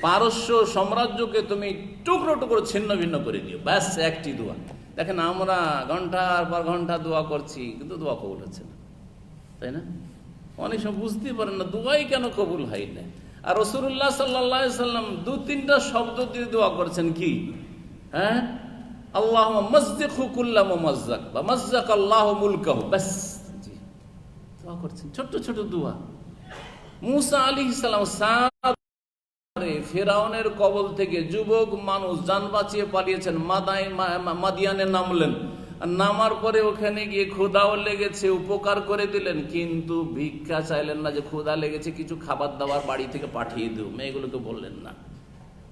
পারস্য সাম্রাজ্যকে তুমি টুকরো টুকরো ছিন্ন ভিন্ন করে দিও। ব্যাস একটি দোয়া। দেখেন আমরা ঘন্টার পর ঘন্টা দোয়া করছি, কিন্তু দোয়া কবুল হচ্ছে না, তাই না? অনেক সময় বুঝতে পারেন না দোয়াই কেন কবুল হয় না। আর রাসূলুল্লাহ সাল্লাল্লাহু আলাইহি ওয়াসাল্লাম 2-3টা শব্দ দিয়ে দোয়া করছেন কি, হ্যাঁ, আল্লাহুম্মা মাজ্জিকহু কুল্লা মুমাজ্জাক বা মাজ্জাকাল্লাহু মুলকাহু, বাস জি দোয়া করছেন, ছোট ছোট দোয়া। মুসা আলাইহিস সালাম ফেরাউনের কবল থেকে যুবক মানুষ জান বাঁচিয়ে পালিয়েছেন, মাদিয়ানে নামলেন, নামার পরে ওখানে গিয়ে ক্ষুধাও লেগেছে, উপকার করে দিলেন, কিন্তু ভিক্ষা চাইলেন না যে ক্ষুধা লেগেছে কিছু খাবার দাবার বাড়ি থেকে পাঠিয়ে দিও, মেয়েগুলোকে বললেন না।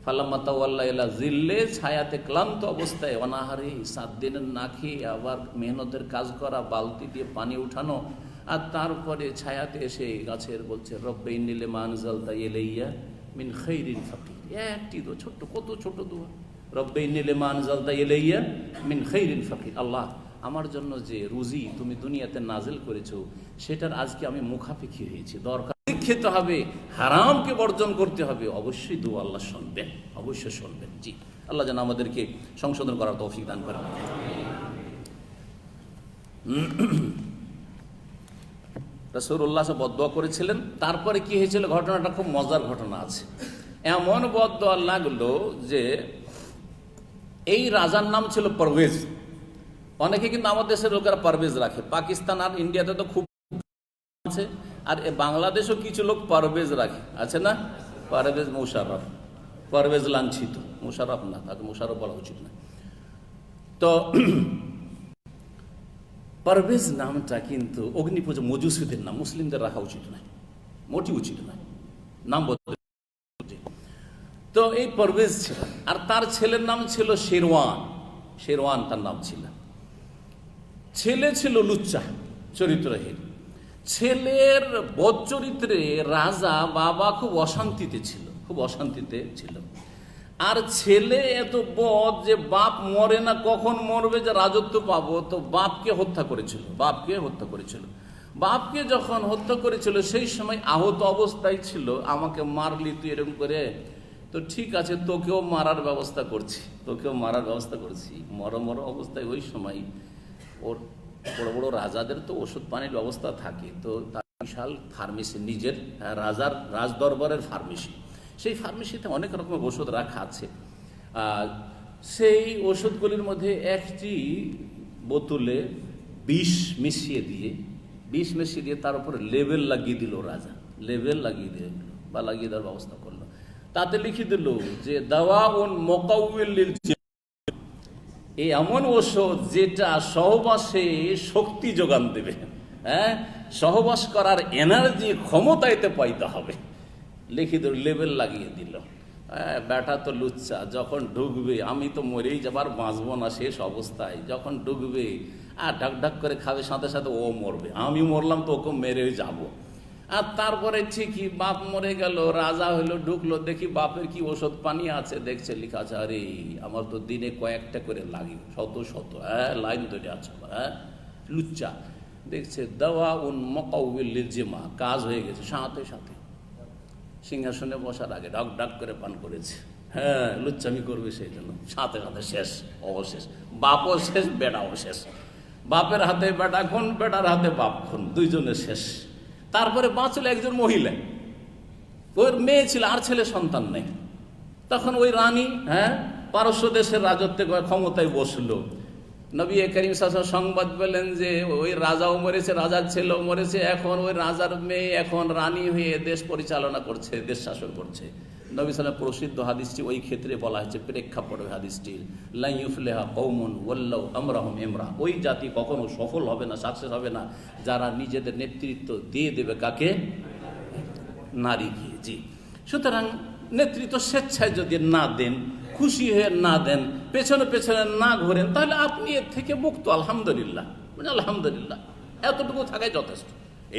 ফালাম্মা তাওয়াল্লা ইলা জিল্লে, ছায়াতে ক্লান্ত অবস্থায়, অনাহারে 7 দিনের না খেয়ে আবার মেহনতের কাজ করা, বালতি দিয়ে পানি উঠানো, আর তারপরে ছায়াতে এসে গাছের বলছে রব্বে ইন্নী লিমা আনজালতা ইলাইয়া মিন খাইরিন ফাকির। একটি দোয়া, ছোট্ট, কত ছোট দোয়া, রব্বে ইন্নী লিমা আনজালতা ইলাইয়া মিন খাইরিন ফাকির, আল্লাহ আমার জন্য যে রুজি তুমি দুনিয়াতে নাজিল করেছো সেটার আজকে আমি মুখাপেক্ষী হয়েছি, দরকার খেতে হবে, হারামকে বর্জন করতে হবে, অবশ্যই দোয়া আল্লাহ শুনবেন, অবশ্যই শুনবেন। জি, আল্লাহ যেন আমাদেরকে সংশোধন করার তৌফিক দান করেন। রাসূলুল্লাহ বদদোয়া করেছিলেন। তারপরে কি হয়েছিল, ঘটনাটা খুব মজার ঘটনা আছে। এমন বদদোয়া লাগলো যে এই রাজার নাম ছিল পারভেজ। অনেকে কিন্তু আমাদের দেশের লোকেরা পারভেজ রাখে, পাকিস্তান আর ইন্ডিয়াতে তো খুব আছে, আর বাংলাদেশও কিছু লোক পারভেজ রাখে, আছে না? পারভেজ মুশাররফ, পারভেজ লাঞ্ছিত, মুশাররফ না, তাকে মুশাররফ বলা উচিত না। তো পারভেজ নামটা কিন্তু অগ্নিপূজ মজুসিদের নাম, মুসলিমদের রাখা উচিত নয়, মোটি উচিত নয়, নাম বদলে। তো এই পারভেজ ছিল, আর তার ছেলের নাম ছিল শেরওয়ান, শেরওয়ান তার নাম ছিল। ছেলে ছিল লুচ্চা, চরিত্রহীন। ছেলের বদ চরিত্রে রাজা বাবা খুব অশান্তিতে ছিল, খুব অশান্তিতে ছিল। আর ছেলে এত বদ যে বাপ মরে না, কখন মরবে যে রাজত্ব পাবো, তো বাপকে হত্যা করেছিল, বাপকে হত্যা করেছিল। বাপকে যখন হত্যা করেছিল সেই সময় আহত অবস্থায় ছিল, আমাকে মারলি তুই এরকম করে, তো ঠিক আছে তোকেও মারার ব্যবস্থা করছি, তোকেও মারার ব্যবস্থা করছি। মর অবস্থায় ওই সময় ওর বড় বড় রাজাদের তো ওষুধ পানির ব্যবস্থা থাকে, তো তার বিশাল ফার্মেসি, নিজের রাজার রাজদরবারের ফার্মেসি, সেই ফার্মেসিতে অনেক রকমের ওষুধ রাখা আছে। সেই ওষুধগুলির মধ্যে একটি বোতলে বিষ মিশিয়ে দিয়ে তার উপরে লেবেল লাগিয়ে দিল রাজা, লেবেল লাগিয়ে দিয়ে বা লাগিয়ে দেওয়ার ব্যবস্থা করলো। তাতে লিখে দিল যে দাওয়াউন মুকাউউল লিল জিন, এই এমন ওষুধ যেটা সহবাসে শক্তি যোগান দেবে, হ্যাঁ, সহবাস করার এনার্জি ক্ষমতা এতে পাইতে হবে। লিখে দিল, লেবেল লাগিয়ে দিল। বেটা তো লুচ্চা, যখন ঢুকবে আমি তো মরেই যাবার, বাঁচবো না শেষ অবস্থায়, যখন ঢুকবে আর ঢাক ঢাক করে খাবে, সাথে সাথে ও মরবে, আমি মরলাম তো ওকে মেরে যাব। আর তারপরে ঠিকই বাপ মরে গেল, রাজা হইলো, ঢুকলো, দেখি বাপের কি ওষুধ পানি আছে, দেখছে লেখা আছে, আরে আমার তো দিনে কয়েকটা করে লাগে, শত শত, হ্যাঁ, লাইন ধরে আছে, হ্যাঁ, লুচ্চা। দেখছে দাওয়াউন মুকাউউল লিল জিমা, কাজ হয়ে গেছে, সাথে সাথে সিংহাসনে বসার আগে ডাক ডাক করে পান করেছে। হ্যাঁ, লুচ্চামি করবে সেই জন্য, সাথে সাথে শেষ, অবশেষ বাপও শেষ, বেটাও শেষ। বাপের হাতে বেটা খুন, বেটার হাতে বাপ খুন, দুইজনে শেষ। তারপরে বাঁচল একজন মহিলা, ওর মেয়ে ছিল, আর ছেলে সন্তান নেই। তখন ওই রানী, হ্যাঁ, পারস্য দেশের রাজত্বে ক্ষমতায় বসলো। নবী করিম সাল্লাল্লাহু আলাইহি ওয়াসাল্লাম সংবাদ পেলেন যে ওই রাজাও মরেছে, রাজার ছেলেও মরেছে, এখন ওই রাজার মেয়ে এখন রানী হয়ে দেশ পরিচালনা করছে, দেশ শাসন করছে। নবী সাল্লাল্লাহু প্রসিদ্ধ হাদিসটি ওই ক্ষেত্রে বলা হয়েছে, প্রেক্ষাপট হাদিসটির, লা ইউফলিহা কওমুন ওয়াল্লাউ আমরাহুম ইমরা, ওই জাতি কখনো সফল হবে না, সাকসেস হবে না যারা নিজেদের নেতৃত্ব দিয়ে দেবে কাকে? নারীকে। জি, সুতরাং নেতৃত্ব স্বেচ্ছায় যদি না দেন, খুশি হয়ে না দেন, পেছনে পেছনে না ঘোরেন, তাহলে আপনি এর থেকে মুক্ত। আলহামদুলিল্লাহ, আলহামদুলিল্লাহ, এতটুকু থাকাই যথেষ্ট।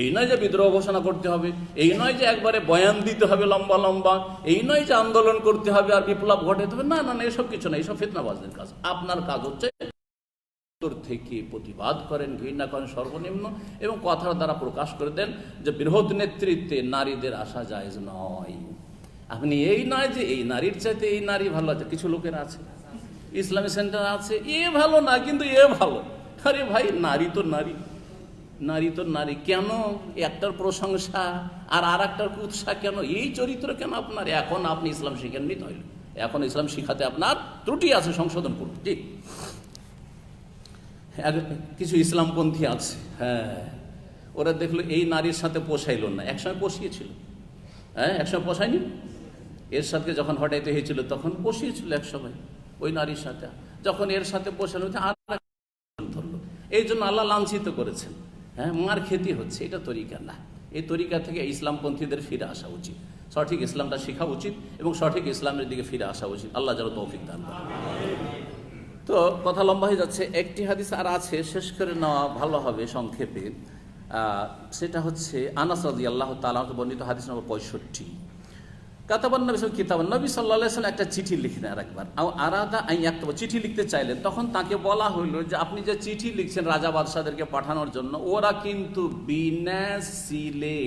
এই নয় যে বিদ্রোহ ঘোষণা করতে হবে, এই নয় যে একবারে বয়ান দিতে হবে লম্বা লম্বা, এই নয় যে আন্দোলন করতে হবে আর বিপ্লব ঘটাতে হবে, না না না, এসব কিছু না, এসব ফিতনাবাজদের কাজ। আপনার কাজ হচ্ছে থেকে প্রতিবাদ করেন, ঘৃণা করেন সর্বনিম্ন, এবং কথার দ্বারা প্রকাশ করে দেন যে বৃহৎ নেতৃত্বে নারীদের আসা জায়েজ নয়। আপনি এই নয় যে এই নারীর চাইতে এই নারী ভালো আছে, কিছু লোকের আছে, ইসলামী সেন্টার আছে, এ ভালো না কিন্তু এ ভালো। আরে ভাই, নারী তো নারী, নারী তো নারী, কেন একটার প্রশংসা আর একটার কুৎসা কেন? এই চরিত্র কেন আপনার? এখন আপনি ইসলাম শিখেননি, তাহলে এখন ইসলাম শিখাতে আপনার ত্রুটি আছে, সংশোধন করুন। ঠিক, কিছু ইসলামপন্থী আছে, হ্যাঁ, ওরা দেখলো এই নারীর সাথে পোষাইল না, একসময় পোষিয়েছিল, হ্যাঁ, একসময় পোষায়নি, এর সাথে যখন হটাইতে হয়েছিল তখন বসিয়েছিল একসময় ওই নারীর সাথে, যখন এর সাথে বসানো হচ্ছে আর ধরলো, এই জন্য আল্লাহ লাঞ্ছিত করেছেন। হ্যাঁ, মার খেতে হচ্ছে, এটা তরিকা না। এই তরিকা থেকে ইসলামপন্থীদের ফিরে আসা উচিত, সঠিক ইসলামটা শেখা উচিত এবং সঠিক ইসলামের দিকে ফিরে আসা উচিত। আল্লাহ যেন তৌফিক দান করেন। তো কথা লম্বা হয়ে যাচ্ছে, একটি হাদিস আর আছে, শেষ করে নেওয়া ভালো হবে সংক্ষেপে। সেটা হচ্ছে আনাস রাদিয়াল্লাহু তাআলা বর্ণিত হাদিস নম্বর 65। কাতাবান নবী কিতাবান, নবী সাল্লাল্লাহু আলাইহি ওয়াসাল্লাম একটা চিঠি লিখলেন আরেকবার, আরাদা আন ইয়াকতুবা, চিঠি লিখতে চাইলেন। তখন তাকে বলা হইল যে আপনি যে চিঠি লিখছেন রাজা বাদশাদেরকে পাঠানোর জন্য, ওরা কিন্তু বিনা সিলে,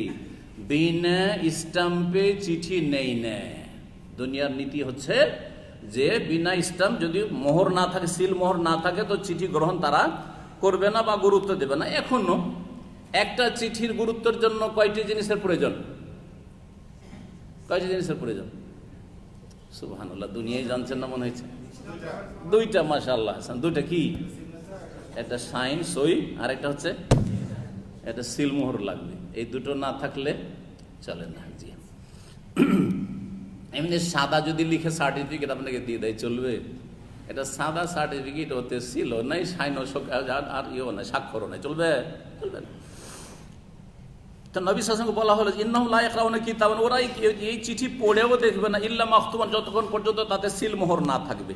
বিনা স্টাম্পে চিঠি নেই না। দুনিয়ার নীতি হচ্ছে যে বিনা স্টাম্প, যদি মোহর না থাকে, সিল মোহর না থাকে, তো চিঠি গ্রহণ তারা করবে না বা গুরুত্ব দেবে না। এখনো একটা চিঠির গুরুত্বের জন্য কয়টি জিনিসের প্রয়োজন? কয়টি জিনিসের প্রয়োজন? সুবহানাল্লাহ, দুনিয়ায় জানছেন না মনে হয়েছে? দুইটা, মাশাআল্লাহ। দুইটা কি? একটা সাইন, সই, আর একটা হচ্ছে একটা সিল মোহর লাগবে। এই দুটো না থাকলে চলে না। জি, এমনি সাদা যদি লিখে সার্টিফিকেট আপনাকে দিয়ে দেয়, চলবে? এটা সাদা সার্টিফিকেট, ওতে সিলও নাই, সাইনও আর ইয়েও নাই, স্বাক্ষরও নাই, চলবে? চলবে না। তো নবী সাল্লাল্লাহু আলাইহি ওয়াসাল্লাম বলা হলো ইন্নাহুম লা ইয়াকরাউনা কিতাবান, ওরা এই চিঠি পড়েও দেখবে না, ইল্লা মাকতুবান, যতক্ষণ পর্যন্ত তাতে সিল মোহর না থাকবে।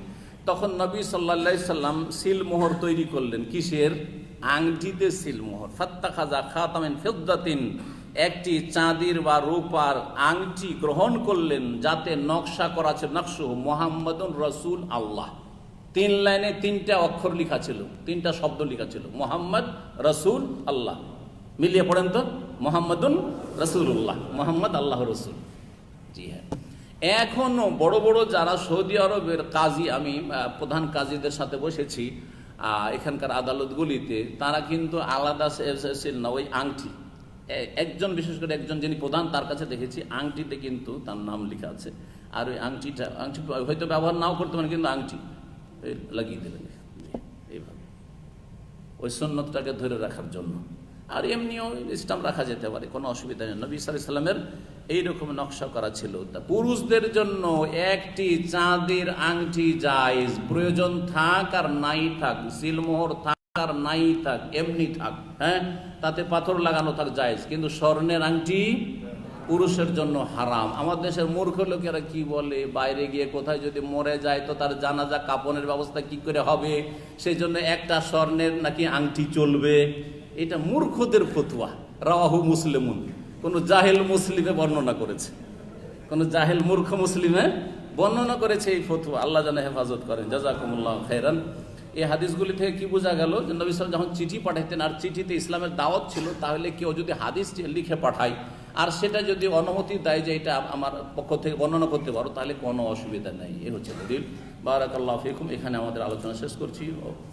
তখন নবী সাল্লাল্লাহু আলাইহি ওয়াসাল্লাম সিল মোহর তৈরি করলেন। কিসের? আংটিতে সিল মোহর। ফাত্তাখাযা খাতামিন ফিদ্দাতিন, একটি চাঁদির বা রূপার আংটি গ্রহণ করলেন, যাতে নকশা করা ছিল, নকশু মুহাম্মাদুর রাসূল আল্লাহ। 3 লাইনে 3টা অক্ষর লেখা ছিল, 3টা শব্দ লেখা ছিল, মুহাম্মদ, রাসূল, আল্লাহ। মিলিয়ে পড়েন তো, মুহাম্মাদুন রাসূলুল্লাহ, মুহাম্মদ আল্লাহ রসুল। জি হ্যাঁ, এখনো বড় বড় যারা সৌদি আরবের কাজী, আমি প্রধান কাজীদের সাথে বসেছি এখানকার আদালতগুলিতে, তারা কিন্তু আলাদা সিল না, ওই আংটি, একজন বিশেষ করে একজন যিনি প্রধান, তার কাছে দেখেছি আংটিতে কিন্তু তার নাম লেখা আছে। আর ওই আংটি হয়তো ব্যবহার নাও করতে পারেন, কিন্তু আংটি লাগিয়ে দেবেন এইভাবে, ওই সুন্নতটাকে ধরে রাখার জন্য। আর এমনিও স্টাম্প রাখা যেতে পারে, কোনো অসুবিধা নেই। নবী সাল্লাল্লাহু আলাইহি ওয়াসাল্লামের এইরকম নকশা করা ছিল। তা পুরুষদের জন্য একটি চাঁদের আংটি জায়েজ, প্রয়োজন থাক আর নাই থাক, সিলমোহর থাক আর নাই থাক, এমনি থাক, হ্যাঁ, তাতে পাথর লাগানো থাক জায়েজ, কিন্তু স্বর্ণের আংটি পুরুষের জন্য হারাম। আমাদের দেশের মূর্খ লোকেরা কি বলে, বাইরে গিয়ে কোথায় যদি মরে যায় তো তার জানাজা কাপনের ব্যবস্থা কি করে হবে, সেই জন্য একটা স্বর্ণের নাকি আংটি চলবে। এটা মূর্খদের ফতোয়া। রাওয়াহু মুসলিমুন, কোন জাহেল মুসলিমে বর্ণনা করেছে, কোন জাহেল মূর্খ মুসলিমে বর্ণনা করেছে এই ফতোয়া। আল্লাহ যেন হেফাজত করেন। জাযাকুমুল্লাহ খাইরান। এই হাদিসগুলি থেকে কি বোঝা গেল যে নবী সাল্লাল্লাহু আলাইহি ওয়াসাল্লাম যখন চিঠি পাঠাতেন আর চিঠিতে ইসলামের দাওয়াত ছিল, তাহলে কেউ যদি হাদিস লিখে পাঠায় আর সেটা যদি অনুমতি দেয় যে এটা আমার পক্ষ থেকে বর্ণনা করতে পারো, তাহলে কোনো অসুবিধা নেই। এই হচ্ছে দলিল। বারাকাল্লাহু ফিকুম। এখানে আমাদের আলোচনা শেষ করছি।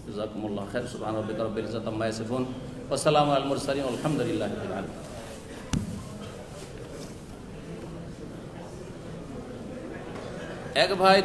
জাযাকুমুল্লাহ খাইর। সুবহানা রাব্বিকা রাব্বিল ইজ্জাতি আম্মা ইয়াসিফুন ওয়া সালামুন আলাল মুরসালিন আলহামদুলিল্লাহি রাব্বিল আলামিন। এক ভাই